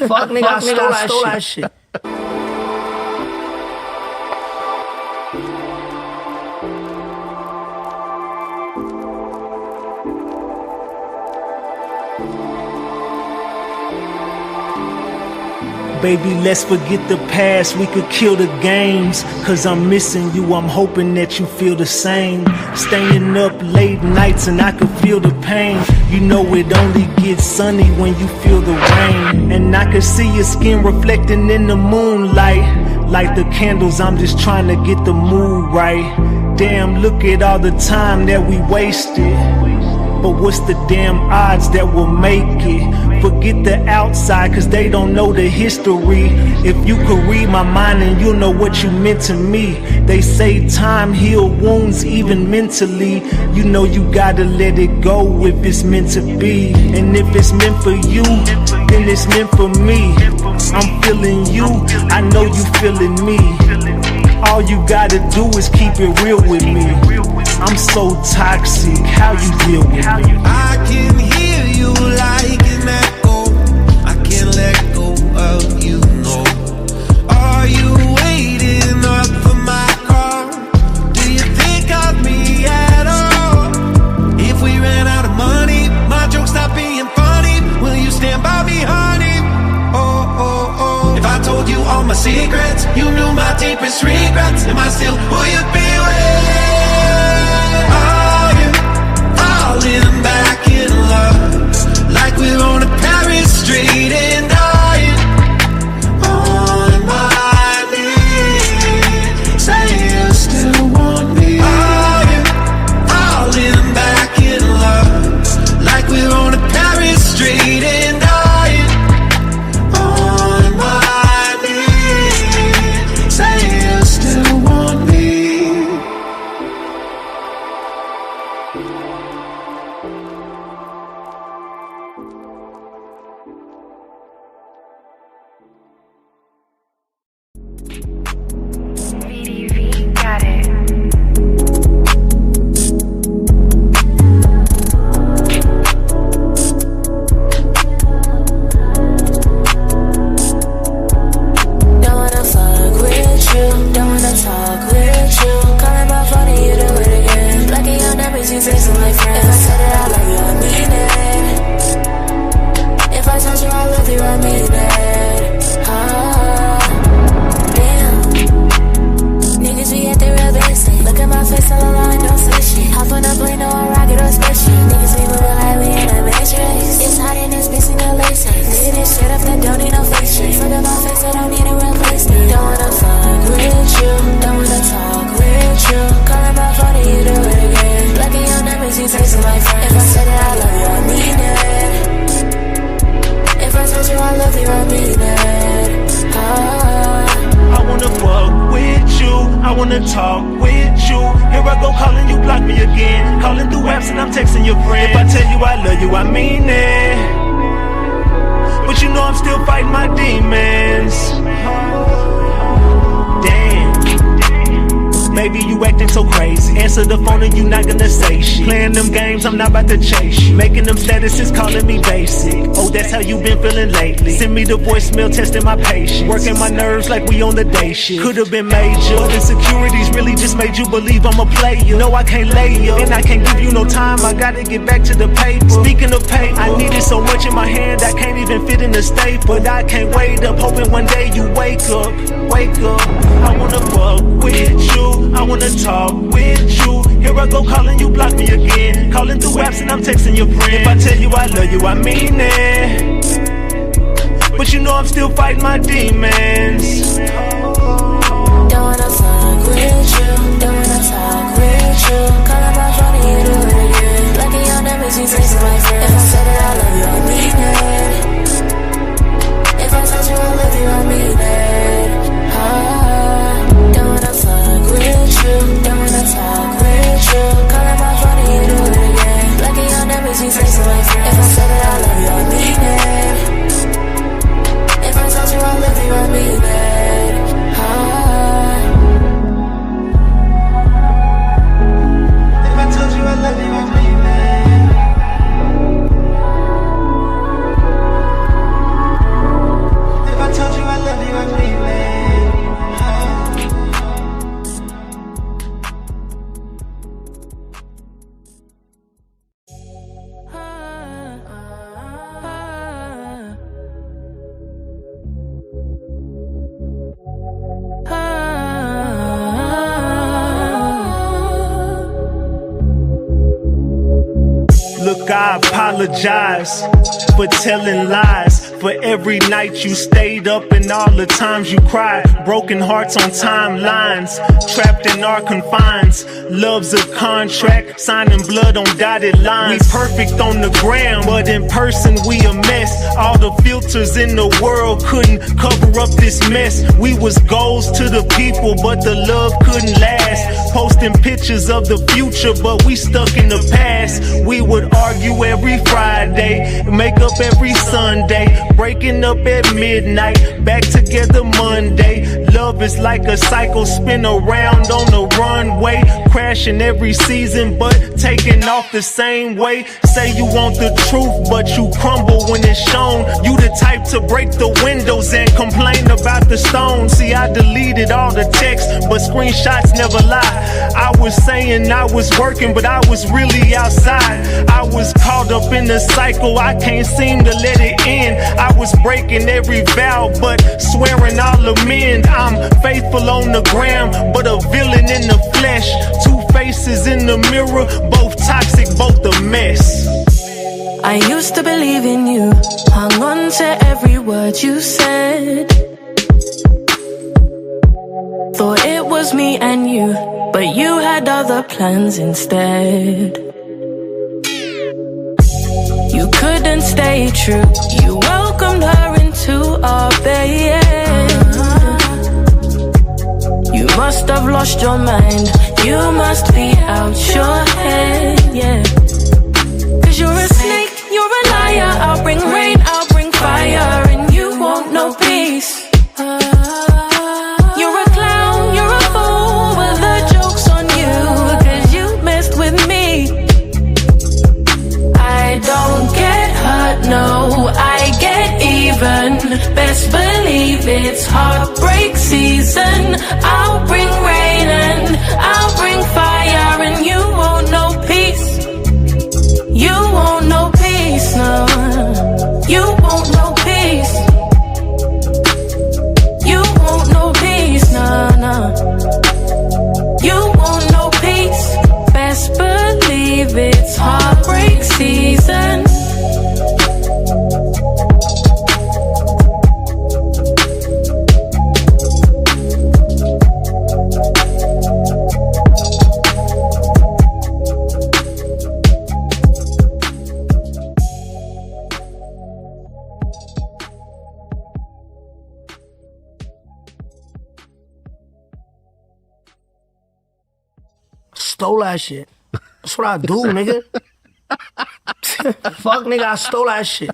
Fuck, nigga, I stole that shit. Baby, let's forget the past, we could kill the games. Cause I'm missing you, I'm hoping that you feel the same. Staying up late nights and I could feel the pain. You know it only gets sunny when you feel the rain. And I could see your skin reflecting in the moonlight. Light the candles, I'm just trying to get the mood right. Damn, look at all the time that we wasted. But what's the damn odds that we'll make it? Forget the outside, cause they don't know the history. If you could read my mind and you'll know what you meant to me. They say time heal wounds even mentally. You know you gotta let it go if it's meant to be. And if it's meant for you, then it's meant for me. I'm feeling you, I know you feeling me. All you gotta do is keep it real with me. I'm so toxic, how you deal with me? I can hear you like an echo. I can't let go of you, no. Are you waiting up for my car? Do you told you all my secrets. You knew my deepest regrets. Am I still who you be with? Are you falling back in love? Like we're on a Paris street and dying on my knees. Say you still want me. Are you falling back in love? Like we're on a Paris street and dying on my knees. Say you still want me. VDV got it. Don't wanna fuck with you, don't wanna talk with you. Calling my phone and you do it again. Blocking your numbers, you texting my friends. If I said that I love you, I mean it. If I told you I love you, I mean it. Damn. Niggas be at the real basic. Look at my face, all alone, don't say shit. Hop on a plane, no, a rocket or spaceship. Niggas be moving like we in a matrix. It's hot in this bitch, no latex. Nigga, this shit up, then don't need no fake shit. Fuck up my face, I don't need a replacement. Don't wanna fuck with you, don't wanna talk with you. Calling my phone and you do it again. Blocking your numbers, you texting my friends. If I said that I love you, I mean it. If I told you I love you, I mean it. I wanna fuck with you, I wanna talk with you. Here I go calling you, block me again. Calling through apps and I'm texting your friend. If I tell you I love you, I mean it. But you know I'm still fighting my demons. Damn. Maybe you acting so crazy. Answer the phone and you not gonna say shit. Playing them games, I'm not about to chase you. Making them statuses, calling me basic. Oh, that's how you been feeling lately. Send me the voicemail, testing my patience. Working my nerves like we on the day shift. Could've been major, but insecurities really just made you believe I'm a player. No, I can't lay up, and I can't give you no time. I gotta get back to the paper. Speaking of paper, I need it so much in my hand I can't even fit in the staple. But I can't wait up, hoping one day you wake up. Wake up. I wanna fuck with you, I wanna talk with you. Here I go calling you, block me again. Calling through apps and I'm texting your friend. If I tell you I love you, I mean it. But you know I'm still fighting my demons. Don't wanna fuck with you, don't wanna talk with you. Calling my phone and you do it again. Blocking your numbers, you texting my friends. If I said that I love you, I mean it. If I told you I love you, I mean it. Don't wanna fuck with you, don't wanna talk with you. Calling my phone and you do it again. Blocking your numbers, you texting my friends. If I said that I love you, I mean it. If I told you I love you, I mean it. If I told you I love you, I mean it. If I told you I love you, I mean it. Look, I apologize for telling lies, for every night you stayed up and all the times you cried. Broken hearts on timelines, trapped in our confines. Love's a contract, signing blood on dotted lines. We perfect on the gram, but in person we a mess. All the filters in the world couldn't cover up this mess. We was goals to the people, but the love couldn't last. Posting pictures of the future, but we stuck in the past. We would argue every Friday, make up every Sunday, breaking up at midnight, back together Monday. Love is like a cycle, spin around on the runway. crashing every season, but taking off the same way. Say you want the truth, but you crumble when it's shown. You the type to break the windows and complain about the stone. See, I deleted all the text, but screenshots never lie. I was saying I was working, but I was really outside. I was caught up in the cycle, I can't seem to let it end. I was breaking every vow, but swearing I'll amend. I'm faithful on the gram, but a villain in the flesh. Two faces in the mirror, both toxic, both a mess. I used to believe in you, hung on to every word you said. Thought it was me and you, but you had other plans instead. You couldn't stay true, you welcomed her into our bed. You must have lost your mind, you must be out your head, yeah. Cause you're a snake, you're a liar. I'll bring rain, I'll bring fire, and you won't know peace. You're a clown, you're a fool, but the joke's on you, cause you messed with me. I don't get hurt, no, I get even. Best believe it's heartbreak season. I'll bring rain and I'll bring fire, and you won't know peace. You won't know peace, no. You won't know peace. You won't know peace, no, no. You won't know peace. Best believe it's heartbreak season. Stole that shit. That's what I do, nigga. Fuck, nigga, I stole that shit.